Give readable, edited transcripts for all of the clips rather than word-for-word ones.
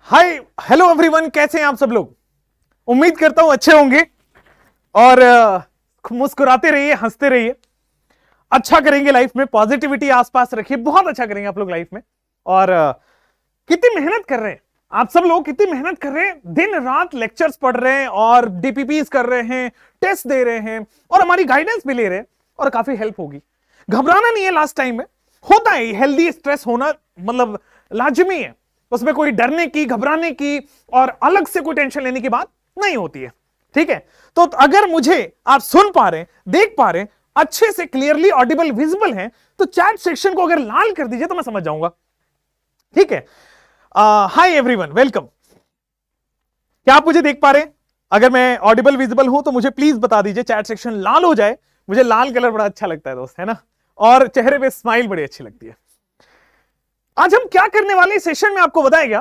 Hi hello everyone, कैसे हैं आप सब लोग। उम्मीद करता हूं अच्छे होंगे और मुस्कुराते रहिए, हंसते रहिए, अच्छा करेंगे लाइफ में, पॉजिटिविटी आसपास रखिए, बहुत अच्छा करेंगे आप लोग लाइफ में। और कितनी मेहनत कर रहे हैं आप सब लोग, कितनी मेहनत कर रहे हैं, दिन रात लेक्चर्स पढ़ रहे हैं और डीपीपीस कर रहे हैं, टेस्ट दे रहे हैं और हमारी गाइडेंस भी ले रहे हैं और काफी हेल्प होगी। घबराना नहीं है, लास्ट टाइम में होता है हेल्दी स्ट्रेस होना, मतलब लाजमी है, उसमें कोई डरने की, घबराने की और अलग से कोई टेंशन लेने की बात नहीं होती है। ठीक है, तो अगर मुझे आप सुन पा रहे हैं, देख पा रहे हैं, अच्छे से क्लियरली ऑडिबल विजिबल है, तो चैट सेक्शन को अगर लाल कर दीजिए तो मैं समझ जाऊंगा। ठीक है, हाय एवरीवन, वेलकम। क्या आप मुझे देख पा रहे हैं? अगर मैं ऑडिबल विजिबल हूं तो मुझे प्लीज बता दीजिए, चैट सेक्शन लाल हो जाए। मुझे लाल कलर बड़ा अच्छा लगता है दोस्त, है ना, और चेहरे पे स्माइल बड़ी अच्छी लगती है। आज हम क्या करने वाले सेशन में आपको बताया गया,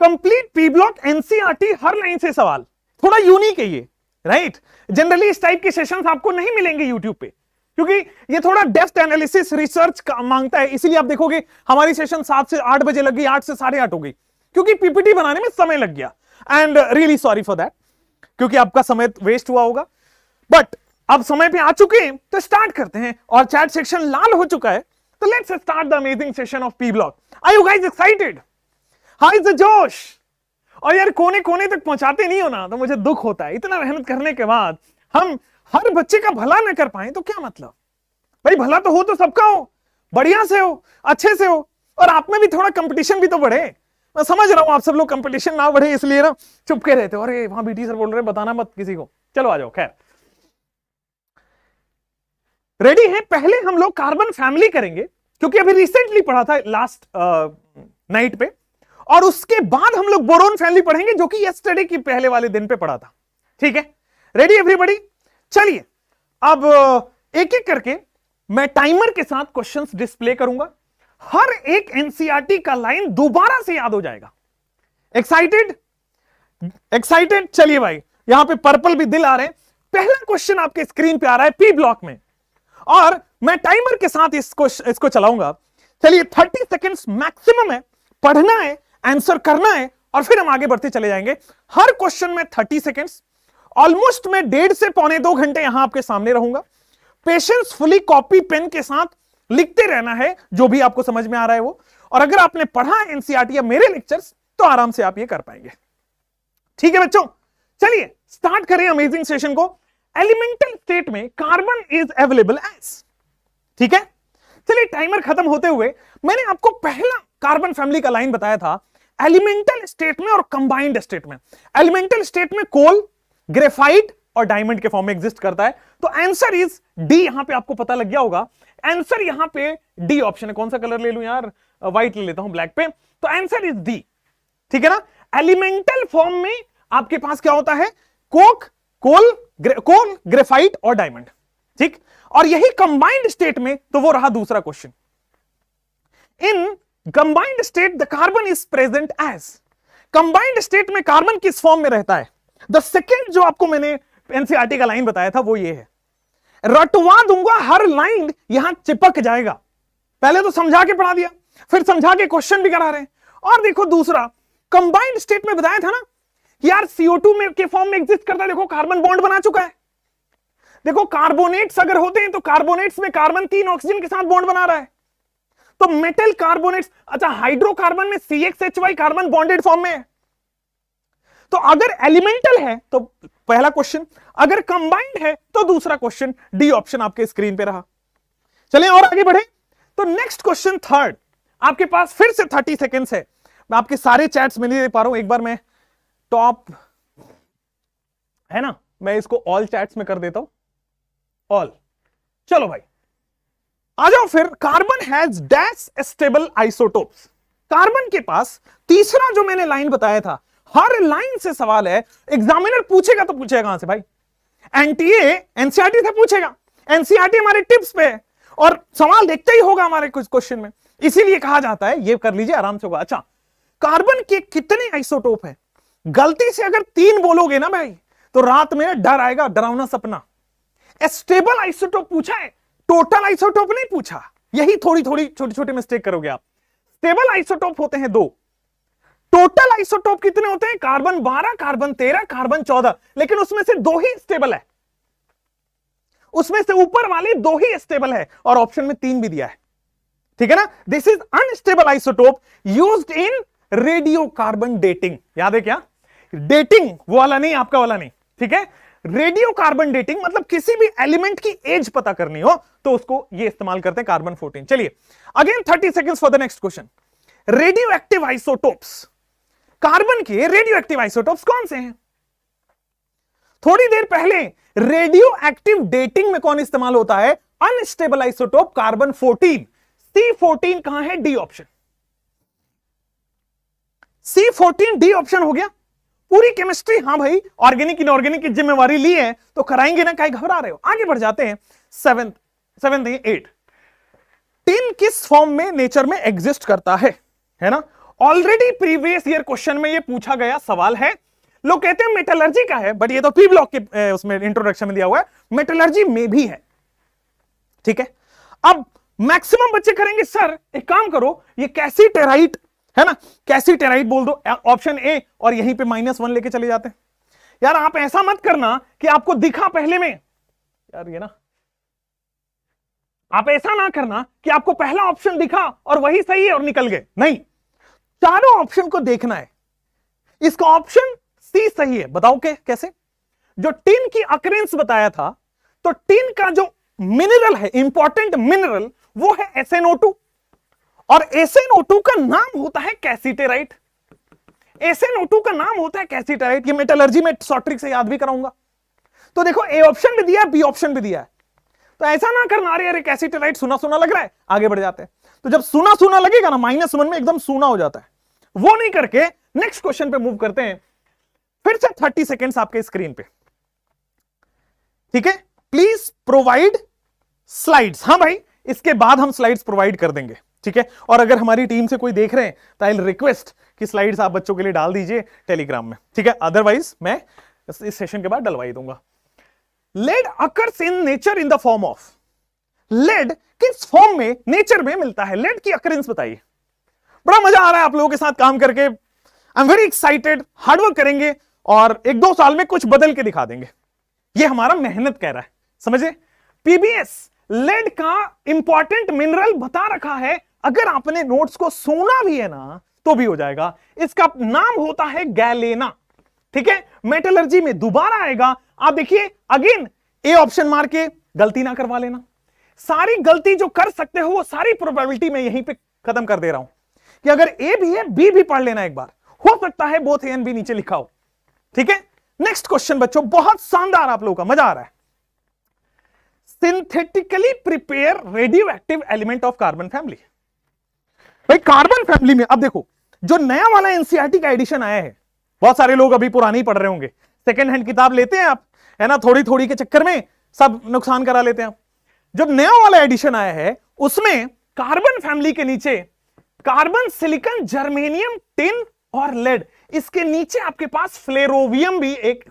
कंप्लीट पी ब्लॉक एनसीईआरटी, हर लाइन से सवाल, थोड़ा यूनिक है ये, राइट। जनरली इस टाइप के सेशंस आपको नहीं मिलेंगे यूट्यूब पे, क्योंकि ये थोड़ा डेप्थ एनालिसिस रिसर्च मांगता है। इसीलिए आप देखोगे हमारी सेशन 7 से 8 बजे लगी, 8 से 8:30 हो गई, क्योंकि पीपीटी बनाने में समय लग गया। And really sorry for that, क्योंकि आपका समय वेस्ट हुआ होगा, बट अब समय पे आ चुके हैं तो स्टार्ट करते हैं। और चैट सेक्शन लाल हो चुका है, तो let's start the amazing session of P block. Are you guys excited? How is the जोश? और यार कोने कोने तक पहुंचाते नहीं हो ना, तो मुझे दुख होता है। इतना मेहनत करने के बाद हम हर बच्चे का भला न कर पाए तो क्या मतलब। भाई भला तो हो तो सबका हो, बढ़िया से हो, अच्छे से हो, और आप में भी थोड़ा कंपटीशन भी तो बढ़े। मैं समझ रहा हूं आप सब लोग कंपटीशन ना बढ़े इसलिए ना चुप के रहते हो, अरे वहां बीटी सर बोल रहे हैं बताना मत किसी को, चलो आ जाओ। खैर, रेडी है? पहले हम लोग कार्बन फैमिली करेंगे, क्योंकि अभी रिसेंटली पढ़ा था लास्ट नाइट पे, और उसके बाद हम लोग बोरोन फैमिली पढ़ेंगे, जो कि यस्टरडे की पहले वाले दिन पे पढ़ा था। ठीक है, रेडी एवरीबॉडी? चलिए अब एक एक करके मैं टाइमर के साथ क्वेश्चंस डिस्प्ले करूंगा, हर एक एनसीईआरटी का लाइन दोबारा से याद हो जाएगा। एक्साइटेड? एक्साइटेड? चलिए भाई, यहां पे पर्पल भी दिल आ रहे हैं। पहला क्वेश्चन आपके स्क्रीन पे आ रहा है पी ब्लॉक में, और मैं टाइमर के साथ इसको चलाऊंगा। चलिए 30 सेकेंड्स मैक्सिमम है, पढ़ना है, आंसर करना है, और फिर हम आगे बढ़ते चले जाएंगे। हर क्वेश्चन में 30 सेकेंड्स, ऑलमोस्ट मैं 1.5 से पौने 2 घंटे यहां आपके सामने रहूंगा। पेशेंसफुली कॉपी पेन के साथ लिखते रहना है जो भी आपको समझ में आ रहा है वो, और अगर आपने पढ़ा एनसीईआरटी या मेरे लेक्चर्स तो आराम से आप ये कर पाएंगे। ठीक है बच्चों, चलिए स्टार्ट करें अमेजिंग सेशन को। एलिमेंटल स्टेट में कार्बन इज अवेलेबल एज, ठीक है। चलिए टाइमर खत्म होते हुए मैंने आपको पहला कार्बन फैमिली का लाइन बताया था, एलिमेंटल स्टेट में और कंबाइंड स्टेट में। एलिमेंटल स्टेट में कोल, ग्रेफाइट और डायमंड के फॉर्म में एग्जिस्ट करता है, तो आंसर इज डी। यहां पे आपको पता लग गया होगा, आंसर यहां पे डी ऑप्शन है। कौन सा कलर ले लूं यार, व्हाइट ले लेता हूं ब्लैक पे, तो आंसर इज डी। ठीक है ना, एलिमेंटल फॉर्म में आपके पास क्या होता है, कोक, कोल, ग्रेफाइट और डायमंड। ठीक, और यही कंबाइंड स्टेट में तो वो रहा दूसरा question, in combined state the carbon is present as. Combined state में कार्बन किस फॉर्म में रहता है? द सेकेंड जो आपको मैंने एनसीईआरटी का लाइन बताया था वो ये है, रटवा दूंगा, हर लाइन यहां चिपक जाएगा। पहले तो समझा के पढ़ा दिया, फिर समझा के क्वेश्चन भी करा रहे हैं। और देखो दूसरा, कंबाइंड स्टेट में बताया था ना यार CO2 में के फॉर्म में एग्जिस्ट करता है, देखो कार्बन बॉन्ड बना चुका है। देखो कार्बोनेट्स अगर होते हैं तो कार्बोनेट्स में कार्बन 3 ऑक्सीजन के साथ बॉन्ड बना रहा है, तो मेटल कार्बोनेट्स, अच्छा हाइड्रोकार्बन में CXHY कार्बन बॉन्डेड फॉर्म में है। तो अगर एलिमेंटल है तो पहला क्वेश्चन, अगर कंबाइंड है तो दूसरा क्वेश्चन, डी ऑप्शन आपके स्क्रीन पे रहा। चलें और आगे बढ़े, तो नेक्स्ट क्वेश्चन थर्ड, आपके पास फिर से 30 सेकेंड्स है। मैं आपके सारे चैट्स में नहीं दे पा रहा हूं, एक बार मैं टॉप है ना, मैं इसको ऑल चैट्स में कर देता हूं, ऑल। चलो भाई आ जाओ फिर, carbon has dash stable isotopes. Carbon के पास तीसरा जो मैंने लाइन बताया था, हर लाइन से सवाल है, एग्जामिनर पूछेगा तो पूछेगा कहां से भाई, एनटीए एनसीईआरटी से पूछेगा। एनसीईआरटी हमारे टिप्स पे है और सवाल देखते ही होगा हमारे कुछ क्वेश्चन में, इसीलिए कहा जाता है ये कर लीजिए आराम से होगा। अच्छा, कार्बन के कितने आइसोटोप है? गलती से अगर 3 बोलोगे ना भाई तो रात में डर आएगा, डरावना सपना। स्टेबल आइसोटोप पूछा है, टोटल आइसोटोप नहीं पूछा, यही थोड़ी थोड़ी छोटी छोटी मिस्टेक करोगे आप। स्टेबल आइसोटोप होते हैं 2, टोटल आइसोटोप कितने होते हैं? कार्बन 12, कार्बन 13, कार्बन 14, लेकिन उसमें से 2 ही स्टेबल है, उसमें से ऊपर वाले 2 ही स्टेबल है, और ऑप्शन में 3 भी दिया है, ठीक है ना। This is unstable isotope used in radio carbon dating. याद है क्या? डेटिंग वो वाला नहीं, आपका वाला नहीं, ठीक है। रेडियो कार्बन डेटिंग मतलब किसी भी एलिमेंट की एज पता करनी हो तो उसको ये इस्तेमाल करते हैं, कार्बन 14। चलिए again 30 seconds for the next question. Radio active isotopes, carbon के रेडियो एक्टिव आइसोटोप्स कौन से हैं? थोड़ी देर पहले रेडियो एक्टिव डेटिंग में कौन इस्तेमाल होता है? Unstable isotope carbon 14। C14 कहां है? D option. C14 D option हो गया। पूरी केमिस्ट्री, हाँ भाई ऑर्गेनिक इनऑर्गेनिक की जिम्मेवारी ली है तो कराएंगे ना, काहे घबरा रहे हो? आगे बढ़ जाते हैं। 7 8 टिन किस फॉर्म में नेचर में एग्जिस्ट करता है ना। ऑलरेडी प्रीवियस ईयर क्वेश्चन में ये पूछा गया सवाल है। लोग कहते हैं मेटलर्जी का है, बट ये तो पी ब्लॉक के उसमें इंट्रोडक्शन में दिया हुआ है, मेटलर्जी में भी है, ठीक है। अब मैक्सिमम बच्चे करेंगे सर एक काम करो, ये कैसीटेराइट है ना, कैसीटेराइट बोल दो ऑप्शन ए, और यहीं पे -1 लेके चले जाते हैं। यार आप ऐसा मत करना कि आपको दिखा पहले में, यार ये ना, आप ऐसा ना करना कि आपको पहला ऑप्शन दिखा और वही सही है और निकल गए, नहीं, चारों ऑप्शन को देखना है। इसका ऑप्शन सी सही है, बताओ कैसे? जो टिन की अकरेंस बताया था, तो टिन का जो मिनरल है, इंपॉर्टेंट मिनरल, वो है SnO2, और SnO2 का नाम होता है कैसीटेराइट। SnO2 का नाम होता है कैसीटेराइट। ये मेटलर्जी में शॉर्ट ट्रिक से याद भी कराऊंगा। तो देखो ए ऑप्शन भी दिया है, बी ऑप्शन भी दिया है, तो ऐसा ना करना अरे कैसीटेराइट सुना सुना लग रहा है, आगे बढ़ जाते हैं। तो जब सुना सुना लगेगा ना, -1 में एकदम सुना हो जाता है, वो नहीं करके नेक्स्ट क्वेश्चन पे मूव करते हैं। फिर से 30 सेकेंड्स आपके स्क्रीन पे, ठीक है। Please provide slides. हाँ भाई, इसके बाद हम स्लाइड्स प्रोवाइड कर देंगे, ठीक है। और अगर हमारी टीम से कोई देख रहे हैं तो आई रिक्वेस्ट कि स्लाइड्स आप बच्चों के लिए डाल दीजिए टेलीग्राम में, ठीक है। अदरवाइज मैं इस सेशन के बाद डलवाई दूंगा। Lead occurs in nature in the form of, lead किस फॉर्म में नेचर में मिलता है? लेड की अकरेंस बताइए। बड़ा मजा आ रहा है आप लोगों के साथ काम करके, I am very excited. Hard work करेंगे और 1-2 साल में कुछ बदल के दिखा देंगे, ये हमारा मेहनत कह रहा है, समझे। पीबीएस लेड का इंपॉर्टेंट मिनरल बता रखा है, अगर आपने नोट्स को सुना भी है ना तो भी हो जाएगा। इसका नाम होता है गैलेना, ठीक है। मेटलर्जी में दोबारा आएगा। आप देखिए अगेन ए ऑप्शन मार के गलती ना करवा लेना। सारी गलती जो कर सकते हो वो सारी प्रोबेबिलिटी में यहीं पे खत्म कर दे रहा हूं कि अगर ए भी है बी भी पढ़ लेना एक बार, हो सकता है बोथ ए एंड बी नीचे लिखा हो, ठीक है। नेक्स्ट क्वेश्चन बच्चों, बहुत शानदार, आप लोगों का मजा आ रहा है। Synthetically prepare radio active element of carbon family. भाई कार्बन फैमिली में अब देखो, जो नया वाला एनसीईआरटी का एडिशन आया है, बहुत सारे लोग अभी पुरानी पढ़ रहे होंगे, सेकेंड हैंड किताब लेते हैं आप, है ना, थोड़ी थोड़ी के चक्कर में सब नुकसान करा लेते हैं। जो नया वाला एडिशन आया है उसमें कार्बन फैमिली के नीचे कार्बन, सिलिकॉन, जर्मेनियम, टिन और लेड, इसके नीचे आपके पास फ्लेरोवियम भी एक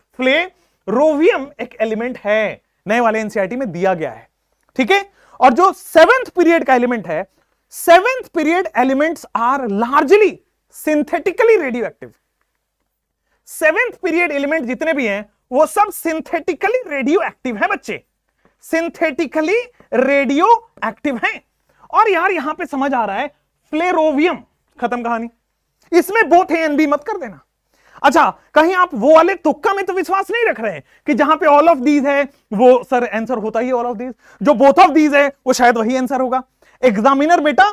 एलिमेंट है, नए वाले एनसीईआरटी में दिया गया है, ठीक है। और जो 7th पीरियड का एलिमेंट है, 7th period elements are largely synthetically radioactive. 7th period element जितने भी हैं वो सब सिंथेटिकली रेडियो एक्टिव है बच्चे, सिंथेटिकली रेडियो एक्टिव हैं। और यार यहां पे समझ आ रहा है, फ्लेरोवियम खत्म कहानी, इसमें बोथ ए एंड बी मत कर देना। अच्छा, कहीं आप वो वाले तुक्का में तो विश्वास नहीं रख रहे हैं कि जहां पे ऑल ऑफ दीज है वो सर आंसर होता ही ऑल ऑफ दीज, जो बोथ ऑफ दीज है वो शायद वही आंसर होगा। एग्जामिनर बेटा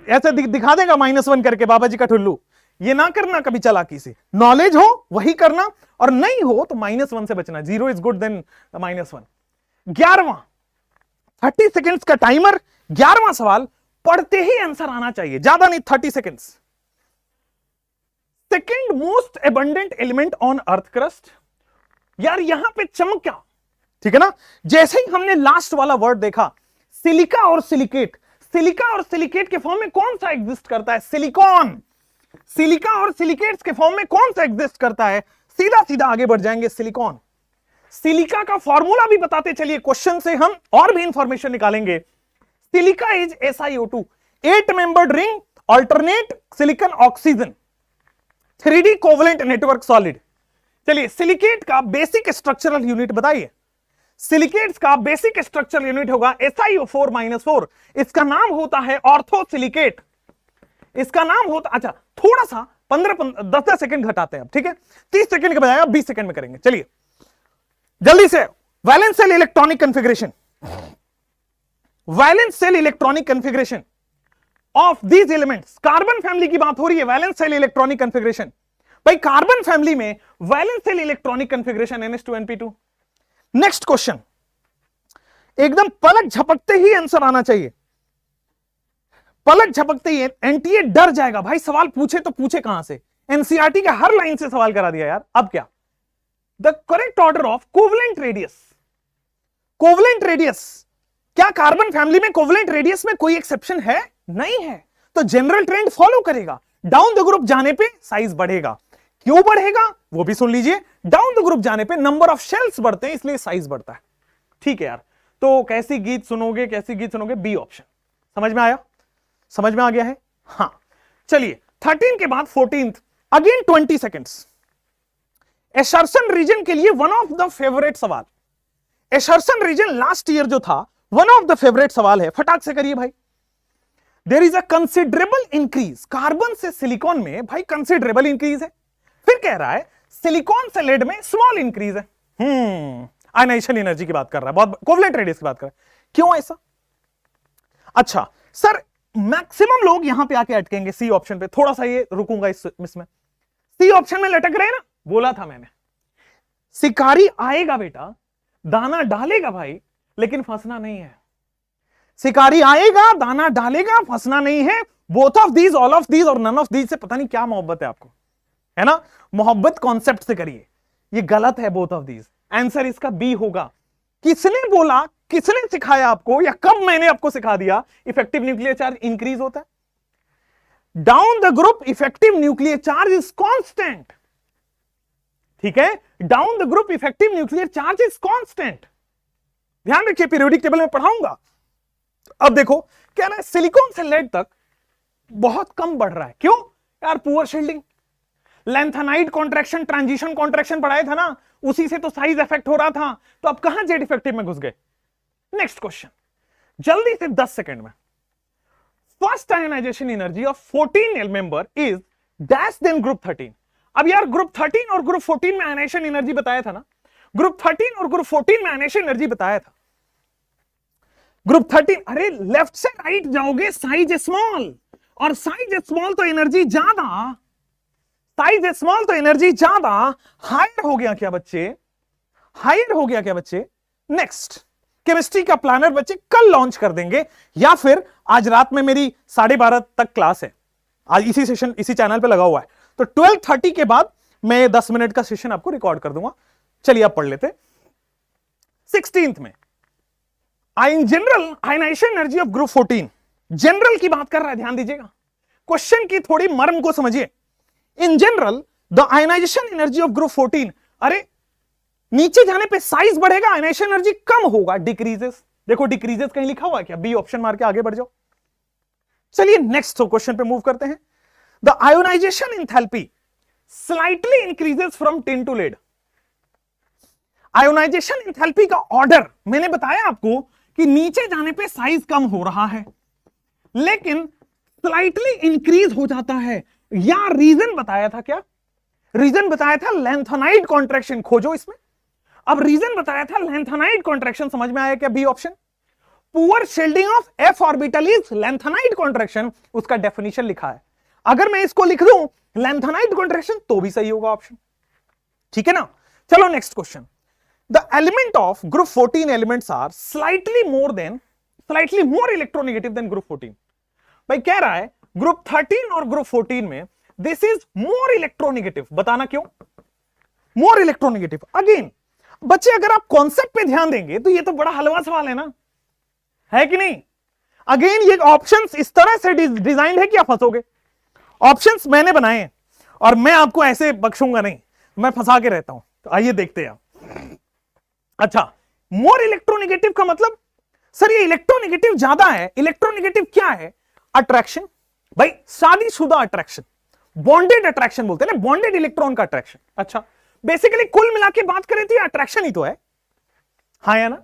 ऐसे दिखा देगा -1 करके, बाबा जी का ठुल्लू, ये ना करना कभी चालाकी से। नॉलेज हो वही करना, और नहीं हो तो -1 से बचना। 0 इज गुड देन -1। 11वां 30 सेकेंड्स का टाइमर, 11वां सवाल पढ़ते ही आंसर आना चाहिए, ज्यादा नहीं, 30 seconds. Second most abundant element on earth crust. यार यहां पे चमक क्या, ठीक है ना। जैसे ही हमने लास्ट वाला वर्ड देखा, सिलिका और सिलिकेट, सिलिका और सिलिकेट के फॉर्म में कौन सा एग्जिस्ट करता है? सिलिकॉन। सिलिका और सिलिकेट्स के फॉर्म में कौन सा एग्जिस्ट करता है? सीधा सीधा आगे बढ़ जाएंगे, सिलिकॉन। सिलिका का फॉर्मूला भी बताते चलिए, क्वेश्चन से हम और भी इंफॉर्मेशन निकालेंगे। Silica is SiO2, 8 membered ring, alternate silicon oxygen, 3D covalent network solid. चलिए सिलिकेट का बेसिक स्ट्रक्चरल यूनिट बताइए। सिलिकेट्स का बेसिक स्ट्रक्चरल यूनिट होगा SiO4-4। इसका नाम होता है ऑर्थो सिलिकेट। इसका नाम होता, अच्छा थोड़ा सा 10 सेकंड घटाते हैं अब, ठीक है, 30 सेकंड के बजाय अब 20 सेकंड में करेंगे। चलिए जल्दी से, valence shell electronic configuration, valence shell electronic configuration of these elements. Carbon family की बात हो रही है, वैलेंस सेल इलेक्ट्रॉनिक कॉन्फ़िगरेशन। भाई कार्बन फैमिली में valence shell electronic configuration NH2nP2। Next question, एकदम पलक झपकते ही आंसर आना चाहिए, पलक झपकते ही। एनटीए डर जाएगा भाई, सवाल पूछे तो पूछे कहां से, एनसीईआरटी का हर लाइन से सवाल करा दिया यार। अब क्या, the correct order of covalent radius. Covalent radius, क्या कार्बन फैमिली में कोवलेंट रेडियस में कोई एक्सेप्शन है? नहीं है, तो जनरल ट्रेंड फॉलो करेगा। डाउन द ग्रुप जाने पे साइज बढ़ेगा। क्यों बढ़ेगा वो भी सुन लीजिए, डाउन द ग्रुप जाने पे नंबर ऑफ शेल्स बढ़ते हैं इसलिए साइज बढ़ता है। ठीक है यार, तो कैसी गीत सुनोगे, कैसी गीत सुनोगे, बी ऑप्शन। समझ में आया, समझ में आ गया है? हां चलिए 13 के बाद 14th, अगेन 20 सेकेंड्स। एशर्सन रीजन के लिए वन ऑफ द फेवरेट सवाल, एशर्सन रीजन लास्ट ईयर जो था वन ऑफ द फेवरेट सवाल है, फटाक से करिए भाई। There is a considerable increase, carbon से सिलिकॉन में भाई कंसिडरेबल इंक्रीज है। फिर कह रहा है सिलिकॉन से लेड में स्मॉल इंक्रीज है। आयनाइजेशन एनर्जी की बात कर रहा है, बहुत कोवलेंट रेडियस की बात कर रहा है। क्यों ऐसा? अच्छा सर, मैक्सिमम लोग यहां पे आके अटकेंगे सी ऑप्शन पे, थोड़ा सा ये रुकूंगा इसमें। सी ऑप्शन में लटक रहे हैं ना, बोला था मैंने, शिकारी आएगा बेटा, दाना डालेगा भाई, लेकिन फंसना नहीं है। शिकारी आएगा, दाना डालेगा, फंसना नहीं है। Both of these, all of these और नन ऑफ दीज से पता नहीं क्या मोहब्बत है आपको, है ना? मोहब्बत कॉन्सेप्ट से करिए, ये गलत है बोथ ऑफ दीज। आंसर इसका बी होगा। किसने बोला, किसने सिखाया आपको, या कब मैंने आपको सिखा दिया इफेक्टिव न्यूक्लियर चार्ज इंक्रीज होता है? Down the group effective nuclear charge is constant. ठीक है, down the group effective nuclear charge is constant. ध्यान रखिए, पीरियोडिक टेबल में पढ़ाऊंगा। अब देखो क्या ना, सिलिकॉन से लेड तक बहुत कम बढ़ रहा है। क्यों यार? Poor shielding, lanthanide contraction, transition contraction पढ़ाया था ना, उसी से तो साइज इफेक्ट हो रहा था। तो अब कहां जेड इफेक्टिव में घुस गए? नेक्स्ट क्वेश्चन, जल्दी से 10 सेकंड में। First ionization energy of 14 member is dash than group 13। अब यार ग्रुप 13 और ग्रुप 14 में आयनाइजेशन एनर्जी बताया था ना, ग्रुप 13 और ग्रुप 14 में आयनाइजेशन एनर्जी बताया था। ग्रुप 13, अरे लेफ्ट से राइट जाओगे, साइज स्मॉल, और साइज स्मॉल तो एनर्जी ज्यादा, साइज स्मॉल तो एनर्जी ज्यादा। हायर हो गया क्या बच्चे? हायर हो गया क्या बच्चे? नेक्स्ट, केमिस्ट्री का प्लानर बच्चे कल लॉन्च कर देंगे, या फिर आज रात में मेरी 12:30 तक क्लास है, आज इसी सेशन इसी चैनल पे लगा हुआ है, तो 12:30 के बाद मैं 10 मिनट का सेशन आपको रिकॉर्ड कर दूंगा। चलिए आप पढ़ लेते। 16th में in general ionization energy of group 14, general की बात कर रहा है, ध्यान दीजिएगा, क्वेश्चन की थोड़ी मर्म को समझिए। In general the ionization energy of group 14, अरे नीचे जाने पे साइज बढ़ेगा, आयनाइजेशन एनर्जी कम होगा, डिक्रीजेस। देखो डिक्रीजेस कहीं लिखा हुआ है क्या? बी ऑप्शन मार के आगे बढ़ जाओ। चलिए नेक्स्ट क्वेश्चन पे मूव करते हैं। The ionization enthalpy slightly increases from tin to lead. Ionization enthalpy का ऑर्डर मैंने बताया आपको कि नीचे जाने पे साइज कम हो रहा है, लेकिन स्लाइटली इंक्रीज हो जाता है। या रीजन बताया था क्या? रीजन बताया था लेंथेनाइड कॉन्ट्रैक्शन, खोजो इसमें। अब रीजन बताया था लेंथेनाइड कॉन्ट्रैक्शन, समझ में आया क्या? B option. Poor shielding of F orbital is lanthanide contraction, उसका डेफिनेशन लिखा है। अगर मैं इसको लिख दूं लेंथेनाइड कॉन्ट्रैक्शन तो भी सही होगा ऑप्शन, ठीक है ना? चलो next question. The element of group 14 elements are slightly more electronegative than group 14। भाई कह रहा है ग्रुप 13 और ग्रुप 14 में दिस इज मोर इलेक्ट्रोनेगेटिव, बताना क्यों मोर इलेक्ट्रोनेगेटिव? अगेन बच्चे अगर आप कॉन्सेप्ट पे ध्यान देंगे तो ये तो बड़ा हलवा सवाल है ना, है कि नहीं? अगेन ये ऑप्शंस इस तरह से डिजाइन है कि आप फंसोगे। ऑप्शंस मैंने बनाए हैं और मैं आपको ऐसे बख्शूंगा नहीं, मैं फंसा के रहता हूं। तो आइए देखते हैं। अच्छा, मोर इलेक्ट्रोनेगेटिव का मतलब सर ये इलेक्ट्रोनेगेटिव ज्यादा है। इलेक्ट्रोनेगेटिव क्या है? अट्रैक्शन। भाई शादीशुदा अट्रैक्शन, बॉन्डेड अट्रैक्शन बोलते हैं ना, बॉन्डेड इलेक्ट्रॉन का अट्रैक्शन। अच्छा, बेसिकली कुल मिला के बात करें तो ये अट्रैक्शन ही तो है, हाँ या ना?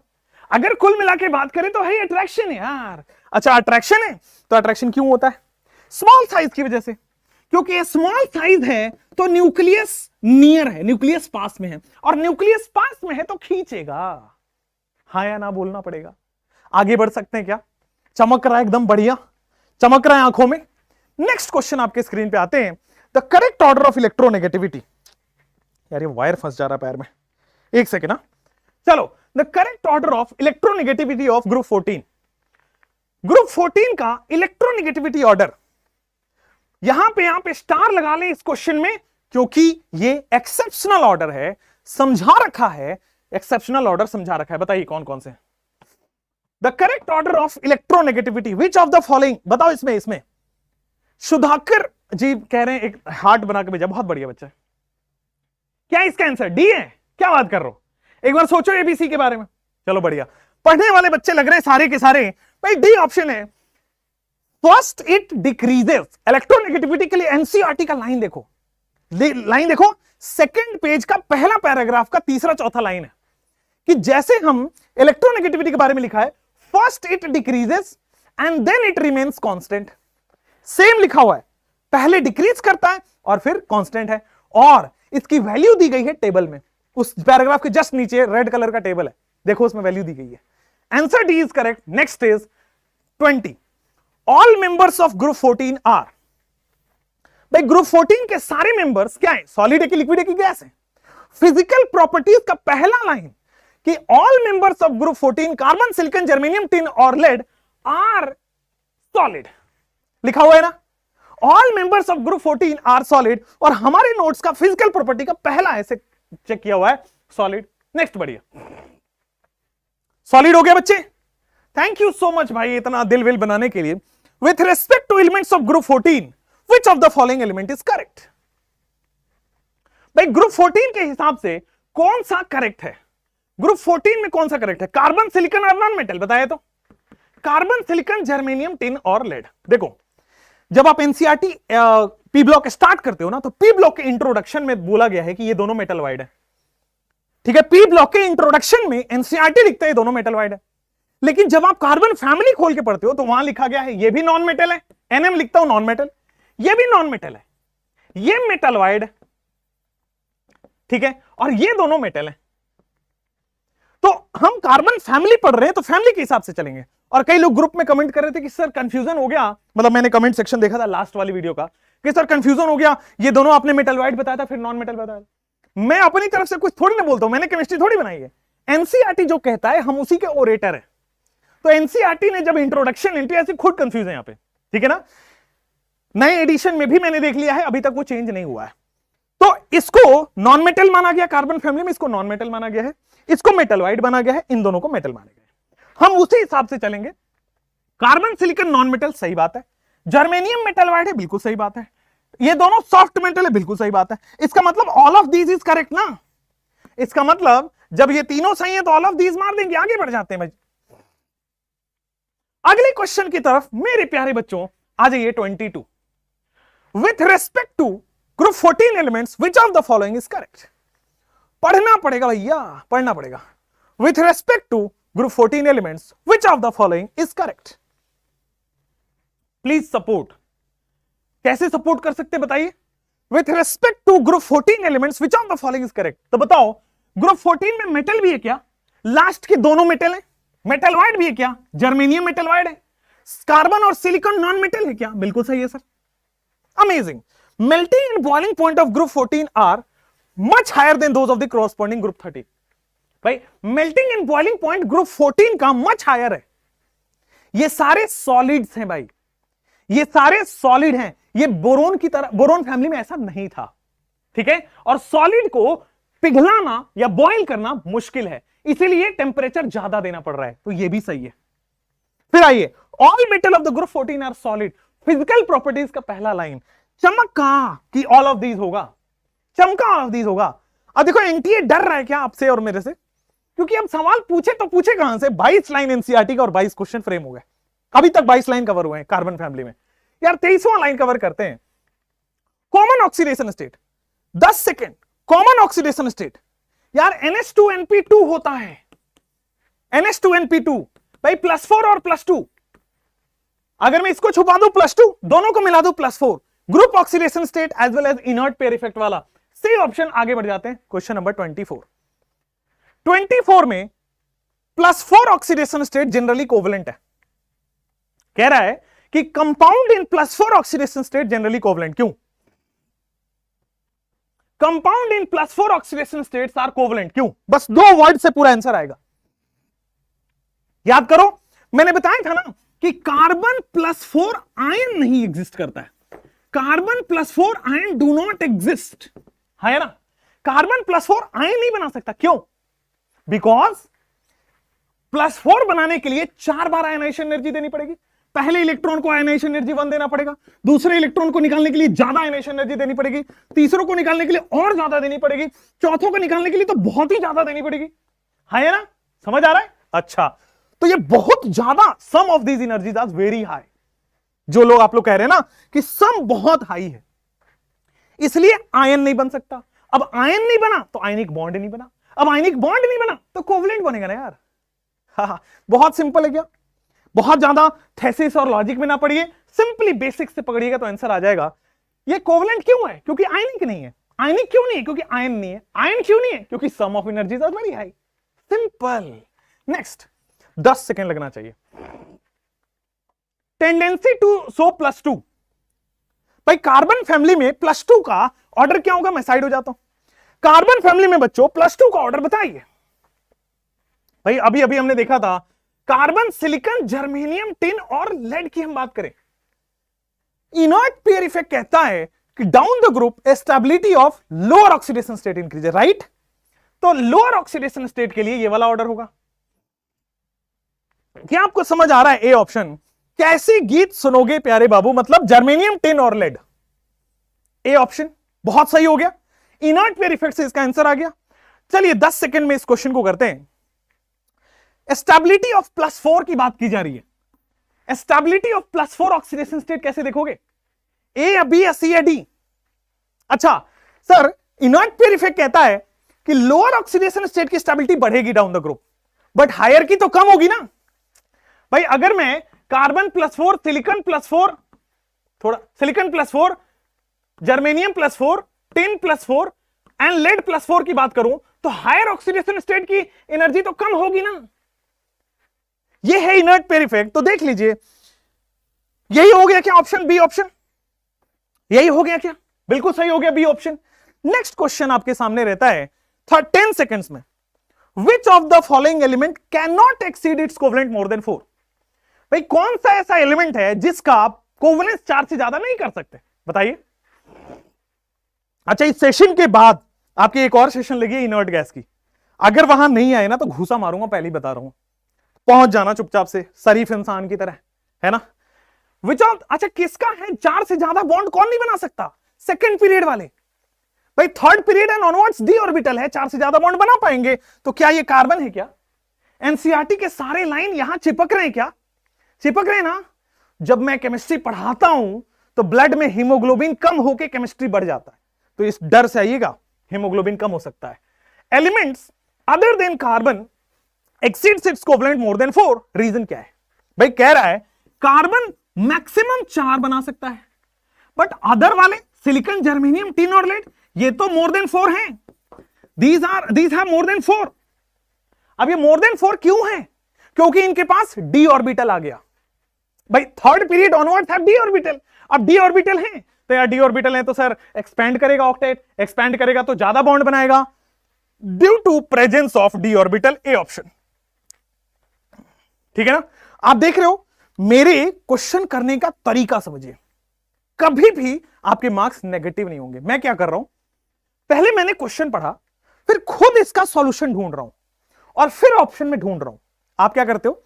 अगर कुल मिला के बात करें तो है अट्रैक्शन है यार। अच्छा, अट्रैक्शन है तो अट्रैक्शन क्यों होता है? स्मॉल साइज की वजह से, क्योंकि ये स्मॉल साइज है तो न्यूक्लियस नियर है, न्यूक्लियस पास में है, और न्यूक्लियस पास में है तो खींचेगा, हाँ या ना बोलना पड़ेगा। आगे बढ़ सकते हैं क्या? चमक रहा है एकदम बढ़िया, चमक रहा है आंखों में। नेक्स्ट क्वेश्चन आपके स्क्रीन पे आते हैं, the correct order of electronegativity. यार ये वायर फंस जा रहा पैर में, एक सेकेंड ना। चलो, the correct order of electronegativity of group 14। Group 14 का इलेक्ट्रोनेगेटिविटी ऑर्डर, यहां पे स्टार लगा ले इस क्वेश्चन में, क्योंकि ये एक्सेप्शनल ऑर्डर है, समझा रखा है, एक्सेप्शनल ऑर्डर समझा रखा है। बताइए कौन कौन से? The correct order of electronegativity, which of the following, बताओ इसमें सुधाकर जी कह रहे हैं, एक हार्ट बना के भेजा, बहुत बढ़िया बच्चा। क्या इसका आंसर डी है? क्या बात कर रहे हो, एक बार सोचो एबीसी के बारे में। चलो बढ़िया, पढ़ने वाले बच्चे लग रहे हैं सारे के सारे। भाई डी ऑप्शन है। फर्स्ट इट डिक्रीजेस, इलेक्ट्रोनेगेटिविटी के लिए एनसीईआरटी का लाइन देखो, लाइन देखो, सेकंड पेज का पहला पैराग्राफ का तीसरा चौथा लाइन है कि जैसे हम इलेक्ट्रोनेगेटिविटी के बारे में लिखा है, first it decreases and then it remains constant. Same लिखा हुआ है, पहले डिक्रीज करता है और फिर कांस्टेंट है, और इसकी वैल्यू दी गई है टेबल में, उस पैराग्राफ के जस्ट नीचे रेड कलर का टेबल है, देखो उसमें वैल्यू दी गई है। Answer D is correct. Next is 20। All members of group 14 are, भाई ग्रुप 14 के सारे मेंबर्स क्या है? सॉलिड है कि लिक्विड है कि गैस है? फिजिकल प्रॉपर्टीज का पहला लाइन कि all members of group 14 carbon, silicon, germanium, tin और लेड आर सॉलिड, लिखा हुआ है ना। All members of group 14 are solid, और हमारे नोट्स का फिजिकल प्रॉपर्टी का पहला ऐसे चेक किया हुआ है सॉलिड। नेक्स्ट बढ़िया, सॉलिड हो गया बच्चे, थैंक यू सो मच भाई इतना दिल विल बनाने के लिए। With respect two elements of group 14 which of the following element is correct? भाई ग्रुप 14 के हिसाब से कौन सा करेक्ट है? ग्रुप 14 में कौन सा करेक्ट है? कार्बन, सिलिकॉन और नॉन मेटल, बताया तो कार्बन, सिलिकॉन, जर्मेनियम, टिन और लेड। देखो जब आप एनसीईआरटी पी ब्लॉक स्टार्ट करते हो ना, तो पी ब्लॉक के इंट्रोडक्शन में बोला गया है कि ये दोनों मेटल वाइड है, ठीक है। पी ब्लॉक के इंट्रोडक्शन में एनसीईआरटी लिखता है ये दोनों मेटल वाइड है, लेकिन जब आप कार्बन फैमिली खोल के पढ़ते हो तो वहां लिखा गया है ये भी नॉन मेटल है, एनएम लिखता हूं नॉन मेटल, ये भी नॉन मेटल है, ये मेटल वाइड है, ठीक है, और ये दोनों मेटल है। तो हम कार्बन फैमिली पढ़ रहे हैं तो फैमिली के हिसाब से चलेंगे। और कई लोग ग्रुप में कमेंट कर रहे थे कि सर कंफ्यूजन हो गया, मतलब मैंने कमेंट सेक्शन देखा था लास्ट वाली वीडियो का कि सर कंफ्यूजन हो गया, ये दोनों आपने मेटल वाइड बताया था फिर नॉन मेटल बताया। मैं अपनी तरफ से कुछ थोड़ी ना बोलता हूं, मैंने केमिस्ट्री थोड़ी बनाई है, एनसीईआरटी जो कहता है हम उसी के ओरेटर है। तो एनसीईआरटी ने जब इंट्रोडक्शन इंटू, ऐसे खुद कंफ्यूज है यहां पे, ठीक है ना। नए एडिशन में भी मैंने देख लिया है, अभी तक वो चेंज नहीं हुआ है। तो इसको नॉन मेटल माना गया, कार्बन फैमिली में इसको नॉन मेटल माना गया है, इसको मेटल वाइड माना गया है, इन दोनों को मेटल माना गया है। हम उसी हिसाब से चलेंगे। कार्बन, सिलिकॉन नॉन मेटल, सही बात है। जर्मेनियम मेटल वाइड है, बिल्कुल सही बात है। ये दोनों सॉफ्ट मेटल है, बिल्कुल सही बात है। इसका मतलब all of these is correct ना। इसका मतलब जब ये तीनों सही है तो ऑल ऑफ दीज मार देंगे, आगे बढ़ जाते हैं भाई। अगले क्वेश्चन की तरफ मेरे प्यारे बच्चों आ जाइए। 22 with respect to group 14 elements which of the following is correct? पढ़ना पड़ेगा भैया, पढ़ना पड़ेगा। With respect to group 14 elements which of the following is correct? Please support. कैसे सपोर्ट कर सकते बताइए? With respect to group 14 elements which of the following is correct. तो बताओ ग्रुप 14 में मेटल भी है क्या? लास्ट के दोनों मेटल है। मेटल वाइड भी है क्या? जर्मेनियम मेटल वाइड है। कार्बन और सिलिकॉन नॉन मेटल है क्या? बिल्कुल सही है sir, amazing. Melting and boiling point of group 14 are much higher than those of the corresponding group 13। भाई melting and boiling point group 14 का मच हायर है। ये सारे सॉलिड्स हैं भाई, ये सारे सॉलिड हैं। ये बोरोन की तरह, बोरोन फैमिली में ऐसा नहीं था, ठीक है। और सॉलिड को पिघलाना या बॉयल करना मुश्किल है, इसीलिए टेंपरेचर ज्यादा देना पड़ रहा है, तो ये भी सही है। फिर आइए, all metal of the group 14 are solid. Physical properties का पहला लाइन चमका कि ऑल ऑफ दीज होगा, चमका ऑल ऑफ दीज होगा। अब देखो एनटीए डर रहा है क्या आपसे और मेरे से? क्योंकि अब सवाल पूछे तो पूछे कहां से? 22 लाइन एनसीईआरटी का और 22 क्वेश्चन फ्रेम हो गए। अभी तक 22 लाइन कवर हुए हैं कार्बन फैमिली में, यार 23वां लाइन कवर करते हैं। Common oxidation state 10 second, common oxidation state यार NH2NP2 होता है, NH2NP2 भाई +4 और +2, अगर मैं इसको छुपा दूं +2, दोनों को मिला दूं +4, group oxidation state as well as inert pair effect वाला। C option. आगे बढ़ जाते हैं क्वेश्चन नंबर 24 में +4 ऑक्सीडेशन स्टेट जनरली कोवेलेंट है। कह रहा है कि compound in +4 oxidation state generally covalent. क्यों? Compound in +4 oxidation states are covalent. क्यों? बस 2 वर्ड से पूरा आंसर आएगा। याद करो, मैंने बताया था ना कि कार्बन +4 आयन नहीं एग्जिस्ट करता है। Carbon +4 ion do not exist, है ना। कार्बन +4 आयन नहीं बना सकता। क्यों? बिकॉज +4 बनाने के लिए 4 बार आयनाइजेशन एनर्जी देनी पड़ेगी। पहले इलेक्ट्रॉन को आयनाइजेशन एनर्जी 1 देना पड़ेगा, दूसरे इलेक्ट्रॉन को निकालने के लिए ज्यादा आयनाइजेशन एनर्जी देनी पड़ेगी, तीसरों को निकालने के लिए और ज्यादा देनी पड़ेगी, चौथों को निकालने के लिए तो बहुत ही ज्यादा देनी पड़ेगी, है ना। समझ आ रहा है? अच्छा, तो ये बहुत ज्यादा, some of these energies are very high. जो लोग आप लोग कह रहे हैं ना कि सम बहुत हाई है, इसलिए आयन नहीं बन सकता। अब आयन नहीं बना तो आयनिक बॉन्ड नहीं बना, अब आयनिक बॉन्ड नहीं बना तो कोवलेंट बनेगा ना यार। हाँ, बहुत सिंपल है क्या? बहुत ज्यादा थेसिस और लॉजिक में ना पढ़िए, सिंपली बेसिक से पकड़िएगा तो आंसर आ जाएगा। ये कोवलेंट क्यों है? क्योंकि आयनिक नहीं है। आयनिक क्यों नहीं है? क्योंकि आयन नहीं है। आयन क्यों नहीं है? क्योंकि some of energies are very high. Simple. Next, 10 second लगना चाहिए। टेंडेंसी टू सो +2, भाई कार्बन फैमिली में +2 का ऑर्डर क्या होगा? मैं साइड हो जाता हूं। कार्बन फैमिली में बच्चों +2 का ऑर्डर बताइए। भाई अभी अभी हमने देखा था कार्बन, सिलिकॉन, जर्मेनियम, टिन और लेड की हम बात करें, इनर्ट पेयर इफेक्ट कहता है कि down the group stability of lower oxidation state increase, right. तो लोअर ऑक्सीडेशन स्टेट के लिए ये वाला ऑर्डर होगा। क्या आपको समझ आ रहा है? A option. कैसे गीत सुनोगे प्यारे बाबू, मतलब जर्मेनियम, टिन और लेड। ए ऑप्शन बहुत सही हो गया। इनर्ट पेयर इफेक्ट से इसका आंसर आ गया। चलिए 10 सेकंड में इस क्वेश्चन को करते हैं। स्टेबिलिटी ऑफ +4 की बात की जा रही है। स्टेबिलिटी ऑफ +4 ऑक्सीडेशन स्टेट कैसे देखोगे? ए या बी या सी या डी? अच्छा सर, इनर्ट पेयर इफेक्ट कहता है कि लोअर ऑक्सीडेशन स्टेट की स्टेबिलिटी बढ़ेगी down the group, but higher की तो कम होगी ना। भाई अगर मैं कार्बन +4, सिलिकॉन +4, थोड़ा silicon +4, germanium +4, tin +4 and lead +4 की बात करूं तो हायर ऑक्सीडेशन स्टेट की एनर्जी तो कम होगी ना। ये है इनर्ट पेयर इफेक्ट। तो देख लीजिए, यही हो गया क्या ऑप्शन बी? ऑप्शन यही हो गया क्या? बिल्कुल सही हो गया बी ऑप्शन। नेक्स्ट क्वेश्चन आपके सामने रहता है 10 सेकेंड्स में, विच of the following element can not exceed it's covalent more than 4? भाई कौन सा ऐसा एलिमेंट है जिसका आप कोवेलेंस 4 से ज्यादा नहीं कर सकते? बताइए। अच्छा, इस सेशन के बाद आपकी एक और सेशन लगी इनर्ट गैस की, अगर वहां नहीं आए ना तो घूसा मारूंगा, पहले ही बता रहा हूं। पहुंच जाना चुपचाप से, शरीफ इंसान की तरह, है ना। विच ऑफ, अच्छा किसका है 4 से ज्यादा बॉन्ड? कौन नहीं बना सकता? सेकंड पीरियड वाले। भाई third period and onwards D orbital है, 4 से ज्यादा बॉन्ड बना पाएंगे। तो क्या ये कार्बन है क्या? एनसीईआरटी के सारे लाइन यहां चिपक रहे हैं क्या? चिपक रहे ना। जब मैं केमिस्ट्री पढ़ाता हूं तो ब्लड में हीमोग्लोबिन कम होकर केमिस्ट्री बढ़ जाता है, तो इस डर से आइएगा, हीमोग्लोबिन कम हो सकता है। Elements other than carbon exceeds its covalent more than 4, reason क्या है? भाई कह रहा है कार्बन मैक्सिमम 4 बना सकता है, बट अदर वाले सिलिकॉन, जर्मेनियम, टिन और लेड ये तो मोर देन 4 हैं। These have more than 4। अब ये मोर देन 4 क्यों है? क्योंकि इनके पास डी ऑर्बिटल आ गया। भाई third period onwards have d orbital. अब डी ऑर्बिटल है तो यार डी ऑर्बिटल है तो सर एक्सपेंड करेगा ऑक्टेट, एक्सपेंड करेगा तो ज्यादा बॉन्ड बनाएगा, due to presence of d orbital. A option. ठीक है ना। आप देख रहे हो, मेरे क्वेश्चन करने का तरीका समझिए, कभी भी आपके मार्क्स नेगेटिव नहीं होंगे। मैं क्या कर रहा हूं, पहले मैंने क्वेश्चन पढ़ा, फिर खुद इसका सॉल्यूशन ढूंढ रहा हूं और फिर ऑप्शन में ढूंढ रहा हूं। आप क्या करते हो,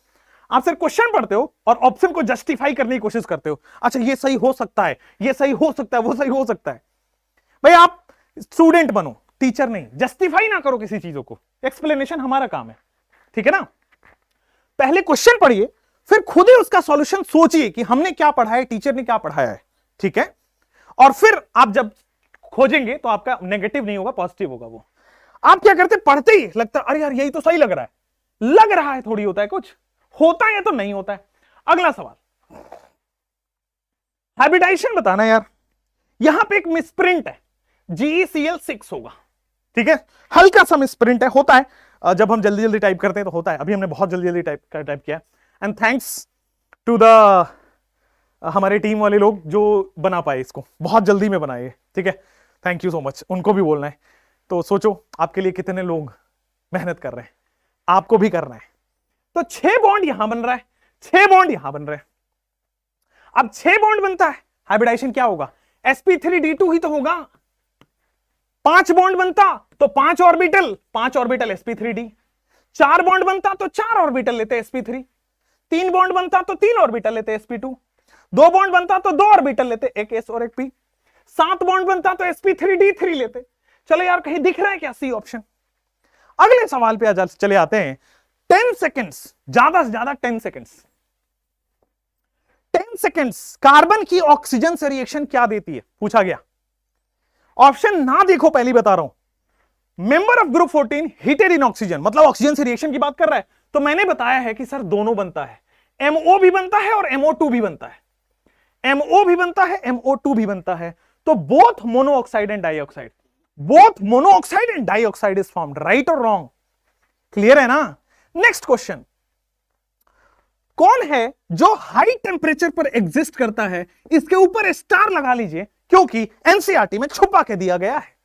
आप सिर्फ क्वेश्चन पढ़ते हो और ऑप्शन को जस्टिफाई करने की कोशिश करते हो। अच्छा ये सही हो सकता है, ये सही हो सकता है, वो सही हो सकता है। भाई आप स्टूडेंट बनो, टीचर नहीं। जस्टिफाई ना करो किसी चीजों को, एक्सप्लेनेशन हमारा काम है, ठीक है ना। पहले क्वेश्चन पढ़िए, फिर खुद ही उसका सॉल्यूशन सोचिए कि हमने क्या पढ़ा है, टीचर ने क्या पढ़ाया है, ठीक है। और फिर आप जब खोजेंगे तो आपका नेगेटिव नहीं होगा, पॉजिटिव होगा। वो आप क्या करते, पढ़ते ही लगता अरे यार यही तो सही लग रहा है थोड़ी होता है, कुछ होता है तो नहीं होता है। अगला सवाल, हैबिटाइजेशन बताना यार। यहां पे एक मिसप्रिंट है, GeCl6 होगा, ठीक है, हल्का सा मिसप्रिंट है, होता है जब हम जल्दी जल्दी टाइप करते हैं तो होता है। अभी हमने बहुत जल्दी जल्दी टाइप किया, एंड थैंक्स टू द हमारे टीम वाले लोग जो बना पाए इसको, बहुत जल्दी में बनाए, ठीक है, थैंक यू सो मच, उनको भी बोलना है। तो सोचो आपके लिए कितने लोग मेहनत कर रहे हैं, आपको भी करना है। तो 6 बॉन्ड यहां बन रहा है, 6 बॉन्ड यहां बन रहे हैं। अब 6 बॉन्ड बनता है, हाइब्रिडाइजेशन क्या होगा, sp3d2 ही तो होगा। 5 बॉन्ड बनता तो 5 ऑर्बिटल sp3d। 4 बॉन्ड बनता तो 4 ऑर्बिटल लेते sp3। 3 बॉन्ड बनता तो 3 ऑर्बिटल लेते sp2। 2 बॉन्ड बनता तो 2 ऑर्बिटल लेते, एक s और एक p। 7 बॉन्ड बनता तो sp3d3 लेते। चलो यार कहीं दिख रहा है क्या सी ऑप्शन। अगले सवाल पे चले आते हैं। 10 सेकेंड्स, ज्यादा से ज्यादा 10 सेकेंड्स, 10 सेकेंड्स कार्बन की ऑक्सीजन से रिएक्शन क्या देती है, पूछा गया। ऑप्शन ना देखो, पहली बता रहा हूं। Member of group 14 heated in oxygen, मतलब ऑक्सीजन से रिएक्शन की बात कर रहा है। तो मैंने बताया है कि सर दोनों बनता है, MO भी बनता है और MO2 भी बनता है, MO भी बनता है, MO2 भी बनता है। तो both monoxide and dioxide, both monoxide and dioxide is formed, right और रॉन्ग, क्लियर है ना। नेक्स्ट क्वेश्चन, कौन है जो हाई टेम्परेचर पर एग्जिस्ट करता है, इसके ऊपर स्टार लगा लीजिए क्योंकि एनसीईआरटी में छुपा के दिया गया है।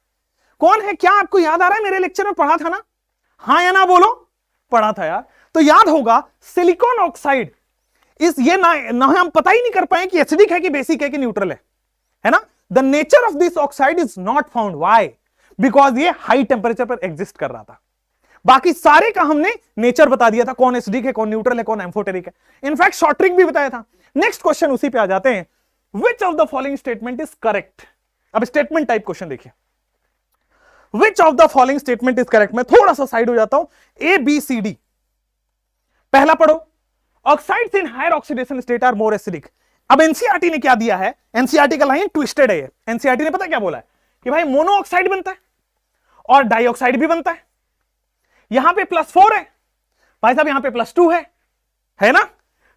कौन है, क्या आपको याद आ रहा है, मेरे लेक्चर में पढ़ा था ना, हां या ना बोलो, पढ़ा था यार। तो याद होगा सिलिकॉन ऑक्साइड ये ना हम पता ही नहीं कर पाए कि एसिडिक है कि बेसिक है कि न्यूट्रल है ना। The nature of this oxide is not found, why, because ये हाई टेम्परेचर पर एग्जिस्ट कर रहा था। बाकी सारे का हमने नेचर बता दिया था, कौन एसिडिक है, कौन न्यूट्रल है, कौन एम्फोटेरिक है, इनफैक्ट शॉर्ट ट्रिक भी बताया था। नेक्स्ट क्वेश्चन उसी पे आ जाते हैं, which of the following statement is correct. अब स्टेटमेंट टाइप क्वेश्चन देखिए, विच of the following statement is correct. मैं थोड़ा सा साइड हो जाता हूं, ABCD। पहला पढ़ो, oxides in higher oxidation state are more acidic. अब एनसीईआरटी ने क्या दिया है, एनसीईआरटी का लाइन ट्विस्टेड है। एनसीईआरटी ने पता क्या बोला है कि भाई मोनोऑक्साइड बनता है और डाइऑक्साइड भी बनता है। यहां पे +4 है भाई साहब, यहां पे +2 है ना।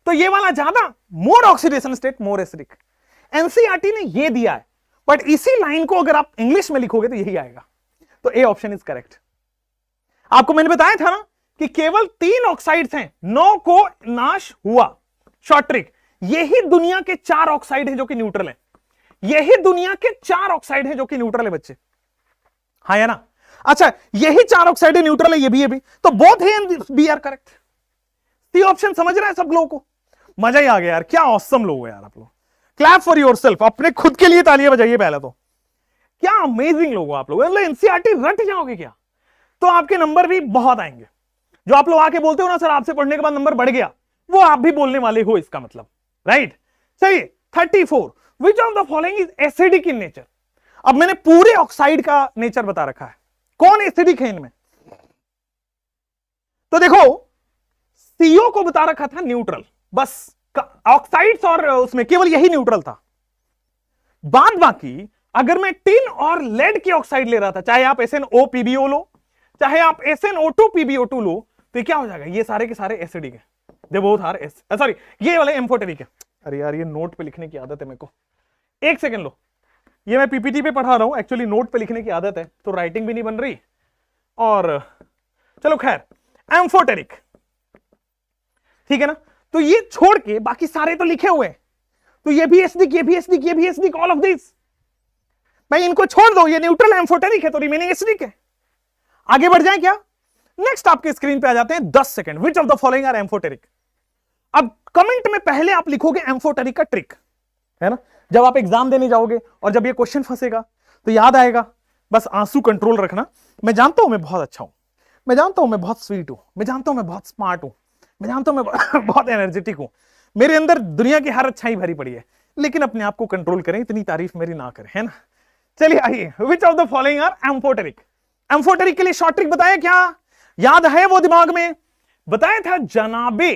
तो ये वाला ज्यादा more oxidation state more acidic, NCERT ने ये दिया है। बट इसी लाइन को अगर आप इंग्लिश में लिखोगे तो यही आएगा। तो ए ऑप्शन इज करेक्ट। आपको मैंने बताया था ना कि केवल 3 ऑक्साइड्स हैं, 9 को नाश हुआ। शॉर्ट ट्रिक, यही दुनिया के 4 ऑक्साइड हैं जो कि न्यूट्रल है, यही दुनिया के 4 ऑक्साइड हैं जो कि न्यूट्रल है बच्चे, हाँ या ना। अच्छा, यही 4 ऑक्साइड न्यूट्रल है, ये भी। तो both A and B are correct. C option समझ रहा है सब लोगों को, मजा ही आ गया यार, क्या ऑसम लोग हो यार आप लोग। क्लैप फॉर योरसेल्फ, अपने खुद के लिए तालियां बजाइए पहले तो, क्या अमेजिंग लोग हो आप लोग। मतलब एनसीईआरटी रट जाओगे क्या तो आपके नंबर भी बहुत आएंगे। जो आप लोग आके बोलते हो ना सर आपसे पढ़ने के बाद नंबर बढ़ गया, वो आप भी बोलने वाले हो इसका मतलब, राइट। चलिए 34, विच of the following is acidic in nature. अब मैंने पूरे ऑक्साइड का नेचर बता रखा है, कौन एसिडिक है इनमें। तो देखो CO को बता रखा था न्यूट्रल, बस ऑक्साइड्स और उसमें केवल यही न्यूट्रल था। बाद बाकी अगर मैं टिन और लेड की ऑक्साइड ले रहा था, चाहे आप SnO-PbO लो, चाहे आप SnO2-PbO2 लो, तो क्या हो जाएगा, ये सारे के सारे एसिडिक है। दे बोथ आर सॉरी, ये वाले एम्फोटेरिक है। अरे यार ये नोट पे लिखने की आदत है मेरे को, एक सेकंड लो, ये मैं PPT पे पढ़ा रहा हूं, एक्चुअली नोट पे लिखने की आदत है तो राइटिंग भी नहीं बन रही। और चलो खैर, एम्फोटेरिक, ठीक है ना। तो ये छोड़ के बाकी सारे तो लिखे हुए हैं, तो ये भी एसिडिक, ये भी एसिडिक, ये भी एसिडिक, ऑल ऑफ दिस। भाई इनको छोड़ दो, ये न्यूट्रल एम्फोटेरिक है तो रिमेनिंग एसिडिक है। आगे बढ़ जाए क्या, नेक्स्ट आपके स्क्रीन पे आ जाते हैं 10 second, which of the following are amphoteric. अब कमेंट में पहले आप लिखोगे एम्फोटेरिक का ट्रिक, है ना। जब आप एग्जाम देने जाओगे और जब ये क्वेश्चन फंसेगा तो याद आएगा, बस आंसू कंट्रोल रखना। मैं जानता हूं मैं बहुत अच्छा हूं, मैं जानता हूं मैं बहुत स्वीट हूं, मैं जानता हूं मैं बहुत स्मार्ट हूं, मैं जानता हूं मैं बहुत एनर्जेटिक हूं, मेरे अंदर दुनिया की हर अच्छाई भरी पड़ी है, लेकिन अपने आप को कंट्रोल करें, इतनी तारीफ मेरी ना करें, है ना। चलिए आइए, which of the following are amphoteric. Amphoteric के लिए शॉर्ट ट्रिक बताया क्या, याद है वो दिमाग में, बताया था जनाबे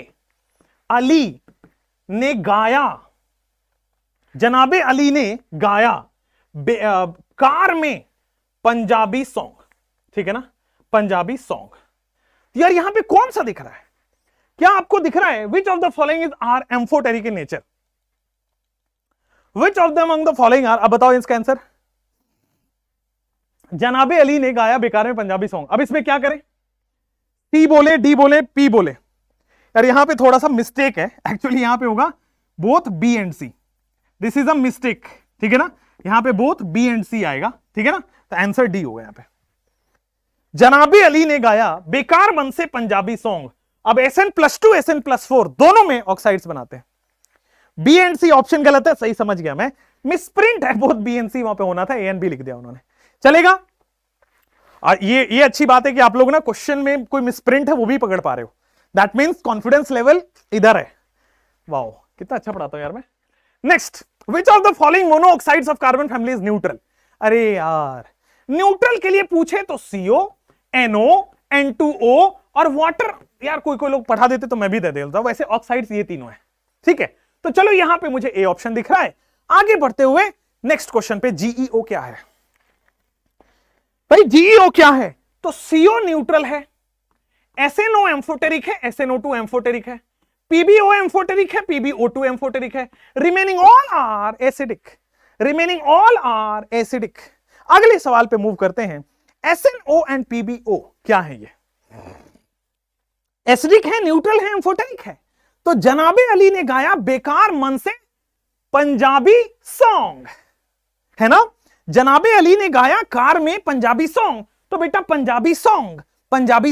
अली ने गाया, जनाबे अली ने गाया कार में पंजाबी सॉन्ग, ठीक है ना, पंजाबी सॉन्ग। यार यहां पे कौन सा दिख रहा है? क्या आपको दिख रहा है which of the following is are amphoteric in nature? Which of the among the following are, अब बताओ इसका आंसर। जनाबे अली ने गाया बेकार में पंजाबी सॉन्ग। अब इसमें क्या करें? सी बोले, डी बोले, पी बोले? यार यहां पे थोड़ा सा मिस्टेक है, एक्चुअली यहां पे होगा both B and C. This is a mistake, ठीक है ना, यहां पे बोथ बी एंड सी आएगा, ठीक है ना, तो आंसर डी होगा यहां पे। जनाबे अली ने गाया बेकार मन से पंजाबी सॉन्ग। अब Sn+2 Sn+4 दोनों में ऑक्साइड्स बनाते हैं। बी एंड सी ऑप्शन गलत है, सही समझ गया मैं, मिसप्रिंट है, बोथ बी एंड सी वहां पे होना था, ए एंड बी लिख दिया उन्होंने, चलेगा। और ये अच्छी बात है कि आप लोग ना क्वेश्चन में कोई मिसप्रिंट है वो भी पकड़ पा रहे हो, दैट मींस कॉन्फिडेंस लेवल इधर है। वाओ कितना अच्छा पढ़ाता हूं यार मैं। Next, which of the following mono oxides of carbon family is neutral? अरे यार न्यूट्रल के लिए पूछे तो CO, NO, N2O और वाटर। यार कोई लोग पढ़ा देते तो मैं भी दे देता, वैसे ऑक्साइड्स ये तीनों है, ठीक है। तो चलो यहां पे मुझे ए ऑप्शन दिख रहा है। आगे बढ़ते हुए नेक्स्ट क्वेश्चन पे, GeO क्या है भाई? GeO क्या है? तो CO न्यूट्रल है, SNO एम्फोटेरिक है, SNO2 एम्फोटेरिक है, PbO एम्फोटेरिक है, PbO2 एम्फोटेरिक है, remaining all are acidic, remaining all are acidic. अगले सवाल पे मूव करते हैं। SNO एंड PbO क्या है? ये एसिडिक है, न्यूट्रल है, एम्फोटेरिक है। तो जनाबे अली ने गाया बेकार मन से पंजाबी सॉन्ग, है ना, जनाबे अली ने गाया कार में पंजाबी सॉन्ग। तो बेटा पंजाबी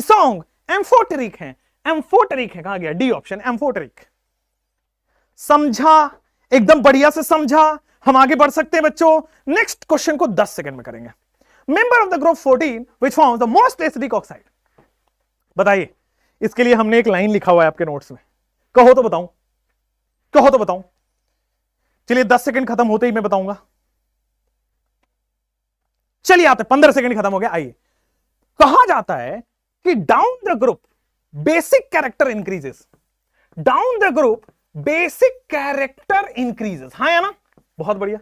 सॉन्ग एम्फोटेरिक है, एम्फोटेरिक है, कहां गया? D option amphoteric. समझा? एकदम बढ़िया से समझा। हम आगे बढ़ सकते हैं बच्चों। नेक्स्ट क्वेश्चन को 10 सेकंड में करेंगे। Member of the group 14 which forms the most acidic oxide? बताइए। इसके लिए हमने एक लाइन लिखा हुआ है आपके नोट्स में, कहो तो बताऊं, कहो तो बताऊं। चलिए 10 सेकंड खत्म होते ही मैं बताऊंगा। चलिए आते, 15 सेकंड खत्म हो गया। आइए, कहा जाता है कि down the group basic character increases, down the group basic character increases. हाँ या ना? बहुत बढ़िया।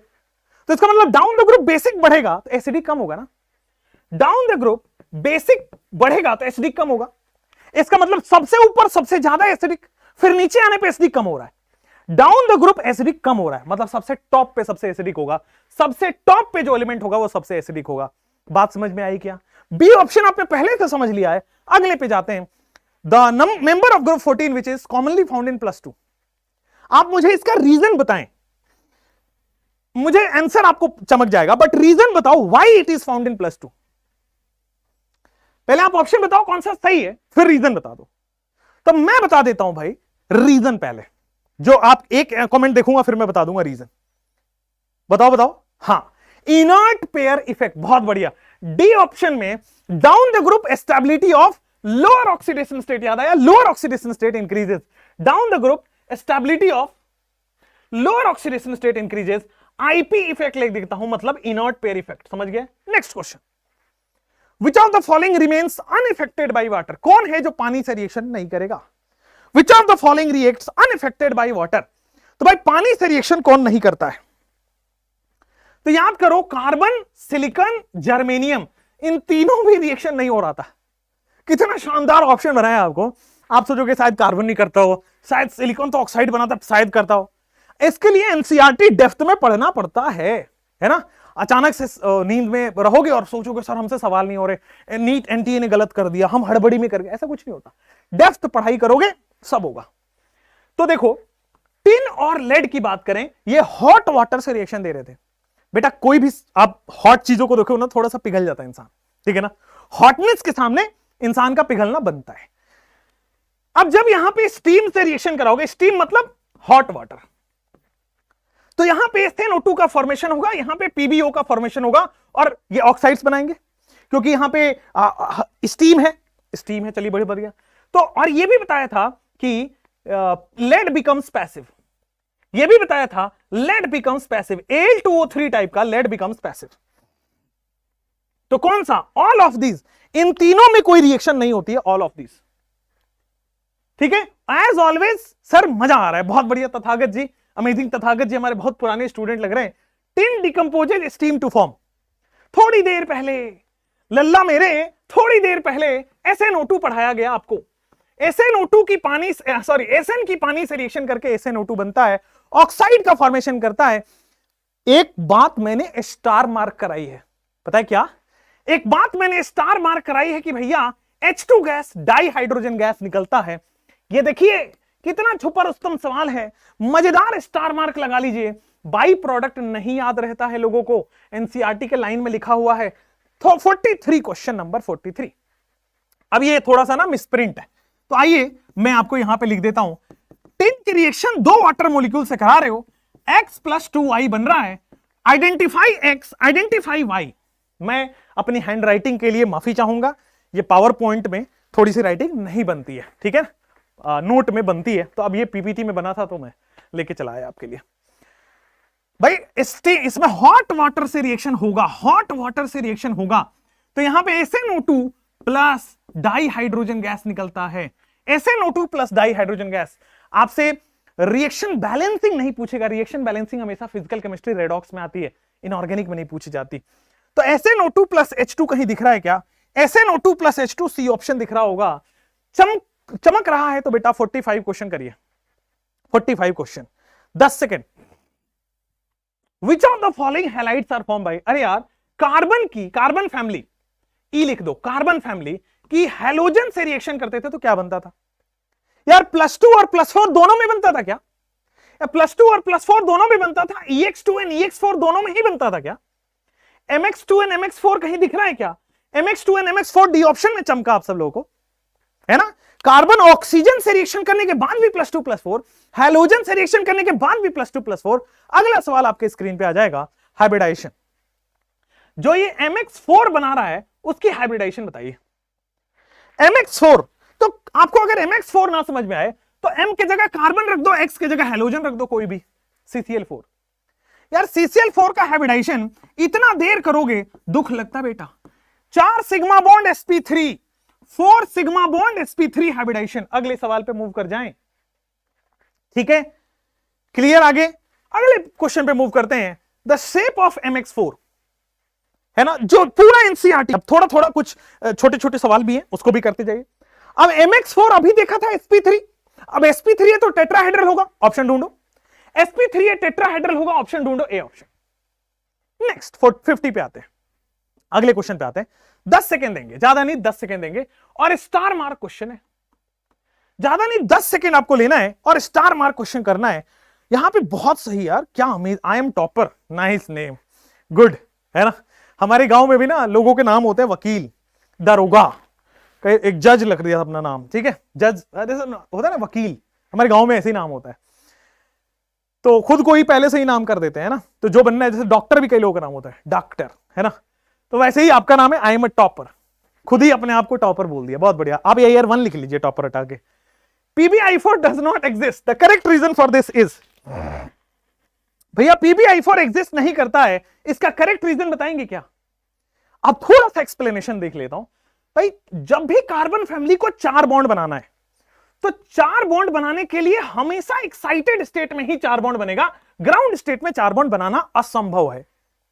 तो इसका मतलब डाउन द ग्रुप बेसिक बढ़ेगा तो एसिडिक कम होगा ना, डाउन द ग्रुप बेसिक बढ़ेगा तो एसिडिक कम होगा। इसका मतलब सबसे ऊपर सबसे ज्यादा एसिडिक, फिर नीचे आने पे एसिडिक कम हो रहा है। डाउन द ग्रुप एसिडिक कम हो रहा है, मतलब सबसे टॉप पे सबसे एसिडिक होगा, सबसे टॉप पे जो एलिमेंट होगा वो सबसे एसिडिक होगा। बात समझ में आई क्या? बी ऑप्शन आपने पहले से समझ लिया है। अगले पे जाते हैं। The member of group 14 which is commonly found in +2। आप मुझे इसका रीजन बताएं, मुझे आंसर आपको चमक जाएगा, बट रीजन बताओ why it is found in +2। पहले आप ऑप्शन बताओ कौन सा सही है, फिर रीजन बता दो। तो मैं बता देता हूं भाई रीजन पहले, जो आप एक कमेंट देखूंगा फिर मैं बता दूंगा रीजन। बताओ बताओ। हां, इनर्ट पेयर इफेक्ट। बहुत बढ़िया। डी ऑप्शन में down the group stability of lower oxidation state. याद आया? Lower oxidation state increases, down the group stability of lower oxidation state increases. IP effect लिख देता हूं, मतलब इनर्ट पेयर इफेक्ट। समझ गए? Next question, which of the following remains unaffected by water? कौन है जो पानी से रिएक्शन नहीं करेगा? विच of the following reacts unaffected by water? तो भाई पानी से रिएक्शन कौन नहीं करता है? तो याद करो, कार्बन, सिलिकॉन, जर्मेनियम, इन तीनों भी रिएक्शन नहीं हो रहा था। कितना शानदार ऑप्शन बनाया आपको। आप सोचोगे शायद कार्बन नहीं करता हो, शायद सिलिकॉन तो ऑक्साइड बनाता, शायद करता हो। इसके लिए एनसीईआरटी डेप्थ में पढ़ना पड़ता है ना। अचानक से नींद में रहोगे और सोचोगे सर हमसे सवाल नहीं हो रहे, नीट एनटीए ने गलत कर दिया, हम हड़बड़ी में कर गए, ऐसा कुछ नहीं होता। डेप्थ पढ़ाई करोगे सब होगा। तो देखो, टिन और लेड की बात करें, ये हॉट वाटर से रिएक्शन दे रहे थे। बेटा कोई भी आप हॉट चीजों को देखो ना, थोड़ा सा पिघल जाता है इंसान, ठीक है ना। हॉटनेस के सामने इंसान का पिघलना बनता है। अब जब यहां पे स्टीम से रिएक्शन कराओगे, स्टीम मतलब हॉट वाटर, तो यहां पे SnO2 का फॉर्मेशन होगा, यहां पे PbO का फॉर्मेशन होगा और ये ऑक्साइड्स बनाएंगे, क्योंकि यहां पे स्टीम है। चलिए बड़ी बढ़िया। तो और ये भी बताया था कि लेड बिकम्स पैसिव, ये भी बताया था lead becomes passive, Al2O3 type का लेड बिकम्स पैसिव। तो कौन सा? All of these. इन तीनों में कोई रिएक्शन नहीं होती है, ऑल ऑफ दीज। ठीक है। एज ऑलवेज सर मजा आ रहा है, बहुत बढ़िया तथागत जी, अमेजिंग तथागत जी हमारे बहुत पुराने स्टूडेंट लग रहे हैं। Tin decomposes steam to form. थोड़ी देर पहले लल्ला मेरे, थोड़ी देर पहले SnO2 पढ़ाया गया आपको। SnO2 की पानी SN की पानी से रिएक्शन करके SnO2 बनता है, ऑक्साइड का फॉर्मेशन करता है। एक बात मैंने स्टार मार्क कराई है, पता है क्या? एक बात मैंने स्टार मार्क कराई है कि भैया H2 gas di hydrogen gas निकलता है। ये देखिए कितना छुपा रुस्तम सवाल है, मजेदार स्टार मार्क लगा लीजिए। बाई प्रोडक्ट नहीं याद रहता है लोगों को, एनसीईआरटी के लाइन में लिखा हुआ है। तो 43 क्वेश्चन नंबर 43। अब ये थोड़ा सा ना मिसप्रिंट है, तो आइए मैं आपको यहां पे लिख देता हूं। टिन की रिएक्शन दो वाटर मॉलिक्यूल से करा रहे हो, X + 2Y बन रहा है। Identify X, identify Y। मैं अपनी हैंड राइटिंग के लिए माफी चाहूंगा, ये पावर पॉइंट में थोड़ी सी राइटिंग नहीं बनती है, ठीक है, नोट में बनती है। तो अब ये पीपीटी में बना था तो मैं लेके चला आया आपके लिए। भाई इसमें हॉट वाटर से रिएक्शन होगा, हॉट वाटर से रिएक्शन होगा, तो यहां पे SnO2 plus di hydrogen gas निकलता है। SnO2 plus di hydrogen gas. आपसे रिएक्शन बैलेंसिंग नहीं पूछेगा, रिएक्शन बैलेंसिंग हमेशा फिजिकल केमिस्ट्री रेडॉक्स में आती है, इनऑर्गेनिक में नहीं पूछी जाती। तो SnO2 प्लस H2 कहीं दिख रहा है क्या? SnO2 plus H2 C option दिख रहा होगा। चमक रहा है तो बेटा 45 क्वेश्चन करिए, 45 question, 10 second. Which of the following halides are form by, अरे यार कार्बन की, कार्बन फैमिली ई लिख दो, कार्बन फैमिली की हैलोजन से रिएक्शन करते थे तो क्या बनता था यार? +2 और +4 दोनों में बनता था क्या? +2 और +4 दोनों में बनता था। EX2 एंड EX4 दोनों में ही बनता था क्या? MX2 एंड MX4 कहीं दिख रहा है क्या? MX2 and MX4 D option में चमका आप सब लोगों को, है ना? कार्बन ऑक्सीजन से रिएक्शन करने के बाद भी +2 +4, हैलोजन से रिएक्शन करने के बाद भी +2 +4। अगला सवाल आपके स्क्रीन पे आ जाएगा, हाइब्रिडाइजेशन। जो ये MX4 बना रहा है उसकी हाइब्रिडाइजेशन बताइए। MX4, तो आपको अगर MX4 ना समझ में आए तो M के जगह कार्बन रख दो, X के जगह हैलोजन रख दो, कोई भी, CCl4। यार CCl4 का हाइब्रिडाइजेशन इतना देर करोगे दुख लगता बेटा। 4 sigma bond sp3, 4 sigma bond sp3 hybridization. अगले सवाल पे मूव कर जाएं, ठीक है, क्लियर? आगे अगले क्वेश्चन पे मूव करते हैं। द शेप ऑफ MX4, है ना, जो पूरा एनसीईआरटी। अब थोड़ा थोड़ा कुछ छोटे छोटे सवाल भी हैं, उसको भी करते जाइए। अब MX4 अभी देखा था sp3, अब sp3 है तो टेट्राहेड्रल होगा, ऑप्शन ढूंढो। sp3 है टेट्राहेड्रल होगा, ऑप्शन ढूंढो, ए ऑप्शन। नेक्स्ट 50 पे आते हैं, अगले क्वेश्चन पे आते हैं। 10 सेकेंड देंगे, ज्यादा नहीं, 10 सेकेंड देंगे, और स्टार मार्क क्वेश्चन है। ज्यादा नहीं, 10 सेकेंड आपको लेना है और स्टार मार्क क्वेश्चन करना है। यहां पे बहुत सही यार, क्या amaze, I am topper, nice name, good, है ना? हमारे गांव में भी ना लोगों के नाम होते हैं, वकील, दरोगा, एक जज लग दिया अपना नाम, ठीक है, जज होता है ना, वकील, हमारे गांव में ऐसे ही नाम होता है। तो खुद को ही पहले से ही नाम कर देते हैं ना, तो जो बनना है, जैसे डॉक्टर भी कई लोगों का नाम होता है, डॉक्टर, है ना? तो वैसे ही आपका नाम है आई एम अ टॉपर, खुद ही अपने आप को टॉपर बोल दिया, बहुत बढ़िया। आप Year 1 लिख लीजिए, टॉपर हटा के। PbI4 does not exist, the correct reason for this is, भैया PbI4 एग्जिस्ट नहीं करता है, इसका करेक्ट रीजन बताएंगे क्या? अब थोड़ा सा एक्सप्लेनेशन देख लेता हूं। भाई जब भी कार्बन फैमिली को 4 बॉन्ड बनाना है, तो 4 बॉन्ड बनाने के लिए हमेशा एक्साइटेड स्टेट में ही 4 बॉन्ड बनेगा, ग्राउंड स्टेट में 4 बॉन्ड बनाना असंभव है,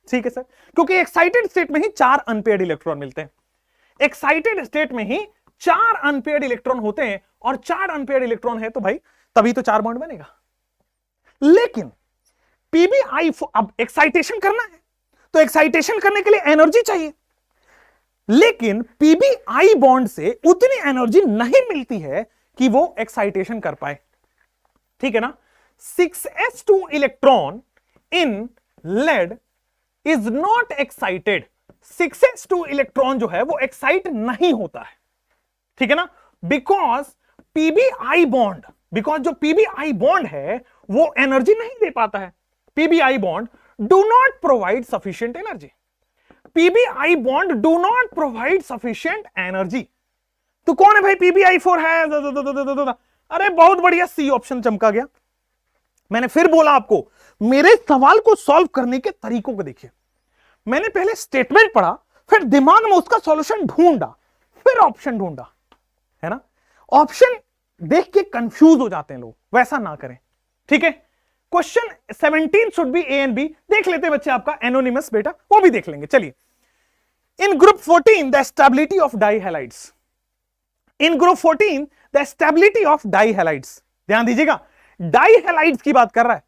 ठीक है सर, क्योंकि एक्साइटेड स्टेट में ही 4 अनपेयर्ड इलेक्ट्रॉन मिलते हैं। एक्साइटेड स्टेट में ही 4 अनपेयर्ड इलेक्ट्रॉन होते हैं, और 4 अनपेयर्ड इलेक्ट्रॉन है तो भाई तभी तो 4 बॉन्ड बनेगा। लेकिन PbI4, अब एक्साइटेशन करना है तो एक्साइटेशन करने के लिए एनर्जी चाहिए, लेकिन PbI बॉन्ड से उतनी एनर्जी नहीं मिलती है कि वो एक्साइटेशन कर पाए, ठीक है ना? 6s2 electron in lead is not excited, 6s2 electron जो है वो एक्साइट नहीं होता है, ठीक है ना? बिकॉज PbI बॉन्ड, बिकॉज जो PbI बॉन्ड है वो एनर्जी नहीं दे पाता है। PbI bond do not provide sufficient energy, PbI bond do not provide sufficient energy. तो कौन है भाई? PbI4 है। अरे बहुत बढ़िया, सी ऑप्शन चमका गया। मैंने फिर बोला आपको, मेरे सवाल को सॉल्व करने के तरीकों को देखिए। मैंने पहले स्टेटमेंट पढ़ा, फिर दिमाग में उसका सॉल्यूशन ढूंढा, फिर ऑप्शन ढूंढा, है ना? ऑप्शन देख के कंफ्यूज हो जाते हैं लोग, वैसा ना करें, ठीक है? Question 17 should be A and B. देख लेते बच्चे आपका एनोनिमस बेटा, वो भी देख लेंगे। चलिए, in group 14 the stability of dihalides, in group 14 the stability of dihalides. ध्यान दीजिएगा, डाइहैलाइड्स की बात कर रहा है,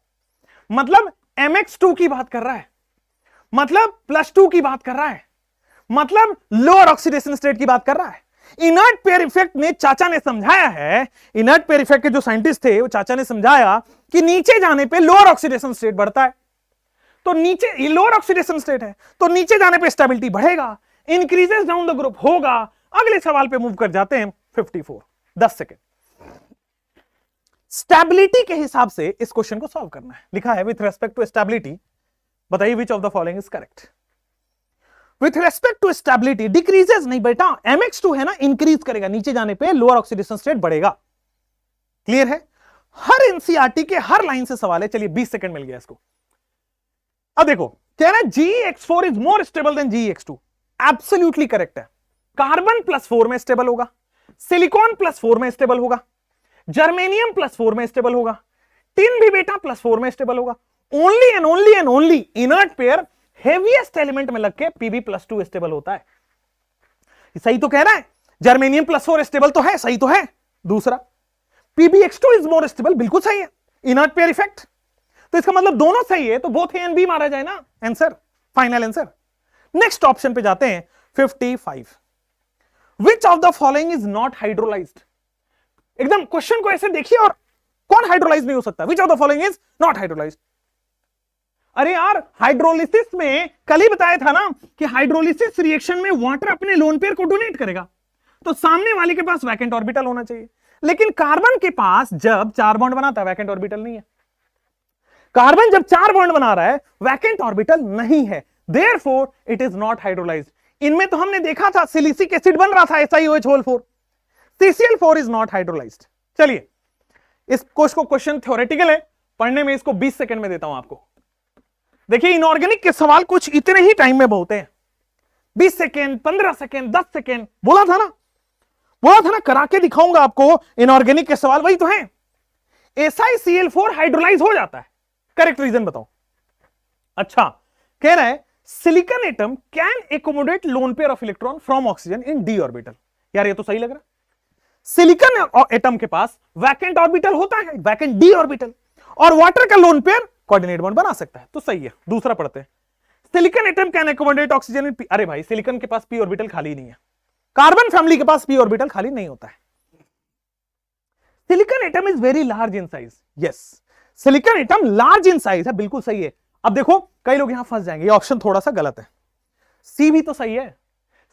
मतलब MX2 की बात कर रहा है, मतलब +2 की बात कर रहा है, मतलब लोअर ऑक्सीडेशन स्टेट की बात कर रहा है। इनर्ट पेयर इफेक्ट ने चाचा ने समझाया है, इनर्ट पेयर इफेक्ट के जो साइंटिस्ट थे वो चाचा ने समझाया कि नीचे जाने पे लोअर ऑक्सीडेशन स्टेट बढ़ता है, तो नीचे लोअर ऑक्सीडेशन स्टेट है तो नीचे जाने पे स्टेबिलिटी बढ़ेगा, इंक्रीजेस डाउन द ग्रुप होगा। अगले सवाल पे मूव कर जाते हैं 54, 10 सेकेंड। स्टेबिलिटी के हिसाब से इस क्वेश्चन को सॉल्व करना है। लिखा है विथ रेस्पेक्ट टू स्टेबिलिटी बताइए which of the following is correct. With respect to stability decreases नहीं बेटा, MX2 है ना, इंक्रीज करेगा, नीचे जाने पे लोअर ऑक्सीडेशन स्टेट बढ़ेगा। क्लियर है? हर एनसीईआरटी के हर लाइन से सवाल है। चलिए 20 सेकंड मिल गया इसको। अब देखो कह रहा है GeX4 is more stable then GeX2। Absolutely correct है। कार्बन +4 में स्टेबल होगा, सिलिकॉन +4 में स्टेबल होगा, जर्मेनियम +4 में स्टेबल होगा, टिन भी बेटा +4 में स्टेबल होगा। Only and only and only inert pair heaviest element में लग के Pb+2 स्टेबल होता है। सही तो कह रहा है, जर्मेनियम +4 स्टेबल तो है, सही तो है। दूसरा PbX2 इज मोर स्टेबल, बिल्कुल सही है। इनर्ट पेयर इफेक्ट, तो इसका मतलब दोनों सही है, तो बोथ ए एंड बी मारा जाए ना answer, final answer. Next option पे जाते हैं 55। विच of the following is not hydrolysed. एकदम क्वेश्चन को ऐसे देखिए, और कौन हाइड्रोलाइज नहीं हो सकता। विच of the following is not hydrolysed. अरे यार, हाइड्रोलिसिस में कल ही बताया था ना कि हाइड्रोलिसिस रिएक्शन में वाटर अपने लोन पेयर को डोनेट करेगा, तो सामने वाले के पास वैकेंट ऑर्बिटल होना चाहिए। लेकिन कार्बन के पास जब 4 बॉन्ड बनाता है वैकेंट ऑर्बिटल नहीं है। कार्बन जब 4 बॉन्ड बना रहा है वैकेंट ऑर्बिटल नहीं है, therefore it is not hydrolysed. इनमें तो हमने देखा था सिलिसिक एसिड बन रहा था SiOH4, CCl4 is not hydrolysed. चलिए, इस क्वेश्चन थ्योरेटिकल है, पढ़ने में इसको 20 सेकंड में देता हूं आपको। देखिए, इनऑर्गेनिक के सवाल कुछ इतने ही टाइम में बहुत हैं। 20 सेकेंड, 15 सेकेंड, 10 सेकेंड, बोला था ना करा के दिखाऊंगा आपको। इनऑर्गेनिक के सवाल वही तो हैं। SiCl4 हाइड्रोलाइज हो जाता है, करेक्ट रीजन बताओ। अच्छा, कह रहा है silicon atom can accommodate lone pair of electron from oxygen in d orbital. यार ये तो सही लग रहा है। सिलिकॉन एटम के पास वैकेंट ऑर्बिटल होता है, वैकेंट d ऑर्बिटल, और वाटर का लोन पेयर कोऑर्डिनेट बॉन्ड बना सकता है, तो सही है। दूसरा पढ़ते हैं, silicon atom can accommodate oxygen in p। अरे भाई, सिलिकॉन के पास p ऑर्बिटल खाली नहीं है, कार्बन फैमिली के पास p ऑर्बिटल खाली नहीं होता है। Silicon atom is very large in size. Yes, silicon atom large in size है, बिल्कुल सही है। अब देखो कई लोग यहां फंस जाएंगे, ये ऑप्शन थोड़ा सा गलत है। सी भी तो सही है।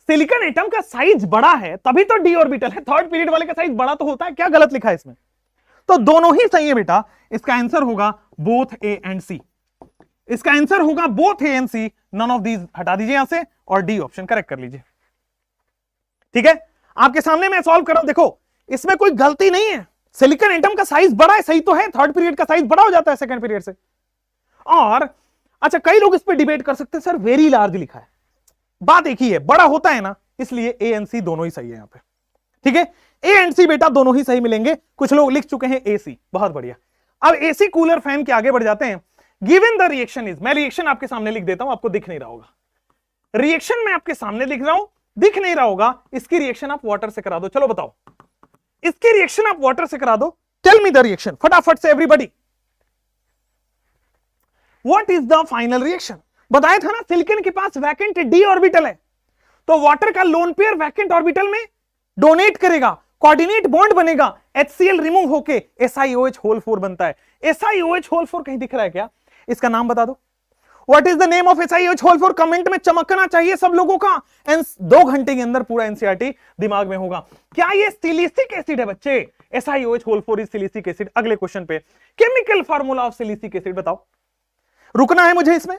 सिलिकॉन एटम का साइज बड़ा है तभी तो d ऑर्बिटल है, थर्ड पीरियड वाले का साइज बड़ा तो होता है, क्या गलत लिखा है इसमें? तो दोनों ही सही है बेटा। इसका आंसर होगा बोथ ए एंड सी। इसका आंसर होगा both A and C. None of these हटा दीजिए यहां से और डी ऑप्शन करेक्ट कर लीजिए। ठीक है, आपके सामने मैं सॉल्व कर रहा हूं, देखो इसमें कोई गलती नहीं है। सिलिकॉन एटम का साइज बड़ा है, सही तो है, थर्ड पीरियड का साइज बड़ा हो जाता है सेकंड पीरियड से। और अच्छा, कई लोग इस पर डिबेट कर सकते हैं, सर वेरी लार्ज लिखा है। बात एक ही है, बड़ा होता है ना, इसलिए ए एंड सी दोनों ही सही है यहां पे। ठीक है, ए एंड सी बेटा दोनों ही सही मिलेंगे। कुछ लोग लिख चुके हैं ए सी, बहुत बढ़िया। अब एसी कूलर फैन के आगे बढ़ जाते हैं। गिवन द रिएक्शन इज, मैं रिएक्शन आपके सामने लिख देता हूं, आपको दिख नहीं रहा होगा। रिएक्शन मैं आपके सामने लिख रहा हूं, दिख नहीं रहा होगा। इसकी रिएक्शन आप वाटर से करा दो। चलो बताओ, इसकी रिएक्शन आप वाटर से करा दो। टेल मी द रिएक्शन फटाफट से everybody. What is the final reaction? बताया था ना, सिलिकॉन के पास वैकेंट d ऑर्बिटल है, तो वाटर का लोन पेयर वैकेंट ऑर्बिटल में डोनेट करेगा, कोऑर्डिनेट बॉन्ड बनेगा, HCl रिमूव होके SiOH4 बनता है। SiOH4 कहीं दिख रहा है क्या? इसका नाम बता दो। What is the name of SiOH4? Comment में चमकना चाहिए सब लोगों का। 2 घंटे के अंदर पूरा एनसीईआरटी दिमाग में होगा। क्या ये सिलिसिक एसिड है बच्चे? SiOH4 is silicic acid. अगले क्वेश्चन पे, chemical formula of silicic acid बताओ। रुकना है मुझे इसमें,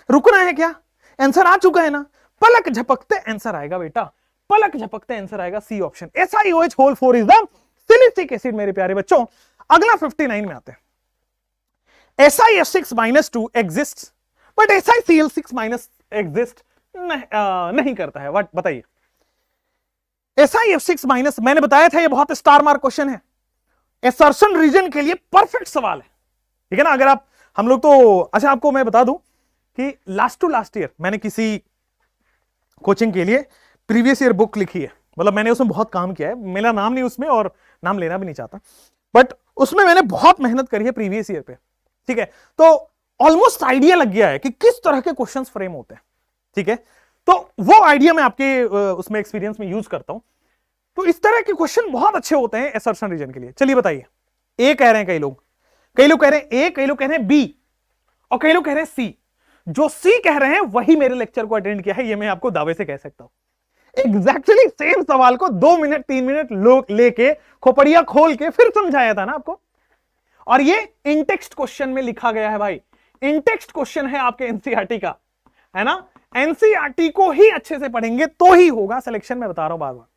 रुकना है क्या? आंसर आ चुका है ना, पलक झपकते आंसर आएगा बेटा, पलक झपकते आंसर आएगा C option. SiOH4 is the silicic acid मेरे प्यारे बच्चों। अगला 59 में आते हैं। SiF6-2 exist but SiCl6- exist नहीं करता है। व्हाट बताइए? SiF6- मैंने बताया था ये बहुत स्टार मार्क क्वेश्चन है, एसर्शन रीजन के लिए परफेक्ट सवाल है। ठीक है ना। अगर आप हम लोग तो अच्छा, आपको मैं बता दूं कि लास्ट टू लास्ट ईयर मैंने किसी कोचिंग के लिए प्रीवियस ईयर बुक लिखी है, मतलब मैंने उसमें बहुत काम किया है, मेरा नाम नहीं उसमें और नाम लेना भी नहीं चाहता, बट उसमें मैंने बहुत मेहनत करी है प्रीवियस ईयर पे। ठीक है, तो ऑलमोस्ट आइडिया लग गया है कि किस तरह के क्वेश्चंस फ्रेम होते हैं। ठीक है, तो वो आइडिया मैं आपके उसमें एक्सपीरियंस में यूज करता हूं। तो इस तरह के क्वेश्चन बहुत अच्छे होते हैं असर्शन रीजन के लिए। चलिए बताइए, ए कह रहे हैं कई लोग कह रहे हैं ए, कई लोग कह रहे हैं बी, और कई लोग कह रहे हैं सी। जो सी कह रहे हैं वही मेरे लेक्चर को अटेंड किया है, ये मैं आपको दावे से कह सकता हूं। एग्जैक्टली सेम सवाल को 2 मिनट 3 मिनट लेके खोपड़िया खोल के फिर समझाया था ना आपको। और ये इनटेक्स्ट क्वेश्चन में लिखा गया है भाई, इनटेक्स्ट क्वेश्चन है आपके एनसीईआरटी का, है ना। एनसीईआरटी को ही अच्छे से पढ़ेंगे तो ही होगा सिलेक्शन, में बता रहा हूं बार बार।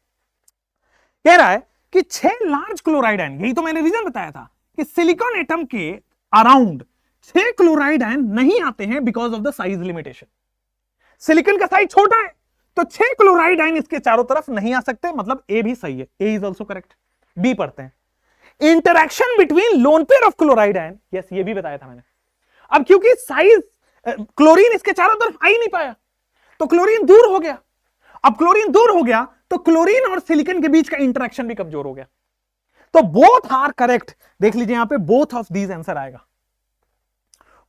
कह रहा है कि 6 लार्ज क्लोराइड आयन, यही तो मैंने रीजन बताया था कि सिलिकॉन एटम के अराउंड 6 क्लोराइड आयन नहीं आते हैं because of the size limitation. Silicon का साइज छोटा है तो 6 क्लोराइड आयन इसके चारों तरफ नहीं आ सकते, मतलब ए भी सही है, ए इज ऑल्सो करेक्ट। बी पढ़ते हैं, interaction between lone pair of chloride ion, yes ये भी बताया था मैंने। अब क्योंकि साइज क्लोरीन इसके चारों तरफ आ ही नहीं पाया तो क्लोरीन दूर हो गया। अब क्लोरीन दूर हो गया तो क्लोरीन और सिलिकॉन के बीच का इंटरैक्शन भी कमजोर हो गया। तो बोथ आर करेक्ट। देख लीजिए यहां पे बोथ ऑफ दीज आंसर आएगा,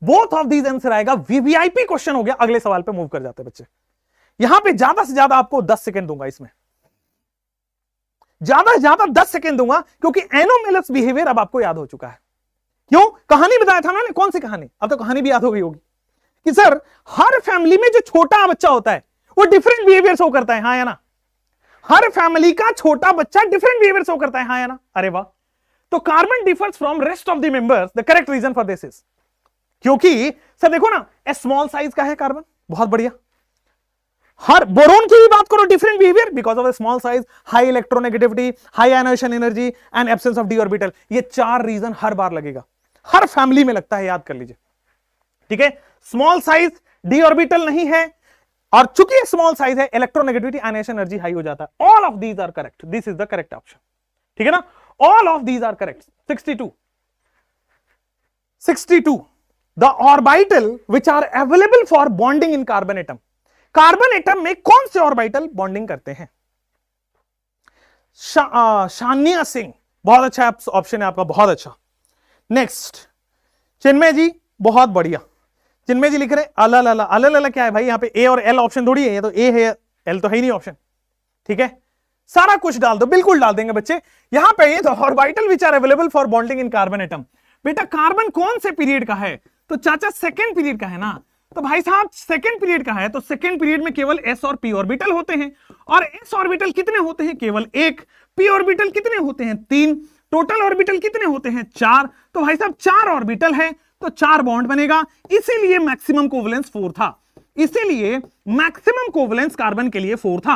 बोथ ऑफ दीज आंसर आएगा। वीवीआईपी क्वेश्चन हो गया। अगले सवाल पे मूव कर जाते बच्चे। यहां पे ज्यादा से ज्यादा आपको 10 सेकंड दूंगा, इसमें ज्यादा से ज्यादा 10 सेकंड दूंगा क्योंकि एनोमेलस बिहेवियर अब आपको याद हो चुका है। क्यों? कहानी बताया था मैंने, कौन सी कहानी, अब तो कहानी भी याद हो गई होगी कि सर हर फैमिली में जो छोटा बच्चा होता है वो डिफरेंट बिहेवियर शो करता है, हाँ या ना। हर फैमिली का छोटा बच्चा डिफरेंट बिहेवियर शो करता है, हाँ या ना। अरे वाह। तो carbon differs from rest of the members, the correct reason for this is, क्योंकि सर देखो ना ए स्मॉल साइज का है कार्बन, बहुत बढ़िया। हर बोरोन की भी बात करो, different behaviour because of small size, high electronegativity, high ionization energy and absence of d orbital. ये 4 रीजन हर बार लगेगा, हर फैमिली में लगता है, याद कर लीजिए। ठीक है, स्मॉल साइज, डी ऑर्बिटल नहीं है, और चूंकि स्मॉल साइज है इलेक्ट्रोनेगेटिविटी आयनाइजेशन एनर्जी हाई हो जाता है। All of these are correct, this is the correct option. ठीक है ना, all of these are correct. 62 the orbital which are available for bonding in carbon atom. Carbon atom में कौन से orbital bonding करते हैं? शानिया सिंह, बहुत अच्छा ऑप्शन है आपका, बहुत अच्छा। नेक्स्ट चिन्मय जी, बहुत बढ़िया। चिन्मय जी लिख रहे अलल अला, अलल अला क्या है भाई? यहाँ पे ए और एल ऑप्शन थोड़ी है, ये तो ए है, एल तो है ही नहीं ऑप्शन। ठीक है, सारा कुछ डाल दो, बिल्कुल डाल देंगे बच्चे। यहां पे ये तो orbital which are available for bonding in carbon atom. बेटा कार्बन कौन से पीरियड का है? तो चाचा सेकेंड पीरियड का है ना। तो भाई साहब सेकेंड पीरियड का है तो सेकेंड पीरियड में केवल एस और पी ऑर्बिटल होते हैं, और एस ऑर्बिटल कितने होते हैं? केवल 1। पी ऑर्बिटल कितने होते हैं? 3। टोटल ऑर्बिटल कितने होते हैं? 4। तो भाई साहब 4 ऑर्बिटल है तो 4 बॉन्ड बनेगा, इसीलिए मैक्सिमम कोवलेंस 4 था, इसीलिए मैक्सिमम कोवलेंस कार्बन के लिए 4 था।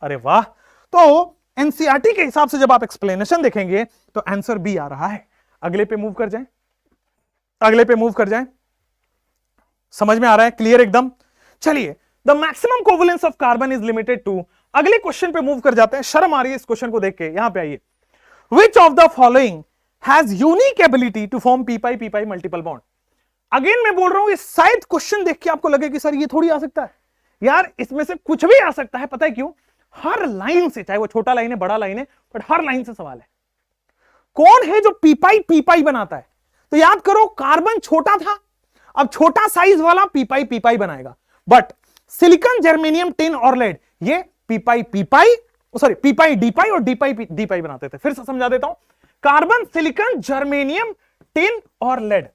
अरे वाह। तो एनसीईआरटी के हिसाब से जब आप एक्सप्लेनेशन देखेंगे तो आंसर बी आ रहा है। अगले पे मूव कर जाएं, अगले पे मूव कर जाएं। समझ में आ रहा है? क्लियर एकदम। चलिए, the maximum covalence of carbon is limited to, अगले क्वेश्चन पे मूव कर जाते हैं। शर्म आ रही है इस क्वेश्चन को देख के, यहां पे आइए। Which of the following has unique ability to form p pi multiple bond. Again मैं बोल रहा हूं, शायद क्वेश्चन देख के आपको लगे कि सर ये थोड़ी आ सकता है। यार इसमें से कुछ भी आ सकता है, पता है क्यों? हर लाइन से, चाहे वो छोटा लाइन है बड़ा लाइन है, बट हर लाइन से सवाल है। कौन है जो पी पाई बनाता है? तो याद करो, कार्बन छोटा था, अब छोटा साइज वाला पी पाई बनाएगा, बट सिलिकॉन, जर्मेनियम, टिन और लेड ये पी पाई डी पाई और डी पाई बनाते थे। फिर से समझा देता हूं, कार्बन, सिलिकॉन, जर्मेनियम, टिन और लेड।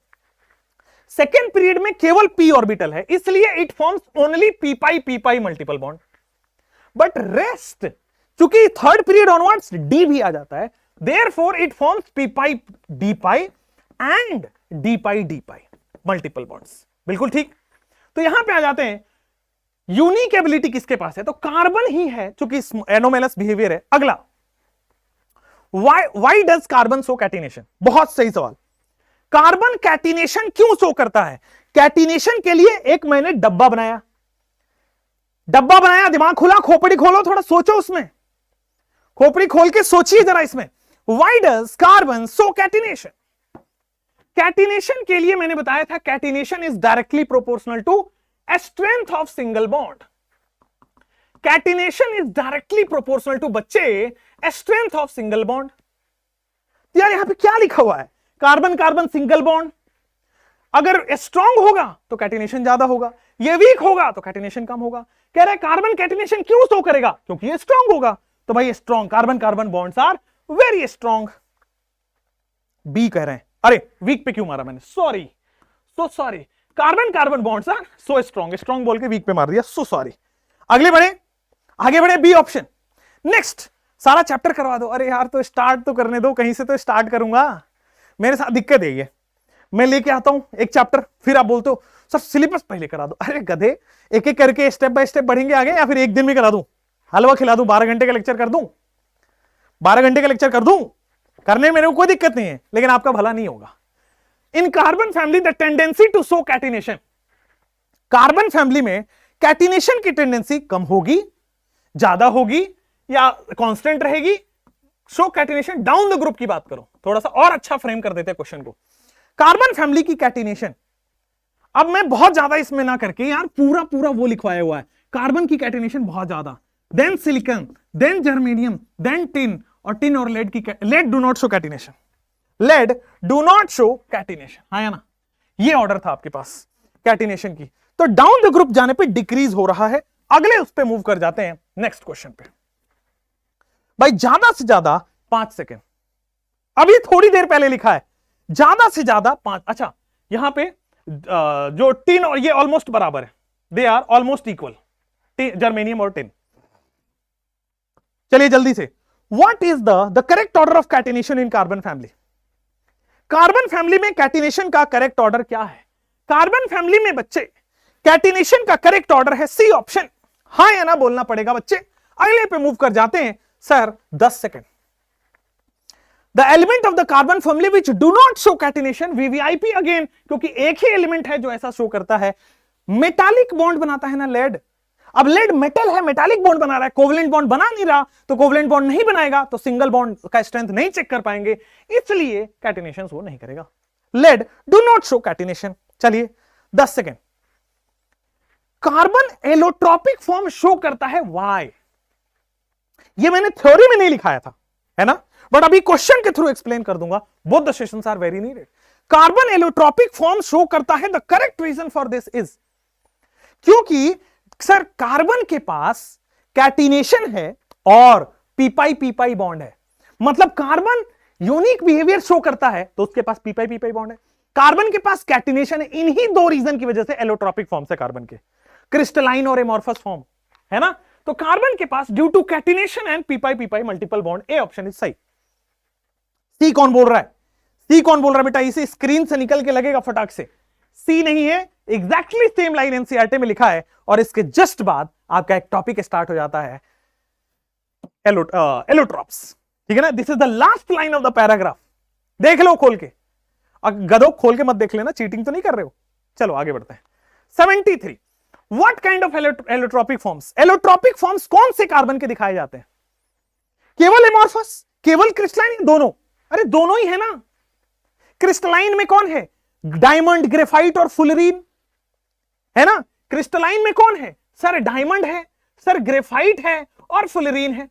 सेकेंड पीरियड में केवल पी ऑर्बिटल है, इसलिए it forms only P pi multiple bond. But rest, चूंकि थर्ड पीरियड ऑनवर्ड्स डी भी आ जाता है, therefore it forms P pi D pi and D pi multiple bonds. बिल्कुल ठीक। तो यहां पे आ जाते हैं, यूनिक एबिलिटी किसके पास है? तो कार्बन ही है, चूंकि एनोमेलस बिहेवियर है। अगला, why does carbon show catenation? बहुत सही सवाल। कार्बन कैटिनेशन क्यों शो करता है? कैटिनेशन के लिए एक मैंने डब्बा बनाया, दिमाग खुला, खोपड़ी खोलो, थोड़ा सोचो उसमें, खोपड़ी खोल के सोचिए जरा इसमें। Why does carbon show catenation? Catenation के लिए मैंने बताया था catenation is directly proportional to strength of single bond. Catenation is directly proportional to बच्चे स्ट्रेंथ ऑफ सिंगल बॉन्ड। यार यहां पे क्या लिखा हुआ है, कार्बन कार्बन सिंगल बॉन्ड, अगर स्ट्रांग होगा तो कैटिनेशन ज्यादा होगा, ये वीक होगा तो कैटिनेशन कम होगा। कह रहा है कार्बन कैटिनेशन क्यों शो करेगा, क्योंकि ये स्ट्रांग होगा। तो भाई strong carbon carbon bonds are very strong. B कह रहे हैं, अरे वीक पे क्यों मारा मैंने, sorry so sorry, carbon carbon bonds are so strong, strong बोल के वीक पे मार दिया, सो सॉरी। आगे बढ़े बी ऑप्शन। नेक्स्ट सारा चैप्टर करवा दो। अरे यार तो स्टार्ट तो करने दो, कहीं से तो स्टार्ट करूंगा। मेरे साथ दिक्कत है ये, मैं लेके आता हूं एक चैप्टर, फिर आप बोलते हो सर सिलेबस पहले करा दो। अरे गधे, एक एक करके स्टेप बाय स्टेप बढ़ेंगे आगे, या फिर एक दिन में करा दूं, हलवा खिला दूं, 12 घंटे का लेक्चर कर दूं, 12 घंटे का लेक्चर कर दूं, करने में मेरे को कोई दिक्कत नहीं है, लेकिन आपका भला नहीं होगा। In carbon family the tendency to show catenation, carbon family में कैटिनेशन की टेंडेंसी कम होगी, ज्यादा होगी, या कांस्टेंट रहेगी। Show catenation down the group की बात करो, थोड़ा सा और अच्छा फ्रेम कर देते हैं क्वेश्चन को। कार्बन फैमिली की कैटिनेशन, अब मैं बहुत ज्यादा इसमें ना करके यार पूरा पूरा वो लिखवाया हुआ है, कार्बन की कैटिनेशन बहुत ज्यादा, then silicon, then germanium, then tin, और टिन और लेड की, lead do not show catenation, lead do not show catenation, हाँ या ना, ये ऑर्डर था आपके पास कैटिनेशन की। तो डाउन द ग्रुप जाने पे डिक्रीज हो रहा है। अगले उस पे मूव कर जाते हैं नेक्स्ट क्वेश्चन पे। भाई ज्यादा से ज्यादा 5 सेकेंड, अभी थोड़ी देर पहले लिखा है ज्यादा से ज्यादा 5। अच्छा यहां पे जो टिन और ये ऑलमोस्ट बराबर है, they are almost equal, germanium और टिन। चलिए जल्दी से, what is the correct order of catenation in carbon family. Carbon family में कैटिनेशन का करेक्ट ऑर्डर क्या है। कार्बन फैमिली में बच्चे कैटिनेशन का करेक्ट ऑर्डर है सी ऑप्शन, हाँ या ना बोलना पड़ेगा बच्चे। अगले पे मूव कर जाते हैं sir 10 second. The element of the carbon family which do not show catenation, VVIP again, क्योंकि एक ही एलिमेंट है जो ऐसा शो करता है, मेटालिक बॉन्ड बनाता है ना लेड। अब लेड मेटल है, मेटालिक बॉन्ड बना रहा है, कोवलेंट बॉन्ड बना नहीं रहा, तो कोवलेंट बॉन्ड नहीं बनाएगा तो सिंगल बॉन्ड का स्ट्रेंथ नहीं चेक कर पाएंगे, इसलिए कैटिनेशन शो नहीं करेगा। Lead do not show catenation. चलिए 10 second. Carbon allotropic form show करता है वाई, ये मैंने थ्योरी में नहीं लिखाया था, है ना, बट अभी क्वेश्चन के थ्रू एक्सप्लेन कर दूंगा। Both the sessions are very needed. Carbon allotropic form show करता है, the correct reason for this is, क्योंकि सर कार्बन के पास कैटिनेशन है और पीपाई पीपाई बॉन्ड है, मतलब कार्बन यूनिक बिहेवियर शो करता है तो उसके पास पीपाई पीपाई बॉन्ड है। कार्बन के पास कैटिनेशन है, इन्हीं दो रीजन की वजह से एलोट्रॉपिक फॉर्म से कार्बन के, क्रिस्टलाइन और एमॉर्फस फॉर्म, है ना। तो कार्बन के पास due to catenation and p pi p pi multiple bond, A option is सही। सी कौन बोल रहा है, सी कौन बोल रहा है बेटा, इसे स्क्रीन से निकल के लगेगा फटाक से, सी नहीं है, एग्जैक्टली सेम लाइन एनसीईआरटी में लिखा है, और इसके जस्ट बाद आपका एक टॉपिक स्टार्ट हो जाता है एलोट्रॉप्स, ठीक है ना। This is the last line of the paragraph, देख लो खोल के, गधो खोल के मत देख लेना, चीटिंग तो नहीं कर रहे हो। चलो आगे बढ़ते हैं। 73, what kind of allotropic forms, allotropic forms कौन से कार्बन के दिखाए जाते हैं, केवल एमॉर्फस, केवल क्रिस्टलाइन, दोनों, अरे दोनों ही है ना। क्रिस्टलाइन में कौन है, डायमंड, ग्रेफाइट और फुलरीन, है ना। क्रिस्टलाइन में कौन है सर, डायमंड है, सर ग्रेफाइट है और फुलरीन है,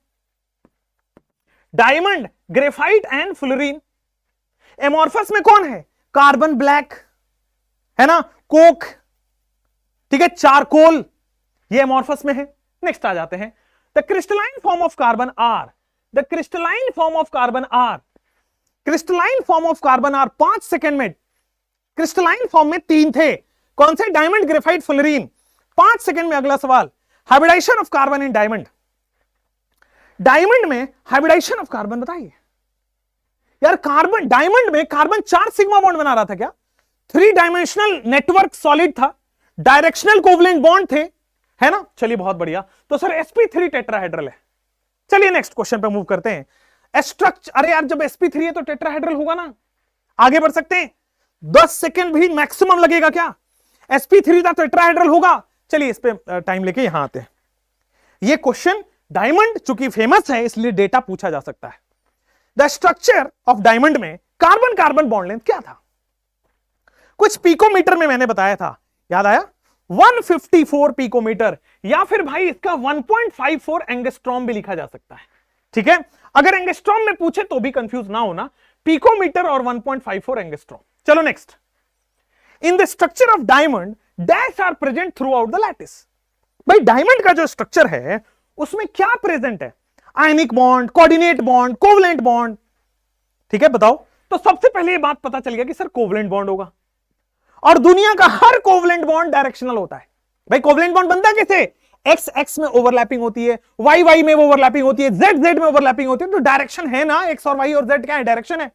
diamond, graphite and fullerene. Amorphous में कौन है, कार्बन ब्लैक, है ना, कोक, ठीक है, चारकोल, ये एमॉर्फस में है। नेक्स्ट आ जाते हैं, the crystalline form of carbon are, the crystalline form of carbon are, crystalline form of carbon are 5 second में क्रिस्टलाइन फॉर्म में 3 थे, कौन से, डायमंड, ग्रेफाइट, फुलरीन। 5 सेकेंड में अगला सवाल, hybridization of carbon in diamond, diamond में हाइब्रिडाइजेशन ऑफ कार्बन बताइए यार। कार्बन, डायमंड में कार्बन 4 सिग्मा बॉन्ड बना रहा था क्या, 3 डायमेंशनल नेटवर्क सॉलिड था, डायरेक्शनल कोवलेंट बॉन्ड थे, है ना। चलिए बहुत बढ़िया, तो सर sp3 टेट्राहेड्रल है। चलिए नेक्स्ट क्वेश्चन पे मूव करते हैं। स्ट्रक्चर, अरे यार जब sp3 है तो टेट्राहेड्रल होगा ना। आगे बढ़ सकते हैं, 10 सेकेंड भी मैक्सिमम लगेगा क्या, sp3 था टेट्राहेड्रल होगा। चलिए इस पे टाइम लेके यहां आते हैं। ये क्वेश्चन डायमंड चूंकि फेमस है इसलिए डेटा पूछा जा सकता है। द स्ट्रक्चर ऑफ डायमंड में कार्बन कार्बन बॉन्ड लेंथ क्या था, कुछ पिकोमीटर में मैंने बताया था, याद आया? 154 पिकोमीटर, या फिर भाई इसका 1.54 एंगस्ट्रॉम भी लिखा जा सकता है। ठीक है, अगर एंगस्ट्रॉम में पूछे तो भी कंफ्यूज ना होना, पिकोमीटर और 1.54 एंगस्ट्रॉम। चलो next, in the structure of diamond dash are present throughout the lattice. भाई डायमंड का जो स्ट्रक्चर है उसमें क्या प्रेजेंट है? Ionic bond, coordinate bond, covalent bond. ठीक है, बताओ। तो सबसे पहले ये बात पता चल गया कि सर कोवलेंट बॉन्ड होगा, और दुनिया का हर कोवलेंट बॉन्ड डायरेक्शनल होता है। भाई कोवलेंट बॉन्ड बनता कैसे? एक्स एक्स में ओवरलैपिंग होती है, वाई वाई में ओवरलैपिंग होती है, जेड जेड में ओवरलैपिंग होती है, तो डायरेक्शन है ना, एक्स और वाई और जेड क्या है? डायरेक्शन है।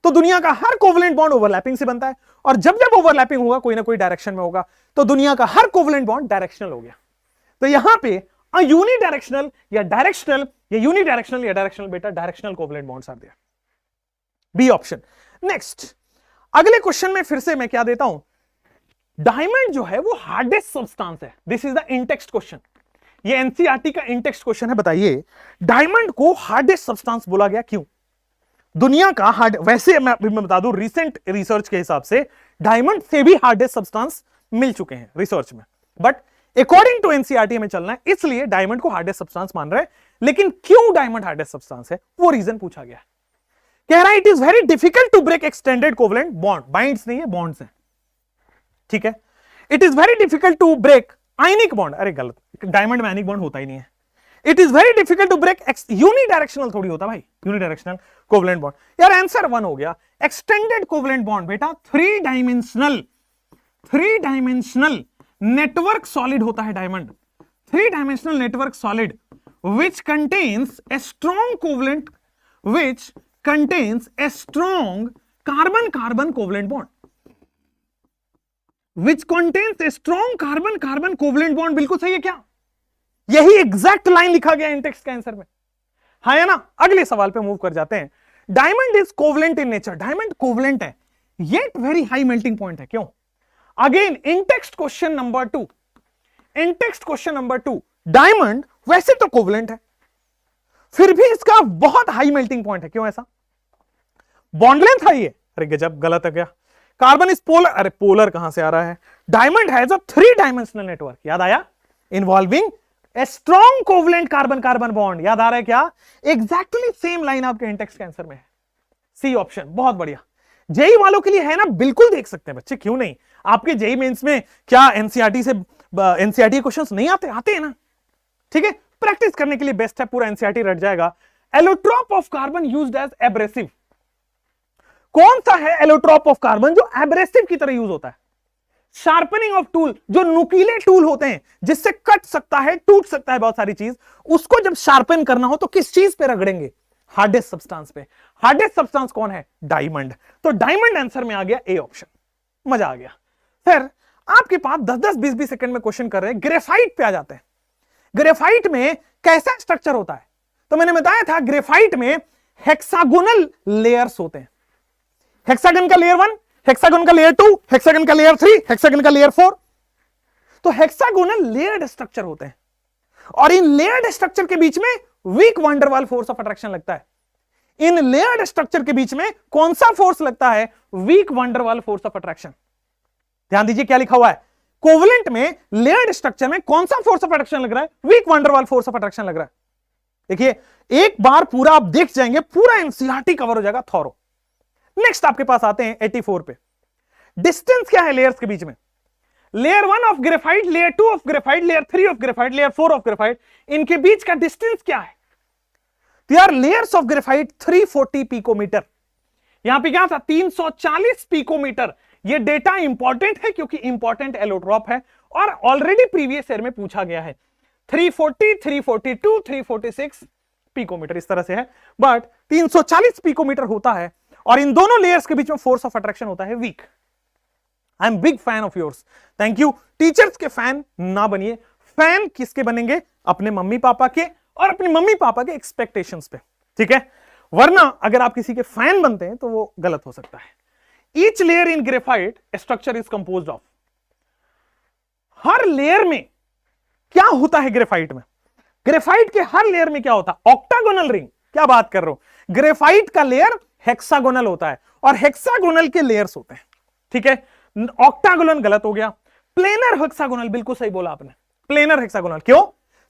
तो दुनिया का हर कोवलेंट बॉन्ड ओवरलैपिंग से बनता है, और जब जब ओवरलैपिंग होगा कोई ना कोई डायरेक्शन में होगा, तो दुनिया का हर कोवलेंट बॉन्ड डायरेक्शनल हो गया। तो यहां पे यूनिडायरेक्शनल या डायरेक्शनल या यूनिडायरेक्शनल या डायरेक्शनल, बेटा directional covalent bonds are there, B option. Next, अगले क्वेश्चन में फिर से मैं क्या देता हूं, डायमंड जो है वो हार्डेस्ट सब्सटेंस है। This is the in-text question, ये एनसीईआरटी का इंटेक्स्ट क्वेश्चन है। बताइए डायमंड को हार्डेस्ट सब्सटेंस बोला गया क्यों? दुनिया का हार्ड, वैसे मैं बता दूं रिसेंट रिसर्च के हिसाब से डायमंड से भी हार्डेस्ट सब्सटेंस मिल चुके हैं रिसर्च में, बट अकॉर्डिंग टू एनसीईआरटी में चलना है, इसलिए डायमंड को हार्डेस्ट सब्सटेंस मान रहे हैं। लेकिन क्यों डायमंड हार्डेस्ट सब्सटेंस है वो रीजन पूछा गया है। कह रहा है it is very difficult to break extended covalent bond, binds नहीं है बॉन्ड्स है। ठीक है, it is very difficult to break ionic bond, अरे गलत, डायमंड में आयनिक बॉन्ड होता ही नहीं है। It is very difficult to break unidirectional, थोड़ी होता भाई यूनिडायरेक्शनल कोवलेंट बॉन्ड। यार आंसर 1 हो गया, एक्सटेंडेड कोवलेंट बॉन्ड बेटा थ्री डायमेंशनल नेटवर्क सॉलिड होता है diamond, three dimensional network solid which contains a strong covalent, which contains a strong carbon carbon covalent bond, which contains a strong carbon carbon covalent bond. बिल्कुल सही है क्या? यही exact line लिखा गया in-text के आंसर में, हाँ या ना? अगले सवाल पे मूव कर जाते हैं। Diamond is covalent in nature, diamond covalent है yet very high melting point है, क्यों? Again intext question number 2, intext question number 2, diamond वैसे तो कोवलेंट है, फिर भी इसका बहुत हाई मेल्टिंग पॉइंट है, क्यों ऐसा? बॉन्ड लेंथ हाई है, अरे गजब, गलत है क्या? कार्बन इज पोलर, अरे पोलर कहां से आ रहा है? Diamond has a three dimensional network, याद आया? इन्वॉल्विंग ए strong covalent carbon carbon bond, याद आ रहा है क्या? एग्जैक्टली सेम लाइन आपके इंटेक्स्ट के आंसर में है, सी ऑप्शन, बहुत बढ़िया। जेई वालों के लिए है ना, बिल्कुल देख सकते हैं बच्चे, क्यों नहीं? आपके जेई मेंस में क्या एनसीईआरटी से एनसीईआरटी क्वेश्चंस नहीं आते? आते हैं ना, ठीक है, प्रैक्टिस करने के लिए बेस्ट है, पूरा एनसीईआरटी रट जाएगा। Allotrope of carbon used as abrasive, कौन सा है एलोट्रोप ऑफ कार्बन जो एब्रेसिव की तरह यूज होता है? शार्पनिंग ऑफ टूल, जो नुकीले टूल होते हैं जिससे कट सकता है, टूट सकता है बहुत सारी चीज, उसको जब शार्पन करना हो तो किस चीज पे रगड़ेंगे? हार्डेस्ट सब्सटेंस पे। हार्डेस्ट सब्सटेंस कौन है? डायमंड। तो डायमंड आंसर में आ गया ए ऑप्शन, मजा आ गया। फिर आपके पास 10-10, 20-20 सेकंड में क्वेश्चन कर रहे हैं, ग्रेफाइट पे आ जाते हैं। ग्रेफाइट में कैसा स्ट्रक्चर होता है? तो मैंने बताया था ग्रेफाइट में हेक्सागोनल लेयर्स होते हैं, हेक्सागन का लेयर 1, हेक्सागन का लेयर 2, हेक्सागन का लेयर 3, हेक्सागन का लेयर 4। तो हेक्सागोनल लेयर्ड स्ट्रक्चर होते हैं, और इन लेयर्ड स्ट्रक्चर के बीच में weak van der Waals force of attraction लगता है। इन लेयर्ड स्ट्रक्चर के बीच में कौन सा फोर्स लगता है? Weak van der Waals force of attraction. ध्यान दीजिए क्या लिखा हुआ है, कोवलेंट में लेयर्ड स्ट्रक्चर में कौन सा फोर्स ऑफ अट्रैक्शन लग रहा है? Weak van der Waals force of attraction लग रहा है। देखिए एक बार पूरा आप देख जाएंगे, पूरा एनसीईआरटी कवर हो जाएगा थॉरो। नेक्स्ट आपके पास आते हैं 84 पे। डिस्टेंस क्या है लेयर्स के बीच में? Layer 1 of graphite, layer 2 of graphite, layer 3 of graphite, layer 4 of graphite, इनके बीच का डिस्टेंस क्या है? तो यार लेयर्स ऑफ ग्रेफाइट 340 पिकोमीटर, यहां पे क्या था? 340 पिकोमीटर। ये डेटा इंपॉर्टेंट है क्योंकि इंपॉर्टेंट एलोट्रॉप है, और ऑलरेडी प्रीवियस ईयर में पूछा गया है। 340, 342, 346 पिकोमीटर इस तरह से है, बट 340 पिकोमीटर होता है, और इन दोनों लेयर्स के बीच में फोर्स ऑफ अट्रैक्शन होता है weak. I am big fan of yours, thank you. Teachers के फैन ना बनिए, फैन किसके बनेंगे? अपने मम्मी पापा के, और अपनी मम्मी पापा के एक्सपेक्टेशंस पे, ठीक है? वरना अगर आप किसी के फैन बनते हैं तो वो गलत हो सकता है। Each layer in graphite structure is composed of, her layer में क्या होता है? ग्रेफाइट में, ग्रेफाइट के हर लेयर में क्या होता है? Octagonal ring. क्या बात कर रहे हो, ग्रेफाइट का लेयर हेक्सागोनल होता है, और हेक्सागोनल के लेयर्स होते हैं, ठीक है? ऑक्टागोनल गलत हो गया, प्लेनर हेक्सागोनल बिल्कुल सही बोला आपने, प्लेनर हेक्सागोनल। क्यों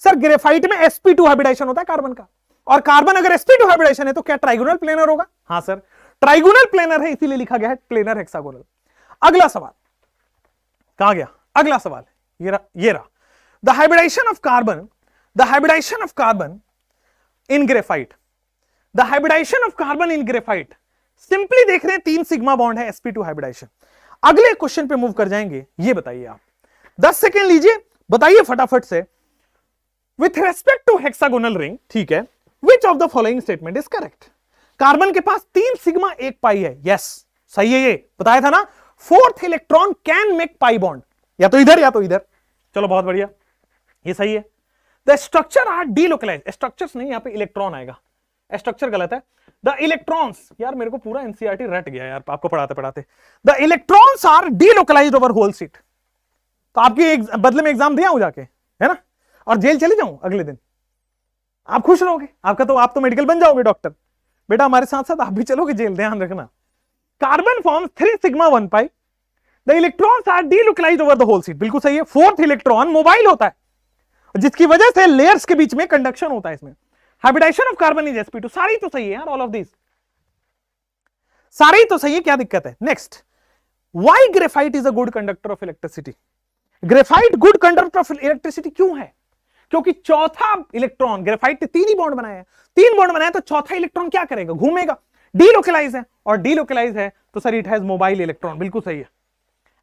सर? ग्रेफाइट में sp2 हाइब्रिडाइजेशन होता है कार्बन का, और कार्बन अगर sp2 हाइब्रिडाइजेशन है तो क्या ट्राइगोनल प्लेनर होगा? हाँ सर, ट्राइगोनल प्लेनर है, इसीलिए लिखा गया है प्लेनर हेक्सागोनल। अगला सवाल कहां गया? अगला सवाल ये रहा। The hybridization of carbon in graphite, the hybridization of carbon in graphite, simply देख रहे हैं 3 सिग्मा बॉन्ड है, sp2 हाइब्रिडाइजेशन। अगले क्वेश्चन पे मूव कर जाएंगे, ये बताइए आप, 10 सेकेंड लीजिए, बताइए फटाफट से। With respect to hexagonal ring, ठीक है, which of the following statement is correct? Carbon के पास 3 सिग्मा 1 पाई है, यस सही है, ये बताया था ना। 4th electron can make pi bond, या तो इधर या तो इधर, चलो बहुत बढ़िया, ये सही है। The structure are delocalize, structures नहीं, यहां पे इलेक्ट्रॉन आएगा, स्ट्रक्चर गलत है। द इलेक्ट्रॉन्स, यार मेरे को पूरा एनसीईआरटी रट गया यार आपको पढ़ाते पढ़ाते। The electrons are delocalized over whole sheet, तो आपके बदले में एग्जाम दिया हूं जाके, है ना, और जेल चले जाऊं अगले दिन, आप खुश रहोगे, आप तो मेडिकल बन जाओगे डॉक्टर, बेटा हमारे साथ साथ आप भी चलोगे जेल, ध्यान रखना। Carbon forms 3 sigma 1 pi, the electrons are delocalized over the whole sheet, बिल्कुल सही है। 4th इलेक्ट्रॉन मोबाइल होता है, जिसकी वजह से लेयर्स के बीच में कंडक्शन होता है इसमें। Hybridisation of carbon is sp2, सारी तो सही है यार, ऑल ऑफ दिस सारी तो सही है, क्या दिक्कत है? Next, why graphite is a good conductor of electricity? Graphite good conductor of electricity क्यों है? क्योंकि चौथा इलेक्ट्रॉन, ग्रेफाइट ने 3 ही बॉन्ड बनाए हैं, 3 बॉन्ड बनाए तो चौथा इलेक्ट्रॉन क्या करेगा? घूमेगा, डीलोकलाइज है, और डीलोकलाइज है तो sir it has mobile electron, बिल्कुल सही है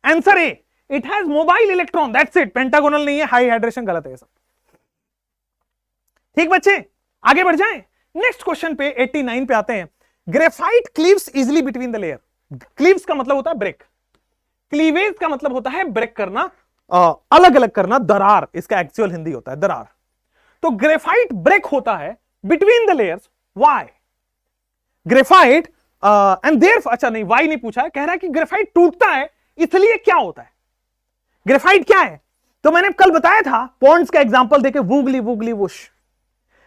answer A, it has mobile electron, that's it, pentagonal नहीं है, हाई हाइड्रेशन गलत है सब। ठीक बच्चे, आगे बढ़ जाएं, नेक्स्ट क्वेश्चन पे 89 पे आते हैं। Graphite cleaves easily between the layer, cleaves का मतलब होता है ब्रेक, क्लीवेज का मतलब होता है ब्रेक करना, अलग अलग करना, दरार इसका एक्चुअल हिंदी होता है, दरार। तो ग्रेफाइट ब्रेक होता है between the layers, why? Graphite and there, अच्छा नहीं व्हाई नहीं पूछा है, कह रहा है कि ग्रेफाइट टूटता है इसलिए क्या होता है? ग्रेफाइट क्या है? तो मैंने कल बताया था पॉन्ड्स का एग्जांपल देके, woogly woogly woosh.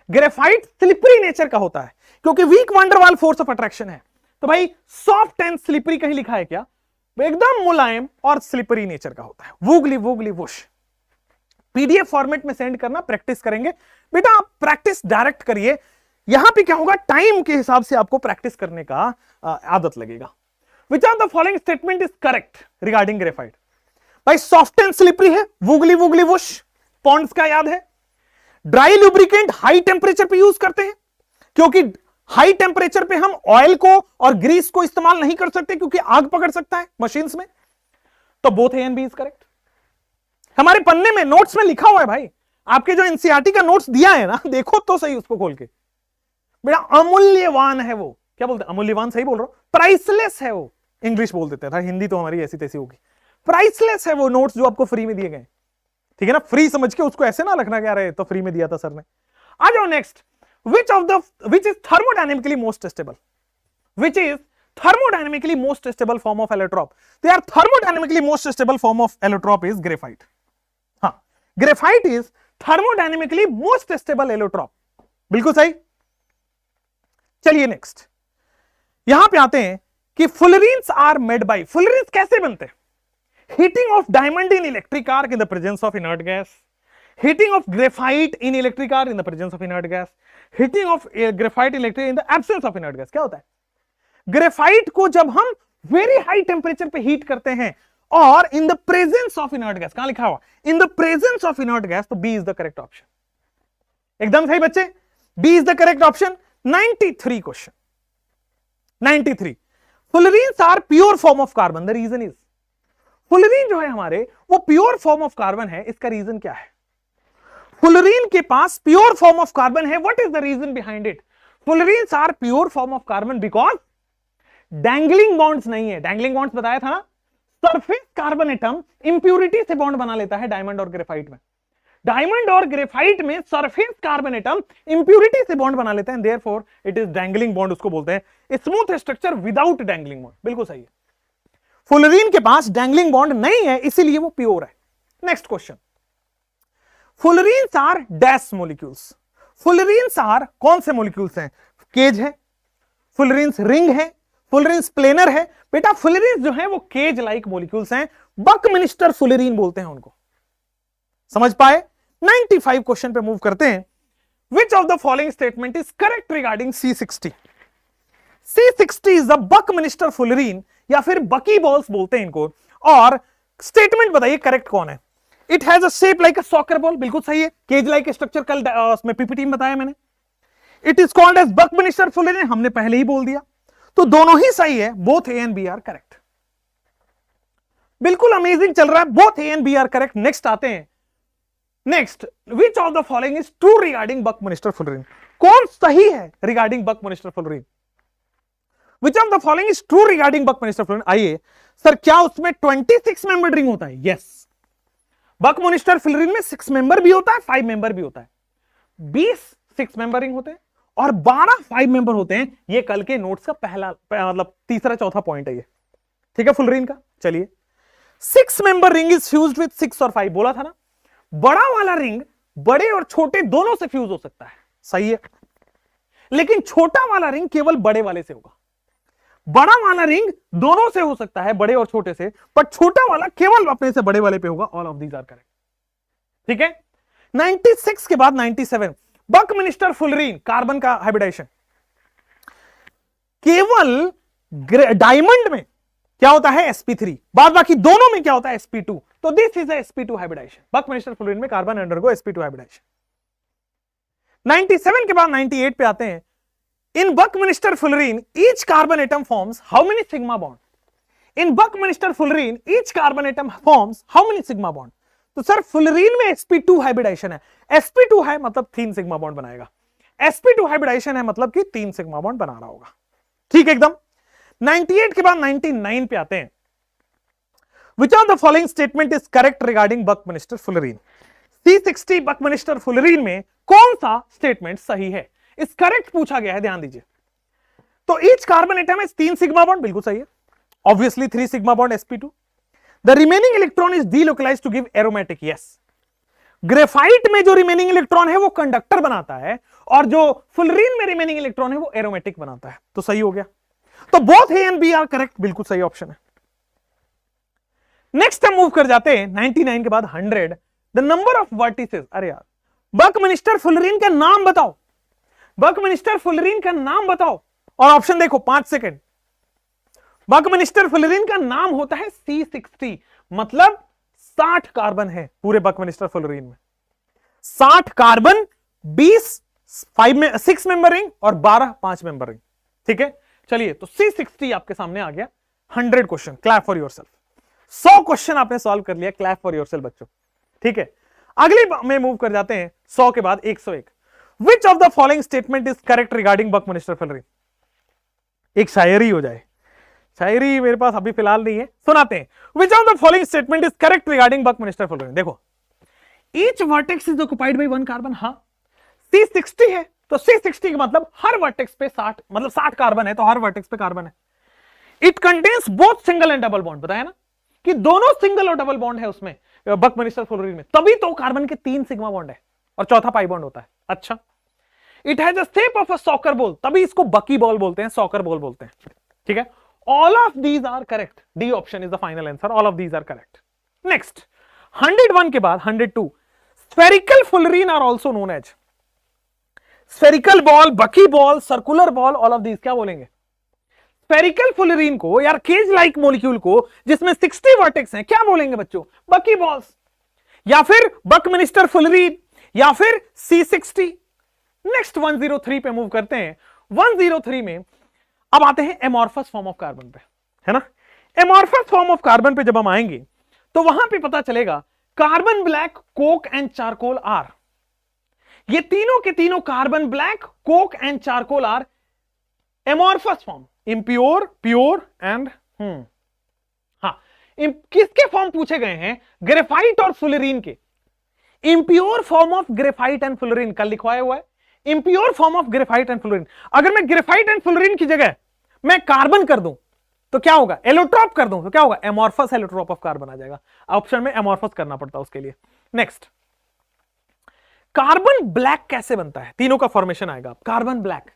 Graphite slippery nature का होता है क्योंकि weak van der Waals force of attraction है। तो भाई सॉफ्ट एंड स्लिपरी कहीं लिखा है क्या? एकदम मुलायम और स्लिपरी नेचर का होता है, वूगली वूगली वुश। पीडीएफ फॉर्मेट में सेंड करना, प्रैक्टिस करेंगे बेटा, आप प्रैक्टिस डायरेक्ट करिए, यहां पे क्या होगा, टाइम के हिसाब से आपको प्रैक्टिस करने का आदत लगेगा। विच of the following statement is correct regarding graphite? भाई सॉफ्ट एंड स्लिपरी है, वूगली वूगली वुश, पॉन्ड्स का याद है। ड्राई लुब्रिकेंट हाई टेम्परेचर पे यूज करते हैं क्योंकि हाई टेम्परेचर पे हम ऑयल को और ग्रीस को इस्तेमाल नहीं कर सकते क्योंकि आग पकड़ सकता है मशीन्स में। तो both A and B is correct. हमारे पन्ने में नोट्स में लिखा हुआ है भाई, आपके जो एनसीईआरटी का नोट्स दिया है ना, देखो तो सही उसको खोल के, बेटा अमूल्यवान है वो, क्या बोलते हैं अमूल्यवान, सही बोल रहा हूं, प्राइसलेस है वो, इंग्लिश बोल देते हैं, हिंदी तो हमारी ऐसी तैसी होगी। प्राइसलेस है वो नोट्स जो आपको फ्री में दिए गए, ठीक है ना, फ्री समझ के उसको ऐसे ना रखना क्या रहे तो फ्री में दिया था सर ने। आ जाओ next, which is thermodynamically most stable? Which is thermodynamically most stable form of allotrope? They are thermodynamically most stable form of allotrope is graphite. हाँ, graphite is thermodynamically most stable allotrope, बिल्कुल सही। चलिए next, यहां पे आते हैं कि fullerenes are made by, fullerenes कैसे बनते हैं? Heating of diamond in electric arc in the presence of inert gas, heating of graphite in electric arc in the presence of inert gas, heating of graphite electric in the absence of inert gas। क्या होता है? Graphite को जब हम very high temperature पे heat करते हैं और in the presence of inert gas, कहां लिखा हुआ in the presence of inert gas, तो B is the correct option. एकदम सही बच्चे, B is the correct option. 93 question, 93, fullerenes are pure form of carbon, the reason is, fullerene जो है हमारे वो प्योर फॉर्म ऑफ कार्बन है, इसका रीजन क्या है? फुलरीन के पास प्योर फॉर्म ऑफ कार्बन है, what is the reason behind it? Fullerenes are pure form of carbon because dangling bonds नहीं है। डैंगलिंग बॉन्ड्स बताया था ना, सरफेस कार्बन एटम इंप्यूरिटी से बॉन्ड बना लेता है डायमंड और ग्रेफाइट में, डायमंड और ग्रेफाइट में सरफेस कार्बन एटम इंप्यूरिटी से बॉन्ड बना लेते हैं, therefore it is dangling bond उसको बोलते हैं। Smooth structure without dangling bond, बिल्कुल सही है। फुलरीन के पास डैंगलिंग बॉन्ड नहीं है इसीलिए वो प्योर है। Next question, fullerenes are dash molecules, fullerenes are कौन से मॉलिक्यूल्स हैं? केज है, फुलरीन्स रिंग है, फुलरीन्स प्लेनर है बेटा। फुलरीन्स जो है वो केज लाइक मॉलिक्यूल्स हैं, बकमिनिस्टर फुलरीन बोलते हैं उनको। समझ पाए? 95 क्वेश्चन पे मूव करते हैं। Which of the following statement is correct regarding C60? C60 is the buckminsterfullerene या फिर बकी बॉल्स बोलते हैं इनको। और स्टेटमेंट बताइए करेक्ट कौन है। It has a shape like a soccer ball, बिल्कुल सही है। केज लाइक स्ट्रक्चर कल उसमें पीपीटी में बताया मैंने। It is called as buckminsterfullerene, हमने पहले ही बोल दिया। तो दोनों ही सही है, both A and B are correct. बिल्कुल अमेजिंग चल रहा है, both A and B are correct. Next आते हैं। Next, which of the following is true regarding buckminsterfullerene? कौन सही है regarding buckminsterfullerene? Which of the following is true regarding buckminsterfullerene? आइए सर, क्या उसमें 26 मेंबर रिंग होता है? यस, बकमिनिस्टर फुलरीन में 6 मेंबर भी होता है, 5 मेंबर भी होता है। 20 6 मेंबर रिंग होते हैं और 12 5 मेंबर होते हैं। ये कल के नोट्स का पहला मतलब तीसरा चौथा पॉइंट है ये, ठीक है, फुलरीन का। चलिए, 6 member ring is fused with 6 और 5, बोला था ना। बड़ा वाला रिंग बड़े और छोटे दोनों से फ्यूज हो सकता है, सही है, लेकिन छोटा वाला रिंग केवल बड़े वाले से होगा। बड़ा वाला रिंग दोनों से हो सकता है, बड़े और छोटे से, पर छोटा वाला केवल अपने से बड़े वाले पे होगा। All of these are correct, ठीक है। 96 के बाद 97, बकमिनिस्टर फुलरीन कार्बन का हाइब्रिडाइजेशन। केवल डायमंड में क्या होता है? sp3, बाद बाकी दोनों में क्या होता है? sp2। तो this is sp2 hybridization. Buckminsterfullerene में कार्बन अंडरगो sp2 हाइब्रिडाइजेशन। 97 के बाद 98 पे आते हैं। In buckminsterfullerene each carbon atom forms how many sigma bond? In buckminsterfullerene each carbon atom forms how many sigma bond? तो sir fullerene में sp2 hybridisation है। sp2 है मतलब 3 सिग्मा बॉन्ड बनाएगा। sp2 हाइब्रिडाइजेशन है मतलब कि 3 sigma bond बना रहा होगा, ठीक है एकदम। 98 के बाद 99 पे आते हैं। Which of the following statement is correct regarding buckminsterfullerene? C60 buckminsterfullerene में कौन सा स्टेटमेंट सही है? इस करेक्ट पूछा गया है, ध्यान दीजिए। तो ईच कार्बन एटम है 3 सिग्मा बॉन्ड, बिल्कुल सही है। Obviously 3 sigma bond sp2। The remaining electron is delocalized to give aromatic, yes. Graphite में जो रिमेनिंग इलेक्ट्रॉन है वो कंडक्टर बनाता है, और जो फुलरीन में रिमेनिंग इलेक्ट्रॉन है वो एरोमेटिक बनाता है। तो सही हो गया। तो both A and B are correct, बिल्कुल सही ऑप्शन है। नेक्स्ट हम मूव कर जाते हैं 99 के बाद 100, द नंबर ऑफ वर्टिसेस। अरे यार, बकमिनिस्टर फुलरीन का नाम बताओ, बकमिनिस्टर फुलरीन का नाम बताओ, और ऑप्शन देखो 5 सेकेंड। बकमिनिस्टर फुलरीन का नाम होता है C60, मतलब 60 कार्बन है पूरे बकमिनिस्टर फुलरीन में। 60 कार्बन, 20 6 मेंबर रिंग और 12 5 मेंबर रिंग, ठीक है। चलिए, तो C60 आपके सामने आ गया। 100 question, clap for yourself. 100 question आपने सॉल्व कर लिया, क्लैप फॉर योरसेल्फ बच्चों, ठीक है। अगली में मूव कर जाते हैं 100 के बाद 101। Which of the following statement is correct regarding buckminsterfullerene? एक शायरी हो जाए, शायरी मेरे पास अभी फिलहाल नहीं है, सुनाते हैं। Which of the following statement is correct regarding buckminsterfullerene? देखो, each vertex is occupied by 1 carbon. हाँ, C60 है तो C60 का मतलब हर वर्टेक्स पे 60, मतलब 60 कार्बन है, तो हर वर्टेक्स पे कार्बन है। It contains both single and double bond, बताया ना कि दोनों सिंगल और डबल बॉन्ड है उसमें बकमिनिस्टर फुलरीन में, तभी तो कार्बन के 3 सिग्मा बॉन्ड है और चौथा पाई बॉन्ड होता है। अच्छा, it has a shape of a soccer ball, तभी इसको बकी बॉल बोलते हैं, सॉकर बॉल बोलते हैं, ठीक है। All of these are correct, D option is the final answer, all of these are correct. Next 101 के बाद 102, spherical fullerene are also known as. Spherical ball, bucky ball, circular ball, all of these क्या बोलेंगे? Spherical fullerene को यार cage like molecule को जिसमें 60 vertex हैं, क्या बोलेंगे बच्चों? बकी बॉल्स, या फिर बकमिनिस्टर फुलरीन, या फिर C60। नेक्स्ट 103 पे मूव करते हैं। 103 में अब आते हैं एमॉर्फस फॉर्म ऑफ कार्बन पे, है ना। एमॉर्फस फॉर्म ऑफ कार्बन पे जब हम आएंगे तो वहां पे पता चलेगा carbon black, coke and charcoal are, ये तीनों के तीनों carbon black, coke and charcoal are amorphous form, impure, pure and हाँ, किसके फॉर्म पूछे गए हैं? ग्रेफाइट और फुलरीन के। Impure form of graphite and fullerene कल लिखवाया हुआ है, impure form of graphite and fullerene. अगर मैं ग्रेफाइट एंड फुलरीन की जगह मैं कार्बन कर दूं तो क्या होगा? एलोट्रॉप कर दूं तो क्या होगा? एमॉर्फस एलोट्रॉप ऑफ कार्बन आ जाएगा। ऑप्शन में एमॉर्फस करना पड़ता है उसके लिए। नेक्स्ट, कार्बन ब्लैक कैसे बनता है? तीनों का फॉर्मेशन आएगा। कार्बन ब्लैक,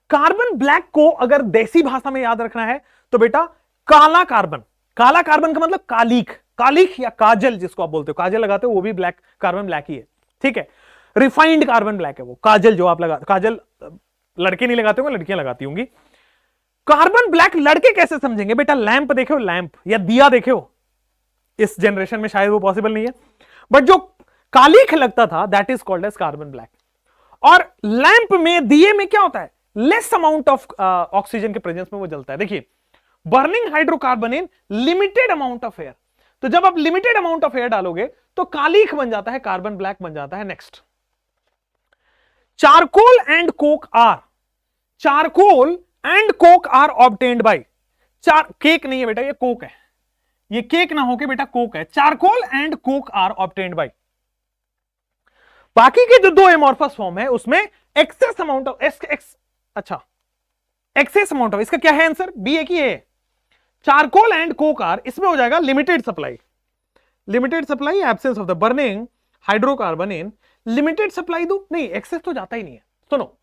कार्बन ब्लैक को अगर देसी भाषा में याद रखना है तो बेटा काला कार्बन, काला कार्बन का मतलब कालीख, कालीख या काजल जिसको आप बोलते हो, काजल लगाते हो वो भी ब्लैक कार्बन ब्लैक ही है, ठीक है। रिफाइंड कार्बन ब्लैक है वो, काजल जो आप लगा, काजल लड़के नहीं लगाते होंगे, लड़कियां लगाती होंगी। कार्बन ब्लैक लड़के कैसे समझेंगे बेटा? लैंप देखे हो, लैंप या दिया देखे हो? इस जनरेशन में शायद वो पॉसिबल नहीं है, बट जो कालीख लगता था that is called as carbon black. और लैंप में, दिए में क्या होता है? लेस अमाउंट ऑफ ऑक्सीजन के प्रेजेंस में वो जलता है। देखिए, burning hydrocarbon in limited amount of air, तो जब आप लिमिटेड अमाउंट ऑफ एयर डालोगे तो कालीख बन जाता है, कार्बन ब्लैक बन जाता है। Next, charcoal and coke are, charcoal and coke are obtained by, cake नहीं है बेटा, ये कोक है, ये केक ना होके बेटा कोक है। Charcoal and coke are obtained by, बाकी के जो दो एमॉर्फस फॉर्म है उसमें एक्सेस अमाउंट ऑफ अच्छा एक्सेस अमाउंट ऑफ, इसका क्या है आंसर? बी है कि A? Charcoal and coke are, इसमें हो जाएगा limited supply, limited supply absence of the burning hydrocarbon in limited supply दो, नहीं एक्सेस तो जाता ही नहीं है। सुनो,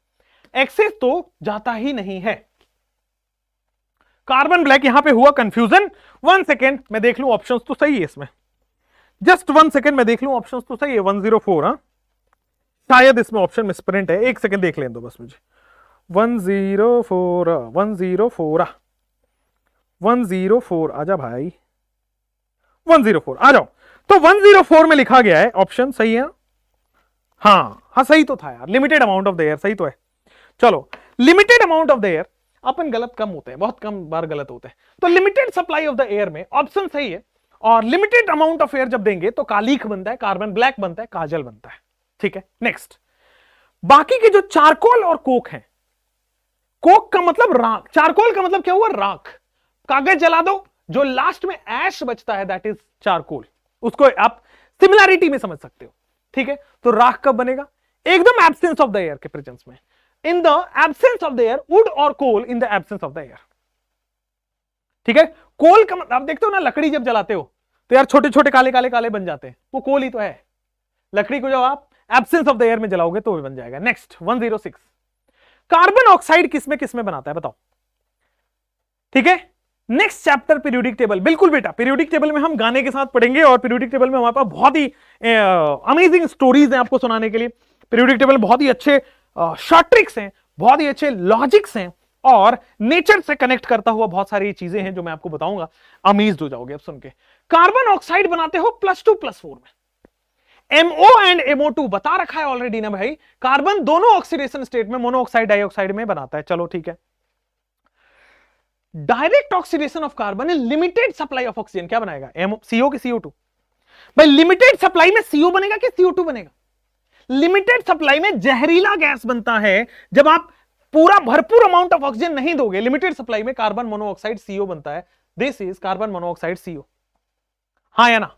एक्सेस तो जाता ही नहीं है। कार्बन ब्लैक यहां पे हुआ कंफ्यूजन। 1 सेकेंड मैं देख लूं ऑप्शंस तो सही है इसमें, जस्ट 1 सेकेंड मैं देख लूं ऑप्शंस तो सही है। 104, हाँ शायद इसमें ऑप्शन मिसप्रिंट है, 1 सेकेंड देख लें दो बस मुझे। 104 104 104 आजा भाई, 104 आ जाओ। तो 104 में लिखा गया है, ऑप्शन सही है, हाँ सही तो था यार, limited amount of the air, सही तो है। चलो, limited amount of the air, अपन गलत कम होते हैं, बहुत कम बार गलत होते हैं, तो limited supply of the air में ऑप्शन सही है। और लिमिटेड अमाउंट ऑफ एयर जब देंगे तो कालीख बनता है, कार्बन ब्लैक बनता है, काजल बनता है, ठीक है। नेक्स्ट, बाकी के जो चारकोल और कोक हैं, कोक का मतलब राख, चारकोल का मतलब क्या हुआ? राख, कागज जला दो, जो लास्ट में ऐश बचता है दैट इज चारकोल, उसको आप सिमिलैरिटी में समझ सकते हो, ठीक है। तो राख कब बनेगा? एकदम एब्सेंस ऑफ द एयर के प्रेजेंस में, in the absence of the air, wood और coal in the absence of the air, ठीक है। कोल का मतलब आप देखते हो ना, लकड़ी जब जलाते हो तो यार छोटे छोटे काले काले काले बन जाते हैं, वो कोल ही तो है। लकड़ी को जब आप एब्सेंस ऑफ द एयर में जलाओगे तो भी बन जाएगा। नेक्स्ट, 106, कार्बन ऑक्साइड किसमें किसमें बनाता है बताओ, ठीक है। नेक्स्ट चैप्टर पीरियोडिक टेबल, बिल्कुल बेटा पीरियोडिक टेबल में हम गाने के साथ पढ़ेंगे, और पीरियोडिक टेबल में हमारे पास बहुत ही अमेजिंग स्टोरीज हैं आपको सुनाने के लिए। पीरियोडिक टेबल बहुत ही अच्छे शॉर्ट ट्रिक्स हैं, बहुत ही अच्छे लॉजिक्स हैं, और नेचर से कनेक्ट करता हुआ बहुत सारी चीजें हैं जो मैं आपको बताऊंगा, अमेज्ड हो जाओगे अब सुन के। कार्बन ऑक्साइड बनाते हो +2 +4 में, MO एंड MO2 बता रखा है ऑलरेडी ना भाई, कार्बन दोनों ऑक्सीडेशन स्टेट में मोनोऑक्साइड डाइऑक्साइड में बनाता है। चलो ठीक है। Direct oxidation of carbon in limited supply of oxygen क्या बनाएगा? CO की CO2। भाई लिमिटेड सप्लाई में CO बनेगा कि CO2 बनेगा? लिमिटेड सप्लाई में जहरीला गैस बनता है, जब आप पूरा भरपूर अमाउंट ऑफ ऑक्सीजन नहीं दोगे, लिमिटेड सप्लाई में कार्बन मोनोऑक्साइड CO बनता है, this is carbon monoxide CO, हाँ या ना।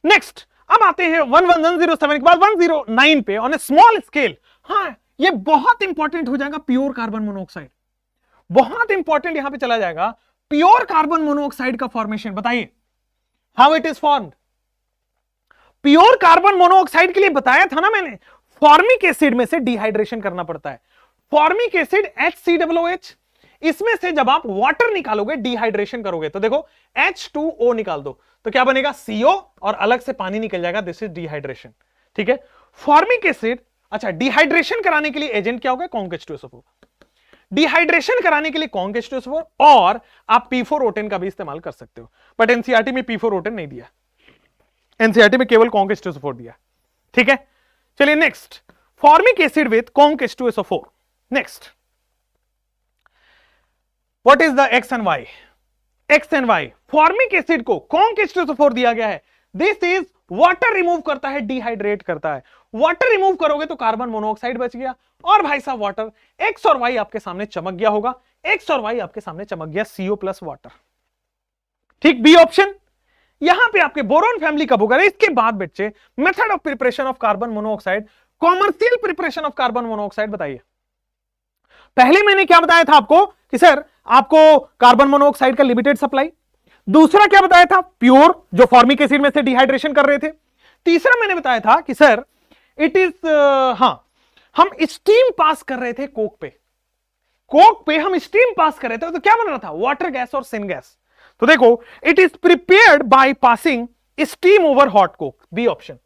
नेक्स्ट, अब आते हैं 107 के बाद 109 पे, ऑन ए स्मॉल स्केल। हाँ, ये बहुत इंपॉर्टेंट हो जाएगा, प्योर कार्बन मोनोऑक्साइड, बहुत इंपॉर्टेंट यहां पे चला जाएगा। प्योर कार्बन मोनोऑक्साइड का फॉर्मेशन बताइए, how it is formed. Pure carbon monoxide के लिए बताया था ना मैंने, फॉर्मिक एसिड में से डिहाइड्रेशन करना पड़ता है। फॉर्मिक एसिड HCOOH, इसमें से जब आप वाटर निकालोगे, डिहाइड्रेशन करोगे, तो देखो H2O निकाल दो तो क्या बनेगा? CO, और अलग से पानी निकल जाएगा, दिस इज डिहाइड्रेशन, ठीक है। फॉर्मिक एसिड, अच्छा डिहाइड्रेशन कराने के लिए एजेंट क्या होगा? कॉन्क H2SO4, डिहाइड्रेशन कराने के लिए कॉन्क H2SO4, और आप P4O10 का भी इस्तेमाल कर सकते हो, बट एनसीईआरटी में P4O10 नहीं दिया, एनसीईआरटी में केवल कॉन्क H2SO4 दिया, ठीक है। चलिए next, formic acid with conc H2SO4। Next, what is the X and Y? X and Y, formic acid को कॉन्क H2SO4 दिया गया है, दिस इज वाटर रिमूव करता है, डिहाइड्रेट करता है। वाटर रिमूव करोगे तो कार्बन मोनोऑक्साइड बच गया, और भाई साहब वाटर, X और Y आपके सामने चमक गया होगा, X और Y आपके सामने चमक गया, CO प्लस वाटर, ठीक। बी ऑप्शन, यहां पे आपके बोरोन फैमिली कब होगा? इसके बाद बच्चे, method of preparation of carbon monoxide, commercial preparation of carbon monoxide बताइए। पहले मैंने क्या बताया था आपको कि सर आपको कार्बन मोनोऑक्साइड का लिमिटेड सप्लाई, दूसरा क्या बताया था? प्योर, जो फॉर्मिक एसिड में से डिहाइड्रेशन कर रहे थे। तीसरा मैंने बताया था कि सर इट इज हम स्टीम पास कर रहे थे कोक पे, कोक पे हम स्टीम पास कर रहे थे तो क्या बन रहा था, वाटर गैस और सिन गैस। तो देखो, it is prepared by passing steam over hot coke, B option,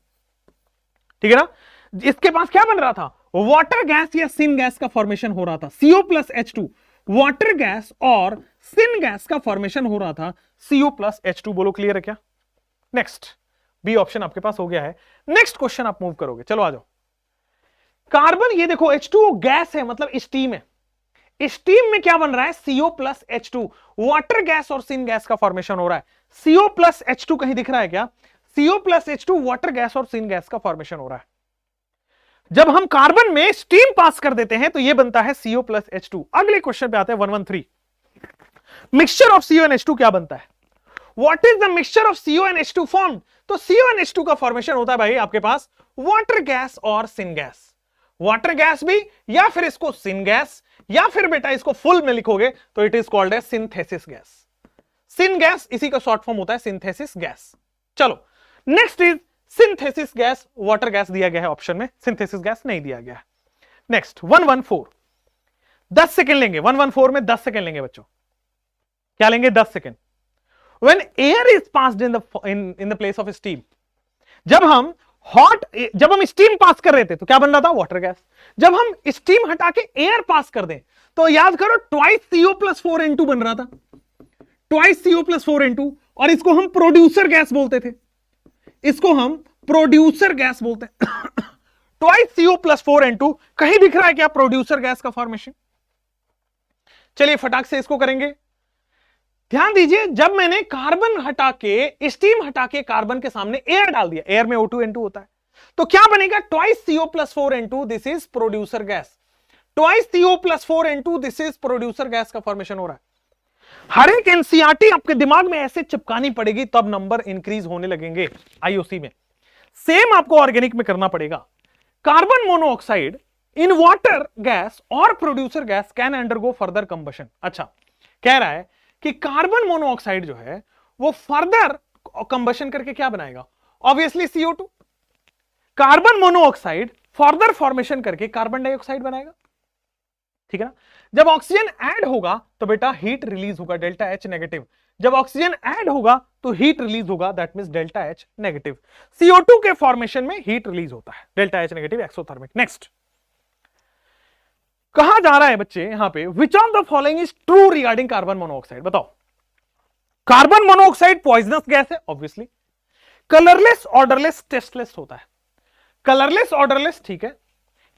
ठीक है ना। इसके पास क्या बन रहा था, वाटर गैस या सिन गैस का फॉर्मेशन हो रहा था, CO plus H2, water gas और सिन गैस का फॉर्मेशन हो रहा था, CO प्लस H2। बोलो क्लियर है क्या। नेक्स्ट, बी ऑप्शन आपके पास हो गया है। नेक्स्ट क्वेश्चन आप मूव करोगे, चलो आ जाओ। कार्बन, ये देखो H2O गैस है, मतलब स्टीम है। स्टीम में क्या बन रहा है, CO plus H2, water gas और सिन गैस का फॉर्मेशन हो रहा है। CO प्लस H2 कहीं दिख रहा है क्या, CO plus H2 water gas और सिन गैस का फॉर्मेशन हो रहा है। जब हम कार्बन में स्टीम पास कर देते हैं तो यह बनता है CO प्लस H2। अगले क्वेश्चन पे आते हैं 113, mixture of CO and H2 क्या बनता है, what is the mixture of CO and H2 form. तो CO एंड H2 का फॉर्मेशन होता है भाई आपके पास वाटर गैस और सिन गैस, वाटर गैस भी, या फिर इसको सिन गैस, या फिर बेटा इसको फुल में लिखोगे तो it is called as synthesis gas. Syn gas इसी का शॉर्ट फॉर्म होता है सिंथेसिस गैस। चलो next is synthesis gas, water gas दिया गया है ऑप्शन में, सिंथेसिस गैस नहीं दिया गया है। नेक्स्ट 114, 10 सेकेंड लेंगे, 114 में 10 सेकेंड लेंगे बच्चों, क्या लेंगे, 10 second. When air is passed in the place of steam, जब हम स्टीम पास कर रहे थे तो क्या बन रहा था, वाटर गैस। जब हम स्टीम हटा के एयर पास कर दें तो याद करो ट्वाइस CO प्लस 4N2 बन रहा था, ट्वाइस CO प्लस 4N2, और इसको हम प्रोड्यूसर गैस बोलते थे, इसको हम प्रोड्यूसर गैस बोलते हैं। ट्वाइस CO प्लस 4N2, कहीं दिख रहा है क्या प्रोड्यूसर गैस का फॉर्मेशन। चलिए फटाक से इसको करेंगे, ध्यान दीजिए। जब मैंने कार्बन हटा के, स्टीम हटा के कार्बन के सामने एयर डाल दिया, एयर में O2N2 होता है, तो क्या बनेगा, twice CO plus 4N2, this is producer gas. Twice CO plus 4N2, this is producer gas का फॉर्मेशन हो रहा है। हर एक NCERT आपके दिमाग में ऐसे चिपकानी पड़ेगी, तब नंबर इंक्रीज होने लगेंगे IOC में। सेम आपको ऑर्गेनिक में करना पड़ेगा। Carbon monoxide in water gas और producer gas can undergo further combustion. अच्छा, कह रहा है कि कार्बन मोनोऑक्साइड जो है वो फर्दर कंबशन करके क्या बनाएगा, obviously CO2। Carbon monoxide further formation करके कार्बन डाइऑक्साइड बनाएगा, ठीक है ना। जब ऑक्सीजन ऐड होगा तो बेटा हीट रिलीज होगा, डेल्टा H नेगेटिव। जब ऑक्सीजन ऐड होगा तो हीट रिलीज होगा, that means delta H negative. CO2 के फॉर्मेशन में हीट रिलीज होता है, delta H negative exothermic. Next, कहा जा रहा है बच्चे यहां पे, विच of the following is true regarding carbon monoxide. बताओ, कार्बन मोनोऑक्साइड पॉइजनस गैस है ऑब्वियसली, कलरलेस, ऑर्डरलेस, टेस्टलेस होता है। कलरलेस, ऑर्डरलेस, ठीक है।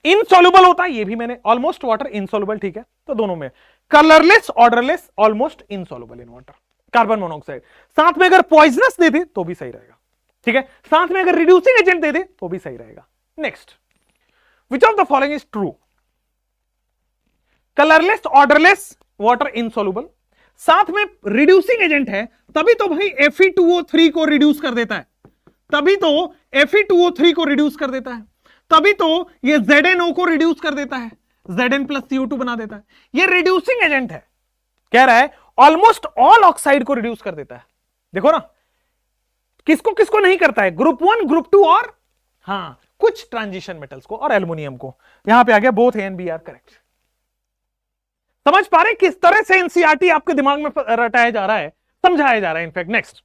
इनसॉल्युबल होता है, ये भी मैंने, ऑलमोस्ट वाटर, इनसॉल्युबल, ठीक है। तो दोनों में colourless, odourless, almost insoluble in water, carbon monoxide. साथ में अगर पॉइजनस दे दे तो भी सही रहेगा, ठीक है। साथ में अगर रिड्यूसिंग एजेंट दे दे तो भी सही रहेगा। Next, which of the following is true, colourless, odourless, water insoluble, साथ में रिड्यूसिंग एजेंट है, तभी तो भाई Fe2O3 को रिड्यूस कर देता है, तभी तो Fe2O3 को रिड्यूस कर देता है, तभी तो ये ZNO को रिड्यूस कर देता है, Zn प्लस CO2 बना देता है। ये रिड्यूसिंग एजेंट है, कह रहा है ऑलमोस्ट ऑल ऑक्साइड को रिड्यूस कर देता है। देखो ना, किसको किसको नहीं करता है, ग्रुप 1, ग्रुप 2 और हाँ कुछ ट्रांजिशन मेटल्स को और एल्युमिनियम को। यहां पे आ गया both A and B are correct. समझ पा रहे किस तरह से NCERT आपके दिमाग में रटाया जा रहा है, समझाया जा रहा है। In fact next,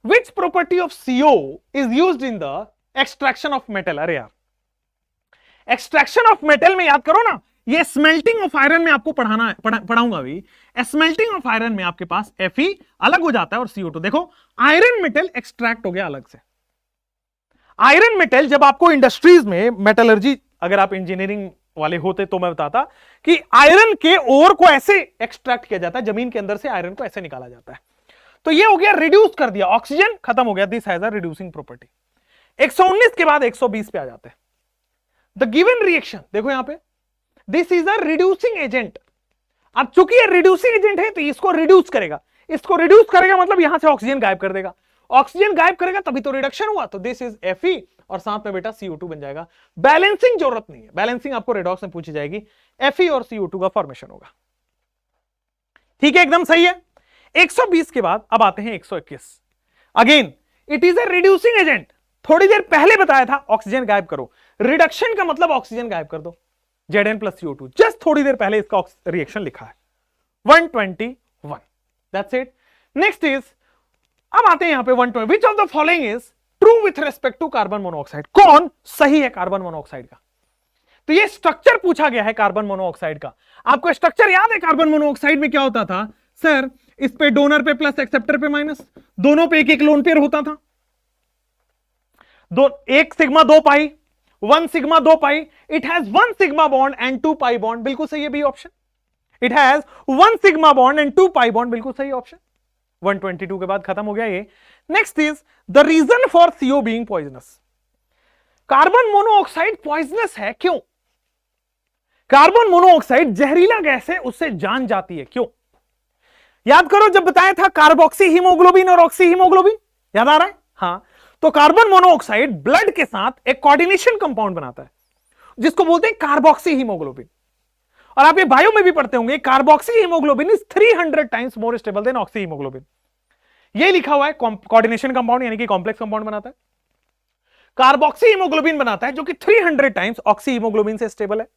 which property of CO is used in the extraction of metal. अरे यार, एक्सट्रैक्शन ऑफ मेटल में याद करो ना, ये स्मेल्टिंग ऑफ आयरन में आपको पढ़ाऊंगा अभी। स्मेल्टिंग ऑफ आयरन में आपके पास Fe अलग हो जाता है और CO2। देखो, आयरन मेटल एक्सट्रैक्ट हो गया अलग से। आयरन मेटल जब आपको इंडस्ट्रीज में मेटलर्जी, अगर आप इंजीनियरिंग वाले होते तो मैं बताता कि आयरन के ओर को ऐसे एक्सट्रैक्ट किया जाता है, जमीन के अंदर से आयरन को ऐसे निकाला जाता है। तो ये हो गया, रिड्यूस कर दिया, ऑक्सीजन खत्म हो गया, this has a reducing property. 119 के बाद 120 पे आ जाते हैं। द गिवन रिएक्शन, देखो यहां पे, this is a reducing agent. अब चूंकि ये रिड्यूसिंग एजेंट है तो इसको रिड्यूस करेगा, इसको रिड्यूस करेगा मतलब यहां से ऑक्सीजन गायब कर देगा, ऑक्सीजन गायब करेगा तभी तो रिडक्शन हुआ। तो दिस इज Fe और साथ में बेटा CO2 बन जाएगा। बैलेंसिंग जरूरत नहीं है, बैलेंसिंग आपको रेडॉक्स में पूछी जाएगी, Fe और CO2 का फॉर्मेशन होगा, ठीक है, एकदम सही है। 120 के बाद अब आते हैं 121। Again it is a reducing agent. थोड़ी देर पहले बताया था ऑक्सीजन गायब करो, रिडक्शन का मतलब ऑक्सीजन गायब कर दो, Zn प्लस CO2। जस्ट थोड़ी देर पहले इसका रिएक्शन लिखा है 121। That's it. नेक्स्ट इज, अब आते हैं यहां पे 120। Which of the following is true with respect to carbon monoxide? कौन सही है कार्बन मोनोऑक्साइड का? तो ये स्ट्रक्चर पूछा गया है कार्बन मोनोऑक्साइड का। आपको स्ट्रक्चर याद है कार्बन मोनोऑक्साइड में क्या होता था? सर इस पे डोनर पे प्लस, एक्सेप्टर पे माइनस, दोनों पे एक एक लोन पेयर होता था। एक sigma 2 pi, 1 sigma 2 pi. It has 1 sigma bond and 2 pi bond. बिल्कुल सही है B option. It has 1 sigma bond and 2 pi bond. बिल्कुल सही ऑप्शन। 122 के बाद खत्म हो गया ये। Next is the reason for CO being poisonous. Carbon monoxide poisonous है क्यों? कार्बन मोनोऑक्साइड जहरीला गैस है, उससे जान जाती है, क्यों? याद करो जब बताया था कार्बोक्सी हीमोग्लोबिन और ऑक्सी हीमोग्लोबिन, याद आ रहा है? हाँ। तो कार्बन मोनोऑक्साइड ब्लड के साथ एक कोऑर्डिनेशन कंपाउंड बनाता है जिसको बोलते हैं कार्बोक्सी हीमोग्लोबिन। और आप ये बायो में भी पढ़ते होंगे, carboxy haemoglobin is 300 times more stable then oxy haemoglobin. ये लिखा हुआ है, कोऑर्डिनेशन कंपाउंड यानी कि कॉम्प्लेक्स कंपाउंड बनाता है। कार्बोक्सी हीमोग्लोबिन बनाता है जो कि 300 टाइम्स ऑक्सी हीमोग्लोबिन से स्टेबल है।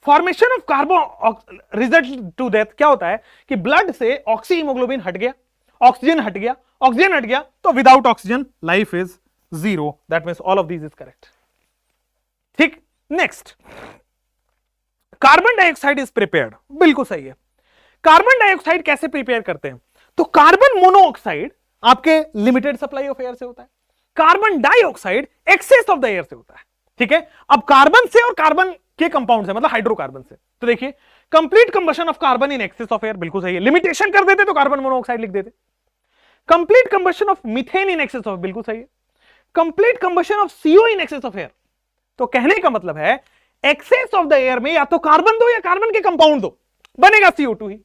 Formation of carbon result to death क्या होता है कि ब्लड से ऑक्सी हीमोग्लोबिन हट गया, ऑक्सीजन हट गया, ऑक्सीजन हट गया, तो without oxygen life is zero. That means all of these is correct. ठीक। Next, carbon dioxide is prepared. बिल्कुल सही है। कार्बन डाइऑक्साइड कैसे प्रिपेयर करते हैं? तो कार्बन मोनोऑक्साइड आपके लिमिटेड सप्लाई ऑफ एयर से होता है, carbon dioxide excess of the air से होता है। ठीक है। अब कार्बन से और कार्बन के कंपाउंड से, मतलब हाइड्रोकार्बन से, तो देखिए complete combustion of carbon in excess of air. बिल्कुल सही है। लिमिटेशन कर देते तो कार्बन मोनोऑक्साइड लिख देते। Complete combustion of methane in excess of, बिल्कुल सही है। Complete combustion of CO in excess of air. तो कहने का मतलब है एक्सेस ऑफ द एयर में या तो कार्बन दो या कार्बन के कंपाउंड दो, बनेगा CO2 ही।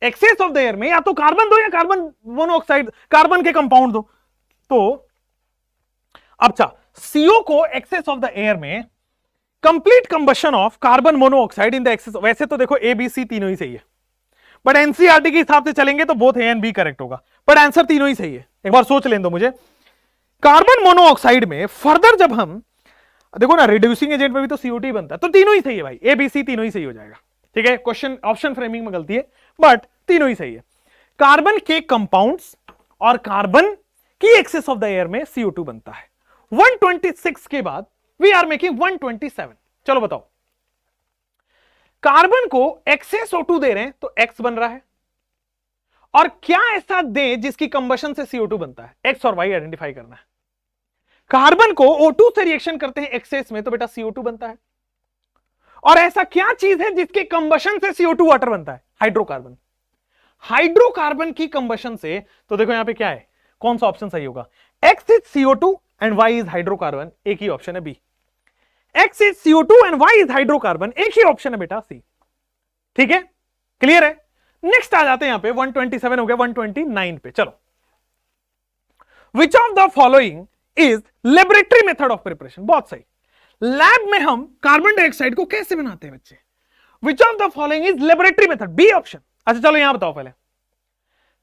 एक्सेस ऑफ द एयर में या तो कार्बन दो या कार्बन मोनोऑक्साइड, कार्बन के कंपाउंड दो। तो अच्छा, CO को एक्सेस ऑफ द एयर में complete combustion of carbon monoxide in the excess. वैसे तो देखो A B C तीनों ही सही है, बट एनसीईआरटी के हिसाब से चलेंगे तो both A and B correct होगा, बट आंसर तीनों ही सही है। एक बार सोच लें दो मुझे। कार्बन मोनोऑक्साइड में फर्दर जब हम देखो ना, रिड्यूसिंग एजेंट में भी तो CO2 बनता है, तो तीनों ही सही है भाई। A B C तीनों ही सही हो जाएगा। ठीक है। क्वेश्चन ऑप्शन फ्रेमिंग में गलती है, बट तीनों ही सही है। कार्बन के कंपाउंड्स और कार्बन की एक्सेस ऑफ द एयर में CO2 बनता है। 126 के बाद वी आर मेकिंग 127। चलो बताओ, कार्बन को एक्सेस O2 दे रहे हैं तो X बन रहा है, और क्या ऐसा दें जिसकी कंबशन से CO2 बनता है? X और Y आइडेंटिफाई करना है। कार्बन को O2 से रिएक्शन करते हैं एक्सेस में तो बेटा CO2 बनता है। और ऐसा क्या चीज है जिसके कंबशन से CO2 वाटर बनता है? हाइड्रोकार्बन। हाइड्रोकार्बन की कंबशन से, तो देखो यहां पे क्या है, कौन सा ऑप्शन सही होगा? X is CO2 and Y is hydrocarbon. एक ही ऑप्शन है B। X is CO2 and Y is hydrocarbon, एक ही ऑप्शन है बेटा C। ठीक है, क्लियर है। नेक्स्ट आ जाते हैं यहां पे 127 हो गया, 129 पे। चलो, विच of the following is laboratory method of preparation? बहुत सही। लैब में हम कार्बन डाइऑक्साइड को कैसे बनाते हैं बच्चे? Which of the following is laboratory method? B option. अच्छा चलो यहां बताओ पहले,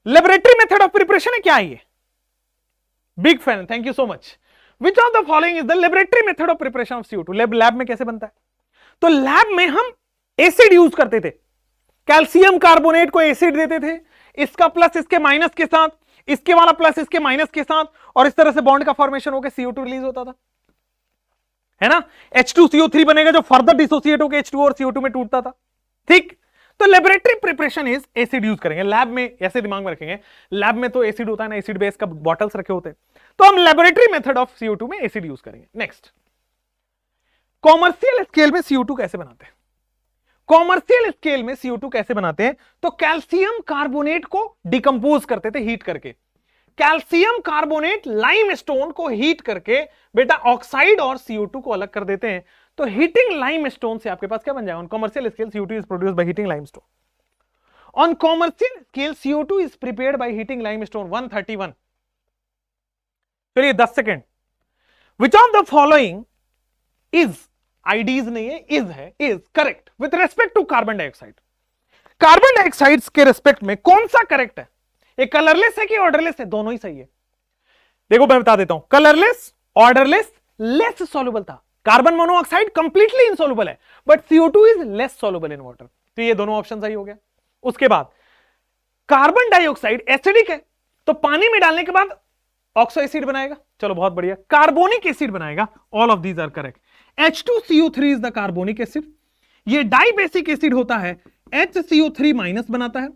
लेबोरेटरी मेथड ऑफ प्रिपरेशन है क्या है ये? Big fan, thank you so much. Which of the following is the laboratory method of preparation of CO2? Lab में कैसे बनता है? तो लैब में हम एसिड यूज करते थे, कैल्शियम कार्बोनेट को एसिड देते थे, इसका प्लस इसके माइनस के साथ, इसके वाला प्लस इसके माइनस के साथ, और इस तरह से बॉन्ड का फॉर्मेशन होकर CO2 रिलीज होता था, है ना। H2CO3 बनेगा जो फर्दर डिसोसिएट होकर H2 और CO2 में टूटता था। ठीक। तो laboratory preparation is acid use करेंगे लैब में, ऐसे दिमाग में रखेंगे। लैब में तो एसिड होता है ना, एसिड बेस का बॉटल्स रखे होते हैं, तो हम लेबोरेटरी मेथड ऑफ CO2 में एसिड यूज करेंगे। नेक्स्ट, कॉमर्शियल स्केल में CO2 कैसे बनाते हैं? कॉमर्शियल स्केल में CO2 कैसे बनाते हैं? तो कैल्शियम कार्बोनेट को डिकंपोज करते थे हीट करके। कैल्शियम कार्बोनेट लाइम स्टोन को हीट करके बेटा ऑक्साइड और CO2 को अलग कर देते हैं। तो हीटिंग लाइम स्टोन से आपके पास क्या बन जाएगा? On commercial scale CO2 is produced by heating limestone. On commercial scale CO2 is prepared by heating limestone 131। चलिए 10 second. Which of the following is, आईडीज नहीं है, इज है, is correct with respect to carbon dioxide? Carbon dioxide के respect में कौन सा correct है? ये कलरलेस है कि ऑर्डरलेस है? दोनों ही सही है। देखो मैं बता देता हूं, कलरलेस, ऑर्डरलेस, लेस सॉल्युबल था। कार्बन मोनोऑक्साइड कंप्लीटली इनसॉल्युबल है, but CO2 is less soluble in water. तो ये दोनों ऑप्शन सही हो गया। उसके बाद कार्बन डाइऑक्साइड एसिडिक है, तो पानी में डालने के बाद ऑक्सो एसिड बनाएगा, चलो बहुत बढ़िया। कार्बोनिक एसिड बनाएगा, all of these are correct. H2CO3 is the carbonic acid. ये डाइबेसिक एसिड होता है, HCO3 माइनस बनाता है,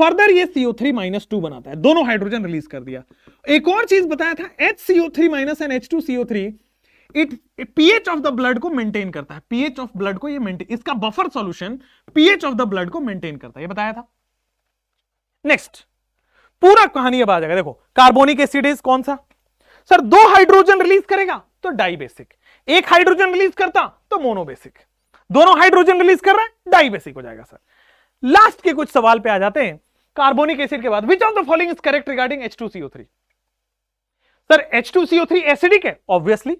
फर्दर ये CO3 माइनस 2 बनाता है, दोनों हाइड्रोजन रिलीज कर दिया। एक और चीज बताया था, HCO3 minus and H2CO3 it pH of the blood को मेंटेन करता है, पीएच ऑफ ब्लड को ये मेंटेन, इसका buffer solution pH of the blood को मेंटेन करता है, ये बताया था। नेक्स्ट पूरा कहानी अब आ जाएगा। देखो कार्बोनिक एसिड इज कौन सा सर, 2 हाइड्रोजन रिलीज करेगा तो डाइबेसिक, 1 हाइड्रोजन रिलीज करता तो मोनोबेसिक, दोनों हाइड्रोजन रिलीज कर रहा है डाइबेसिक हो जाएगा सर। लास्ट के कुछ सवाल पे आ जाते हैं। कार्बोनिक एसिड के बाद which of the following is correct regarding H2CO3? Sir H2CO3 acidic है obviously,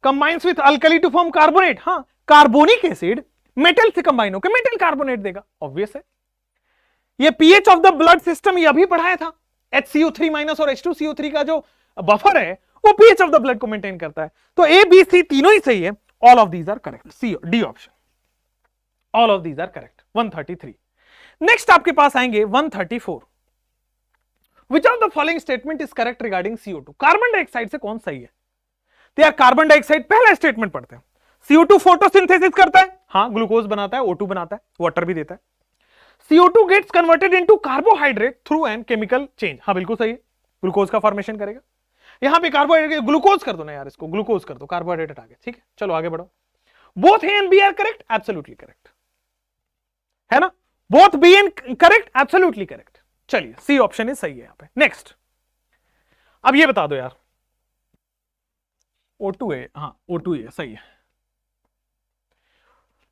combines with alkali to form carbonate, हां कार्बोनिक एसिड मेटल से कंबाइन होकर मेटल कार्बोनेट देगा, ऑब्वियस है। ये pH of the blood system ये अभी पढ़ाया था, HCO3 माइनस और H2CO3 का जो बफर है वो पीएच ऑफ द ब्लड को मेंटेन करता है। तो ए बी सी तीनों ही सही है, all of these are correct, C D option, all of these are correct. 133। Next आपके पास आएंगे 134। Which of the following statement is correct regarding CO2? Carbon dioxide से कौन सही है? तो यार कार्बन डाइऑक्साइड पहला स्टेटमेंट पढ़ते हैं, CO2 फोटोसिंथेसिस करता है, हाँ ग्लूकोज बनाता है, O2 बनाता है, वाटर भी देता है। CO2 gets converted into carbohydrate through an chemical change, हाँ बिल्कुल सही है, ग्लूकोज का फॉर्मेशन करेगा। यहां पे कार्बोहाइड्रेट ग्लूकोज कर दो ना यार, इसको ग्लूकोज कर दो, कार्बोहाइड्रेट हटा के, ठीक है चलो आगे बढ़ो। Both A and B are correct, absolutely correct है ना, both B and correct, absolutely correct. चलिए सी ऑप्शन इज सही है यहां पे। नेक्स्ट अब ये बता दो यार, O2 है, हाँ O2 है, सही है।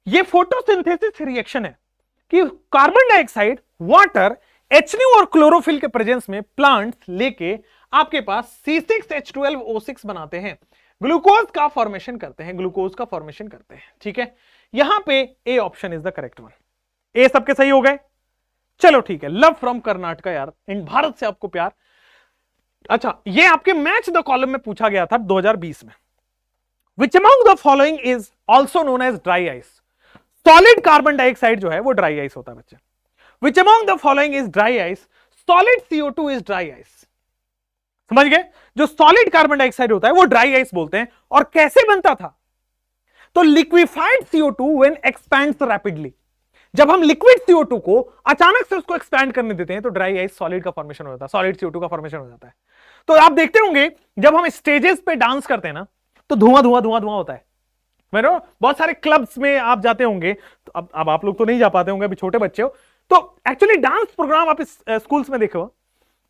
ये फोटोसिंथेसिस रिएक्शन है कि कार्बन डाइऑक्साइड, वाटर, HNO और क्लोरोफिल के प्रेजेंस में प्लांट्स लेके आपके पास C6H12O6 बनाते हैं, ग्लूकोज का फॉर्मेशन करते हैं, ग्लूकोज का फॉर्मेशन करते हैं, ठीक है। यहां पे A option is the correct one, A सबके सही हो गए। चलो ठीक है, लव फ्रॉम कर्नाटका यार, इन भारत से आपको प्यार। अच्छा ये आपके मैच द कॉलम में पूछा गया था 2020 में। Which among the following is also known as dry ice? Solid carbon dioxide जो है वो ड्राई आइस होता है बच्चे। Which among the following is dry ice? Solid CO2 is dry ice. समझ गए, जो सॉलिड कार्बन डाइऑक्साइड होता है वो ड्राई आइस बोलते हैं। और कैसे बनता था? तो liquefied CO2 when expands rapidly, जब हम लिक्विड CO2 को अचानक से उसको एक्सपैंड करने देते हैं तो ड्राई आइस सॉलिड का फॉर्मेशन हो जाता है, सॉलिड CO2 का फॉर्मेशन हो जाता है। तो आप देखते होंगे जब हम स्टेजेस पे डांस करते हैं ना तो धुआं धुआं धुआं धुआं होता है। मेरे बहुत सारे क्लब्स में आप जाते होंगे, तो अब आप लोग तो नहीं जा पाते होंगे, अभी छोटे बच्चे हो, तो एक्चुअली डांस प्रोग्राम आप स्कूल्स में देखो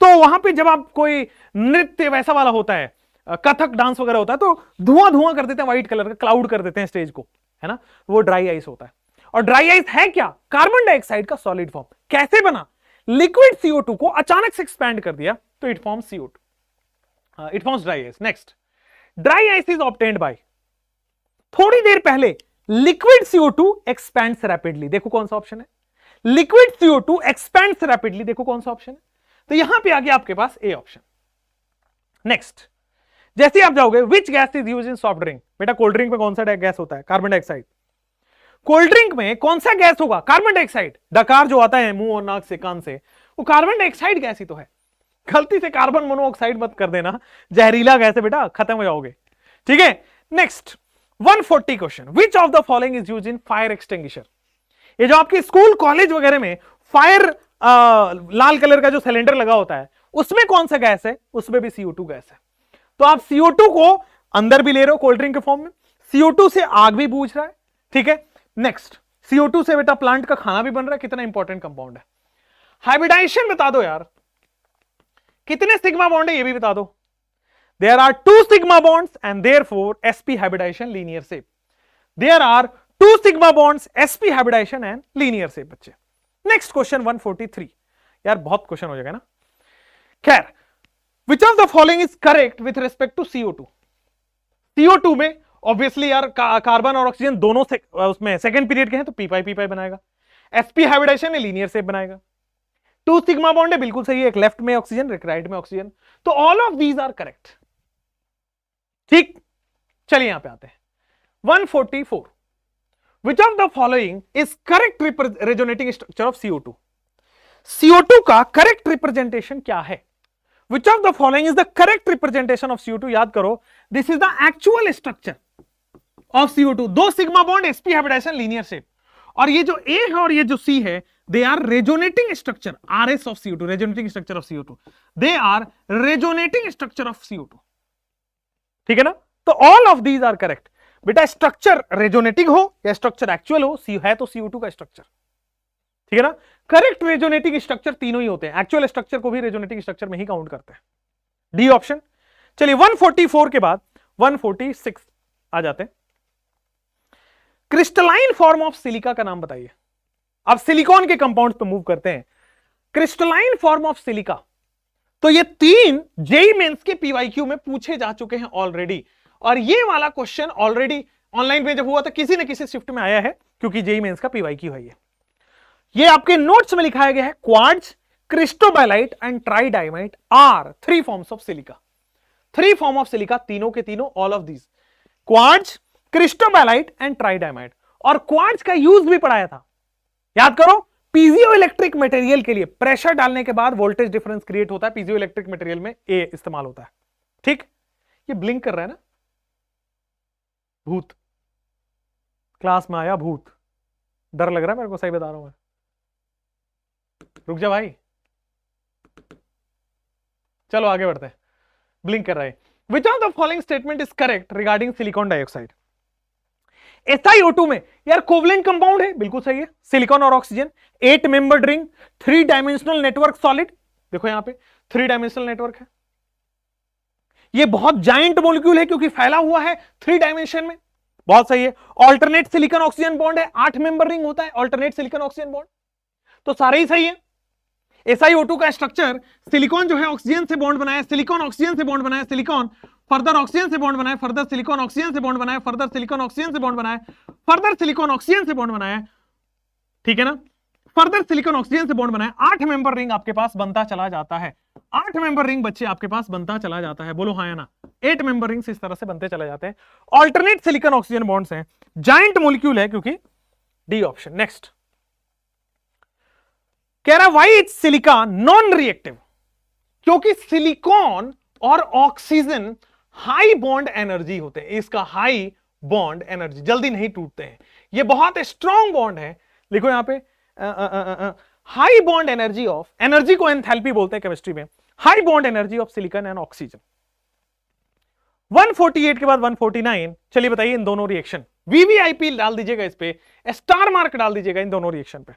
तो वहां पे जब आप कोई नृत्य वैसा वाला होता है, कथक डांस वगैरह होता है, तो धुआं धुआं कर देते हैं, व्हाइट कलर का क्लाउड कर देते हैं स्टेज को, है ना, वो ड्राई आइस होता है। और ड्राई आइस है क्या? कार्बन डाइऑक्साइड का सॉलिड फॉर्म। कैसे बना? लिक्विड CO2 को अचानक से एक्सपैंड कर दिया तो it forms CO2, it forms dry ice. Next, dry ice is obtained by, थोड़ी देर पहले लिक्विड CO2 एक्सपैंड्स रैपिडली, देखो कौन सा ऑप्शन है, लिक्विड CO2 एक्सपैंड्स रैपिडली, देखो कौन सा ऑप्शन है। तो यहां पे आ गया आपके पास ए ऑप्शन। नेक्स्ट, जैसे आप जाओगे which gas is used in soft drink, बेटा कोल्ड ड्रिंक में कौन सा गैस होता है? Carbon dioxide. कोल्ड ड्रिंक में कौन सा गैस होगा? Carbon dioxide. डकार जो आता है मुंह और नाक से, कान से, वो कार्बन डाइऑक्साइड गैस ही तो है। गलती से कार्बन मोनोऑक्साइड मत कर देना, जहरीला गैस है बेटा, खत्म हो जाओगे, ठीक है। Next 140 question, which of the following is used in fire extinguisher? ये जो आपके स्कूल कॉलेज वगैरह में फायर लाल कलर का जो सिलेंडर लगा होता है उसमें कौन सा गैस है? उसमें भी CO2 गैस है। तो आप CO2 को अंदर भी ले रहे हो कोल्ड ड्रिंक के फॉर्म में, CO2 से आग भी बूझ रहा है, ठीक है। नेक्स्ट, CO2 से बेटा प्लांट का खाना भी बन रहा है, कितना इंपॉर्टेंट कंपाउंड है। हाइब्रिडाइजेशन बता दो यार, कितने सिग्मा बॉन्ड है ये भी बता दो। There are 2 sigma bonds and therefore sp hybridisation linear shape. There are 2 sigma bonds, sp hybridisation and linear shape बच्चे। नेक्स्ट क्वेश्चन 143, यार बहुत क्वेश्चन हो जाएगा ना। खैर, which of the following is correct with respect to CO2? CO2 में obviously यार carbon और ऑक्सीजन दोनों से, उसमें सेकंड पीरियड के हैं तो p बनाएगा। sp हाइब्रिडाइजेशन है, लीनियर शेप बनाएगा। 2 सिग्मा बॉन्ड है, बिल्कुल सही है, एक लेफ्ट में ऑक्सीजन एक राइट में ऑक्सीजन। तो all of these are correct, ठीक। चलिए यहां पे आते हैं, 144 which of the following is correct resonating structure of CO2? CO2 का करेक्ट रिप्रेजेंटेशन क्या है? Which of the following is the correct representation of CO2? याद करो, this is the actual structure of CO2. 2 sigma bond sp hybridisation linear shape, और ये जो A है और ये जो C है, they are resonating structure RS of CO2. Resonating structure of CO2, they are resonating structure of CO2. ठीक है ना? तो all of these are correct. बेटा स्ट्रक्चर रेजोनेटिंग हो या स्ट्रक्चर एक्चुअल हो, सी है तो CO2 का स्ट्रक्चर. ठीक है ना? करेक्ट रेजोनेटिंग स्ट्रक्चर तीनों ही होते हैं. एक्चुअल स्ट्रक्चर को भी रेजोनेटिंग स्ट्रक्चर में ही काउंट करते हैं. D option. चलिए 144 के बाद 146 आ जाते हैं. क्रिस्टलाइन फॉर्म ऑफ सिलिका का नाम बताइए. अब सिलिकॉन के कंपाउंड पे मूव करते हैं. क्रिस्टलाइन फॉर्म ऑफ सिलिका, तो ये 3 जेई मेंस के पीवाईक्यू में पूछे जा चुके हैं ऑलरेडी, और ये वाला क्वेश्चन ऑलरेडी ऑनलाइन में जब हुआ था किसी न किसी शिफ्ट में आया है, क्योंकि जेई मेंस का पीवाईक्यू है. ये आपके नोट्स में लिखाया गया है. Quartz, cristobalite and tridymite are 3 forms of silica. 3 form of silica, तीनों के तीनों, all of these, quartz, cristobalite and tridymite. और क्वार्ट्ज का यूज भी पढ़ाया था, याद करो. पीजियो इलेक्ट्रिक मटेरियल के लिए प्रेशर डालने के बाद वोल्टेज डिफरेंस क्रिएट होता है. पीजियो इलेक्ट्रिक मटेरियल में ए इस्तेमाल होता है. ठीक, ये ब्लिंक कर रहा है ना, भूत. क्लास में आया भूत, डर लग रहा है मेरे को, सही बता रहा हूं मैं. रुक जा भाई, चलो आगे बढ़ते हैं. ब्लिंक कर रहा है. Which of the following statement is correct regarding silicon dioxide? SiO2 में यार कोवलेंट कंपाउंड है, बिल्कुल सही है. सिलिकॉन और oxygen, 8 membered ring, 3 dimensional network solid. देखो यहां पे 3 डायमेंशनल नेटवर्क है. ये बहुत जाइंट मॉलिक्यूल है क्योंकि फैला हुआ है 3 डायमेंशन में. बहुत सही है. ऑल्टरनेट सिलिकॉन ऑक्सीजन बॉन्ड है, 8 मेंबर रिंग होता है ऑल्टरनेट सिलिकॉन ऑक्सीजन बॉन्ड. तो सारे ही सही है. SiO2 का स्ट्रक्चर, सिलिकॉन जो है ऑक्सीजन से बॉन्ड बनाया, सिलिकॉन ऑक्सीजन से बॉन्ड बनाया, सिलिकॉन फर्दर ऑक्सीजन से बॉन्ड बनाया, फर्दर सिलिकॉन ऑक्सीजन से बॉन्ड बनाया, फर्दर सिलिकॉन ऑक्सीजन से बॉन्ड बनाया, फर्दर सिलिकॉन ऑक्सीजन से बॉन्ड बनाया. ठीक है ना? फर्दर सिलिकॉन ऑक्सीजन से बॉन्ड बनाया. 8 मेंबर रिंग आपके पास बनता चला जाता है. 8 मेंबर रिंग बच्चे आपके पास बनता चला जाता है. बोलो हाँ या ना? 8 मेंबर रिंग्स इस तरह से बनते चले जाते हैं. ऑल्टरनेट सिलिकॉन ऑक्सीजन बॉन्ड्स हैं, जाइंट मॉलिक्यूल है क्योंकि डी ऑप्शन. नेक्स्ट कह रहा why is silica non reactive? क्योंकि सिलिकॉन और ऑक्सीजन हाई बॉन्ड एनर्जी होते हैं. इसका हाई बॉन्ड एनर्जी, जल्दी नहीं टूटते हैं. ये बहुत स्ट्रॉन्ग बॉन्ड है. लिखो यहां पे high bond energy of, energy को एंथैल्पी बोलते हैं केमिस्ट्री में. High bond energy of silicon and oxygen. 148 के बाद 149. चलिए बताइए इन दोनों रिएक्शन. VVIP डाल दीजिएगा, इस पे स्टार मार्क डाल दीजिएगा इन दोनों रिएक्शन पे.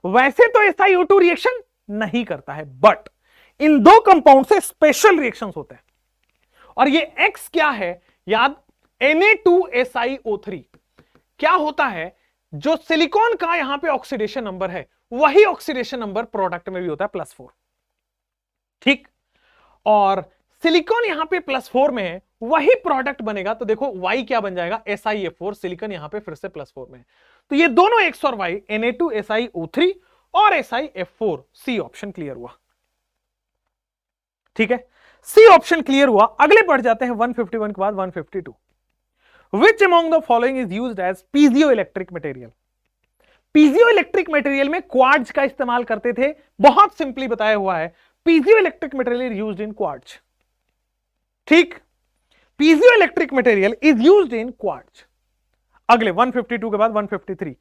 वैसे तो SiO2 रिएक्शन नहीं करता है, बट इन 2 कंपाउंड से स्पेशल रिएक्शंस होते हैं. और ये X क्या है याद? Na2SiO3. क्या होता है? जो सिलिकॉन का यहां पे ऑक्सीडेशन नंबर है, वही ऑक्सीडेशन नंबर प्रोडक्ट में भी होता है +4. ठीक, और सिलिकॉन यहां पे +4 में है, वही प्रोडक्ट बनेगा. तो देखो Y क्या बन जाएगा? SiF4. सिलिकॉन यहां पे फिर से +4 में है, तो ये दोनों X और Y, Na2SiO3 और SiF4. सी ऑप्शन क्लियर हुआ. ठीक है, सी ऑप्शन क्लियर हुआ. अगले बढ़ जाते हैं 151 के बाद 152. Which among the following is used as piezoelectric material? Piezoelectric material में क्वार्ट्ज का इस्तेमाल करते थे. बहुत सिंपली बताया हुआ है, piezoelectric material used in quartz. ठीक, piezoelectric material is used in quartz. अगले 152 के बाद 153.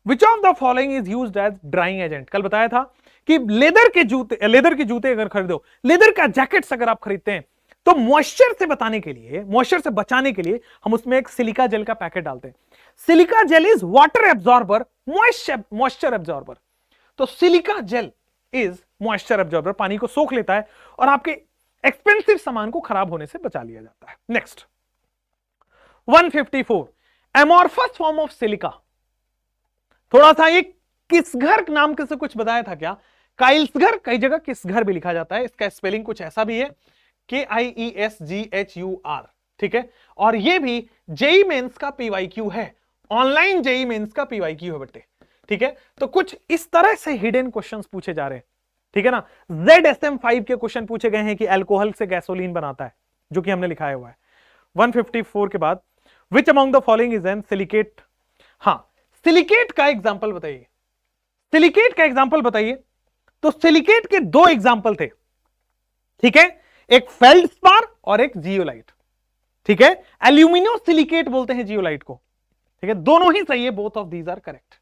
Which of the following is used as drying agent? कल बताया था कि लेदर के जूते अगर खरीदो, लेदर का जैकेट्स अगर आप खरीदते हैं, तो मॉइस्चर से बचाने के लिए हम उसमें एक सिलिका जेल का पैकेट डालते हैं. Silica gel is water absorber, moisture absorber. तो silica gel is moisture absorber, पानी को सोख लेता है और आपके एक्सपेंसिव सामान को खराब होने से बचा लिया जाता है. Next 154. Amorphous form of silica. थोड़ा सा ये किसघर नाम से कुछ बताया था क्या? काइल्सघर, कई जगह किसघर भी लिखा जाता है. इसका स्पेलिंग कुछ ऐसा भी है, KIESGHUR. ठीक है, और ये भी जेई मेंस का PYQ है, ऑनलाइन जेई मेंस का PYQ है बेटे. ठीक है, तो कुछ इस तरह से हिडन क्वेश्चंस पूछे जा रहे हैं. ठीक है ना? ZSM5 के क्वेश्चन पूछे गए हैं कि अल्कोहल से गैसोलीन बनाता है, जो कि हमने लिखाया हुआ है. 154 के बाद which among the following is an silicate. हाँ, सिलिकेट का एग्जाम्पल बताइए, सिलिकेट का एग्जाम्पल बताइए। तो सिलिकेट के दो एग्जाम्पल थे, ठीक है, एक फेल्डस्पार और एक जियोलाइट, ठीक है। एल्यूमिनियो सिलिकेट बोलते हैं जियोलाइट को, ठीक है, दोनों ही सही है, both of these are correct.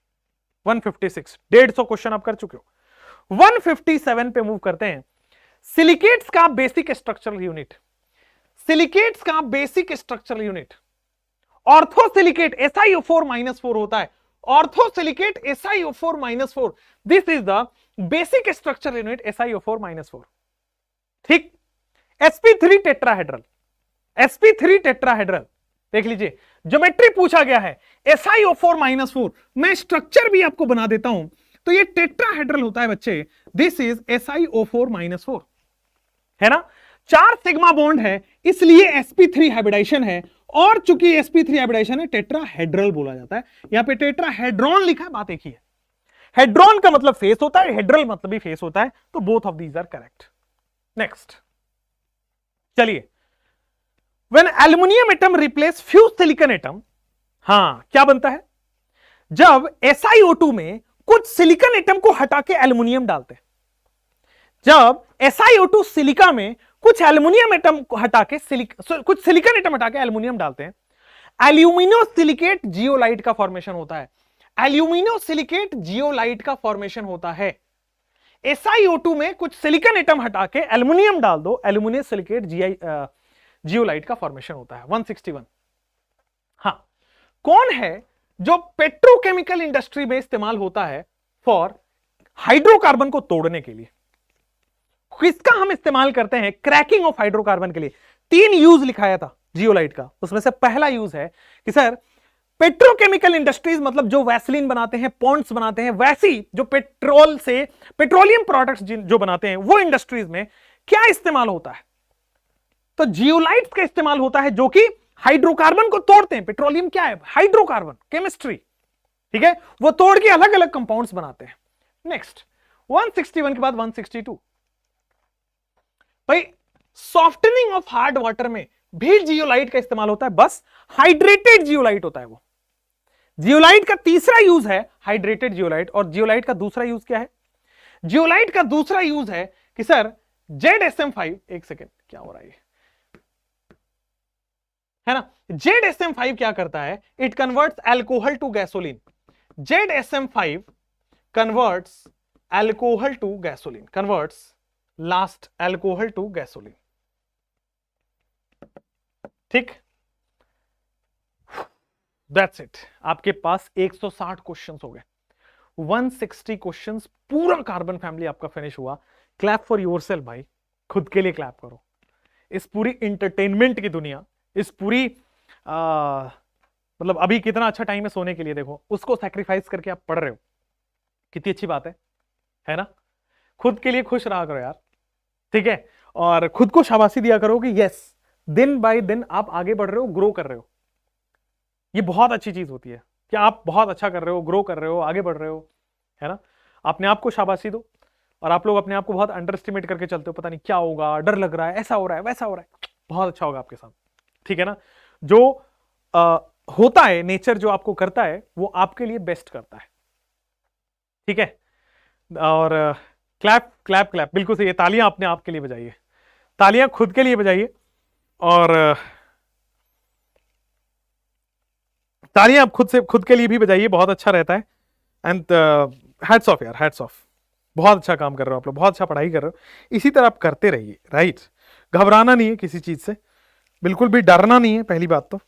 156, 150 question आप कर चुके हो। 157 पे मूव करते हैं। सिलिकेट्स का बेसिक स्ट्रक्चरल यूनिट, सिलिकेट्स का basic structural unit orthosilicate SiO4-4 होता है। Orthosilicate SiO4-4, this is the basic structural unit SiO4-4, ठीक। sp3 टेट्राहेड्रल, sp3 टेट्राहेड्रल देख लीजिए, ज्योमेट्री पूछा गया है SiO4-4, मैं स्ट्रक्चर भी आपको बना देता हूं। तो ये टेट्राहेड्रल होता है बच्चे, दिस इज SiO4-4, है ना। 4 सिग्मा बॉन्ड है, इसलिए sp3 हाइब्रिडाइजेशन है, और चूंकि sp3 हाइब्रिडाइजेशन है टेट्राहेड्रल बोला जाता है। यहां पे टेट्राहेड्रॉन लिखा है, बात एक ही है। हेड्रॉन का मतलब फेस होता है, हेड्रल मतलब भी फेस होता है, तो both of these are correct. Next चलिए, when aluminium atom replace few silicon atom, हां क्या बनता है, जब SiO2 में कुछ सिलिकॉन एटम को हटा के एल्युमिनियम डालते हैं, जब SiO2 सिलिका में कुछ एल्युमिनियम एटम को हटा के कुछ सिलिकॉन एटम हटा के एल्युमिनियम डालते हैं, एल्यूमिनो सिलिकेट जियोलाइट का फॉर्मेशन होता है। एल्यूमिनो सिलिकेट जियोलाइट का फॉर्मेशन होता है। SiO2 में कुछ सिलिकॉन एटम हटा के एल्युमिनियम डाल दो, एल्यूमिनो सिलिकेट जियोलाइट का फॉर्मेशन होता है। 161, हाँ, कौन है जो पेट्रोकेमिकल इंडस्ट्री में इस्तेमाल होता है फॉर हाइड्रोकार्बन को तोड़ने के लिए? किसका हम इस्तेमाल करते हैं क्रैकिंग ऑफ हाइड्रोकार्बन के लिए? 3 यूज लिखाया था जियोलाइट का, उसमें से पहला यूज है कि सर पेट्रोकेमिकल इंडस्ट्रीज, मतलब जो वैसलीन बनाते हैं, पॉन्ड्स बनाते हैं, वैसी जो पेट्रोल से पेट्रोलियम प्रोडक्ट्स जो बनाते हैं, वो इंडस्ट्रीज में क्या इस्तेमाल होता है? तो जियोलाइट्स का इस्तेमाल होता है, जो कि हाइड्रोकार्बन को तोड़ते हैं। पेट्रोलियम क्या है? हाइड्रोकार्बन, केमिस्ट्री, ठीक है, वो तोड़ के अलग अलग कंपाउंड्स बनाते हैं। नेक्स्ट 161 के बाद 162, भाई सॉफ्टनिंग ऑफ हार्ड वाटर में भी जियोलाइट का इस्तेमाल होता है, बस हाइड्रेटेड जियोलाइट होता है वो। जियोलाइट का तीसरा यूज है हाइड्रेटेड जियोलाइट, और जियोलाइट का दूसरा यूज क्या है? जियोलाइट का दूसरा यूज है कि सर ZSM5, एक सेकेंड क्या हो रहा है ना, ZSM5 क्या करता है? It converts alcohol to gasoline. ZSM5 converts alcohol to gasoline, converts last alcohol to gasoline, ठीक। दैट्स इट, आपके पास 160 क्वेश्चंस हो गए, 160 क्वेश्चंस, पूरा कार्बन फैमिली आपका फिनिश हुआ। क्लैप फॉर योरसेल्फ भाई, खुद के लिए क्लैप करो। इस पूरी इंटरटेनमेंट की दुनिया, इस पूरी मतलब अभी कितना अच्छा टाइम है सोने के लिए, देखो उसको सैक्रिफाइस करके आप पढ़ रहे हो, कितनी अच्छी बात है ना। खुद के लिए खुश रहा करो यार, ठीक है, और खुद को शाबाशी दिया करो कि यस, दिन बाय दिन आप आगे बढ़ रहे हो, ग्रो कर रहे हो। ये बहुत अच्छी चीज होती है कि आप बहुत अच्छा कर रहे हो, ग्रो कर रहे हो, आगे बढ़ रहे हो, है ना। अपने आप को शाबाशी दो। और आप लोग अपने आप को बहुत अंडर एस्टिमेट करके चलते हो, पता नहीं क्या होगा, डर लग रहा है, ऐसा हो रहा है, वैसा हो रहा है, बहुत अच्छा होगा आपके साथ, ठीक है ना। जो होता है नेचर, जो आपको करता है, वो आपके लिए बेस्ट करता है, ठीक है। और क्लैप क्लैप क्लैप, बिल्कुल सही है, तालियां अपने आप के लिए बजाइए, तालियां खुद के लिए बजाइए, और तालियां आप खुद के लिए भी बजाइए, बहुत अच्छा रहता है। एंड हैट्स ऑफ यार, हैट्स ऑफ, बहुत अच्छा काम कर रहे हो आप लोग, बहुत अच्छा पढ़ाई कर रहे हो, इसी तरह आप करते रहिए, राइट। घबराना नहीं है किसी चीज से, बिल्कुल भी डरना नहीं है, पहली बात तो।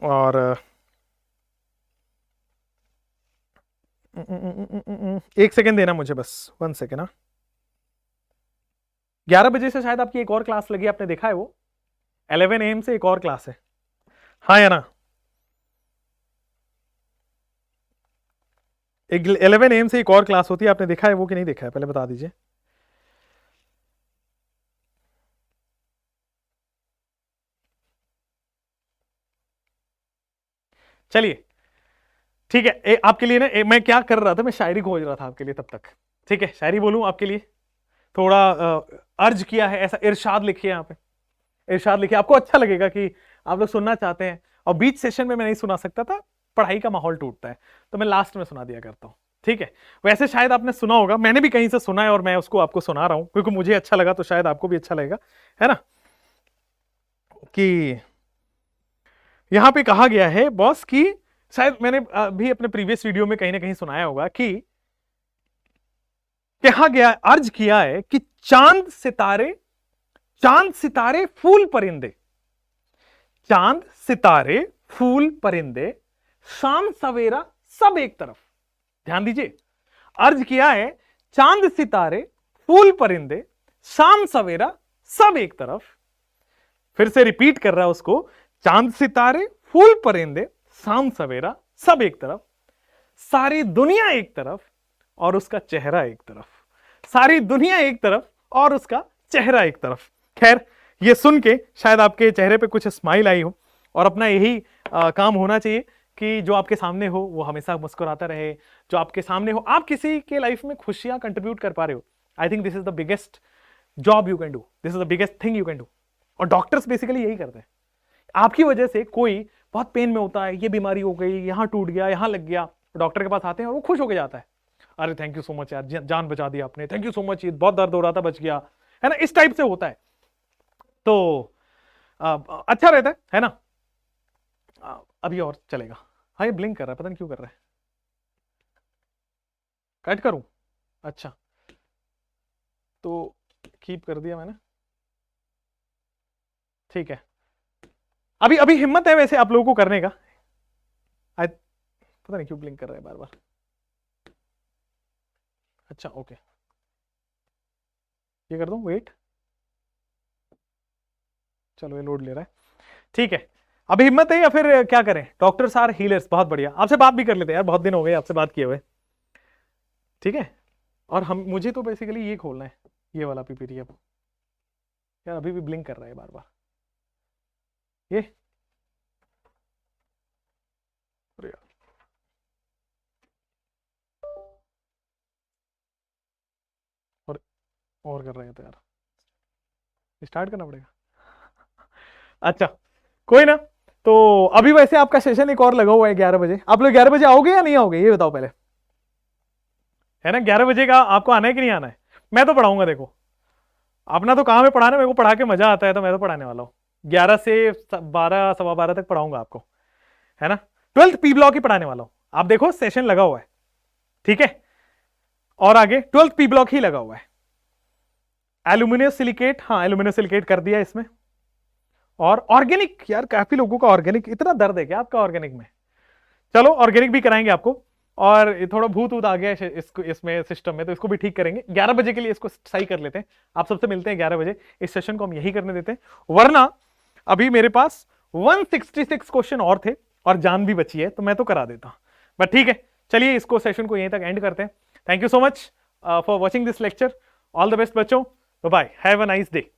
और एक सेकेंड देना मुझे, बस 1 सेकेंड। 11 बजे से शायद आपकी एक और क्लास लगी, आपने देखा है वो 11 AM से एक और क्लास है, हाँ या ना। 11 AM से एक और क्लास होती है, आपने देखा है वो कि नहीं देखा है, पहले बता दीजिए। चलिए ठीक है, आपके लिए ना मैं क्या कर रहा था, मैं शायरी खोज रहा था आपके लिए तब तक, ठीक है। शायरी बोलूं आपके लिए, थोड़ा अर्ज किया है, ऐसा इरशाद लिखिए, यहाँ पे इरशाद लिखिए, आपको अच्छा लगेगा कि आप लोग सुनना चाहते हैं। और बीच सेशन में मैं नहीं सुना सकता था, पढ़ाई का माहौल टूटता है, तो मैं लास्ट में सुना दिया करता हूं। ठीक है, वैसे शायद आपने सुना होगा, मैंने भी कहीं से सुना है और मैं उसको आपको सुना रहा हूं क्योंकि मुझे अच्छा लगा, तो शायद आपको भी अच्छा लगेगा, है ना। कि यहां पे कहा गया है बॉस कि, शायद मैंने भी अपने प्रीवियस वीडियो में कहीं ना कहीं सुनाया होगा कि कहा गया, अर्ज किया है कि चांद सितारे फूल परिंदे, चांद सितारे फूल परिंदे शाम सवेरा सब एक तरफ। ध्यान दीजिए, अर्ज किया है चांद सितारे फूल परिंदे शाम सवेरा सब एक तरफ। फिर से रिपीट कर रहा है उसको, चांद सितारे फूल परिंदे शाम सवेरा सब एक तरफ, सारी दुनिया एक तरफ और उसका चेहरा एक तरफ, सारी दुनिया एक तरफ और उसका चेहरा एक तरफ। खैर, ये सुन के शायद आपके चेहरे पे कुछ स्माइल आई हो, और अपना यही काम होना चाहिए कि जो आपके सामने हो वो हमेशा मुस्कुराता रहे, जो आपके सामने हो, आप किसी के लाइफ में खुशियां कंट्रीब्यूट कर पा रहे हो। I think this is the biggest job you can do, this is the biggest thing you can do. और डॉक्टर्स बेसिकली यही करते हैं। आपकी वजह से कोई बहुत पेन में होता है, ये बीमारी हो गई, यहां टूट गया, यहां लग गया, डॉक्टर के पास आते हैं और वो खुश होकर जाता है, अरे थैंक यू सो मच यार, जान बचा दी आपने, थैंक यू सो मच, ये बहुत दर्द हो रहा था, बच गया, है ना। इस टाइप से होता है, तो अच्छा रहता है ना। अभी और चलेगा। हाँ, ये ब्लिंक कर रहा है, पता नहीं क्यों कर रहा है, कट करूं? अच्छा, तो कीप कर दिया मैंने, ठीक है। अभी अभी हिम्मत है वैसे आप लोगों को करने का। पता नहीं क्यों ब्लिंक कर रहा है बार बार। अच्छा ओके, ये कर दूं, वेट, चलो ये लोड ले रहा है, ठीक है। अभी हिम्मत है या फिर क्या करें? डॉक्टर्स आर हीलर्स, बहुत बढ़िया। आपसे बात भी कर लेते हैं यार, बहुत दिन हो गए आपसे बात किए हुए, ठीक है। और हम, मुझे तो बेसिकली ये खोलना है, ये वाला पीपीटी। अब यार अभी भी ब्लिंक कर रहा है बार बार ये, और कर रहे हैं तो यार स्टार्ट करना पड़ेगा। अच्छा, कोई ना। तो अभी वैसे आपका सेशन एक और लगा हुआ है 11 बजे, आप लोग 11 बजे आओगे या नहीं आओगे, ये बताओ पहले, है ना। 11 बजे का आपको आना है कि नहीं आना है? मैं तो पढ़ाऊंगा, देखो अपना तो काम है पढ़ाना, मेरे को पढ़ा के मजा आता है, तो मैं तो पढ़ाने वाला हूँ। 11 से 12 सवा 12 तक पढ़ाऊंगा आपको, है ना। 12th पी ब्लॉक ही पढ़ाने वाला हूं, आप देखो सेशन लगा हुआ है, ठीक है। और आगे 12th पी ब्लॉक ही लगा हुआ है। एल्यूमिनियम सिलिकेट, हाँ एल्यूमिनियम सिलिकेट कर दिया इसमें। और ऑर्गेनिक, यार काफी लोगों का ऑर्गेनिक, इतना दर्द है क्या आपका ऑर्गेनिक में? चलो ऑर्गेनिक भी कराएंगे आपको। और थोड़ा भूत ऊत आ गया है इसको, इसमें सिस्टम में, तो इसको भी ठीक करेंगे। 11 बजे के लिए इसको सही कर लेते हैं। आप सबसे मिलते हैं 11 बजे, इस सेशन को हम यही करने देते हैं, वरना अभी मेरे पास 166 क्वेश्चन और थे और जान भी बची है, तो मैं तो करा देता, बट ठीक है। चलिए इसको, सेशन को यहीं तक एंड करते हैं। Thank you so much for watching this lecture. All the best बच्चों, bye, have a nice day.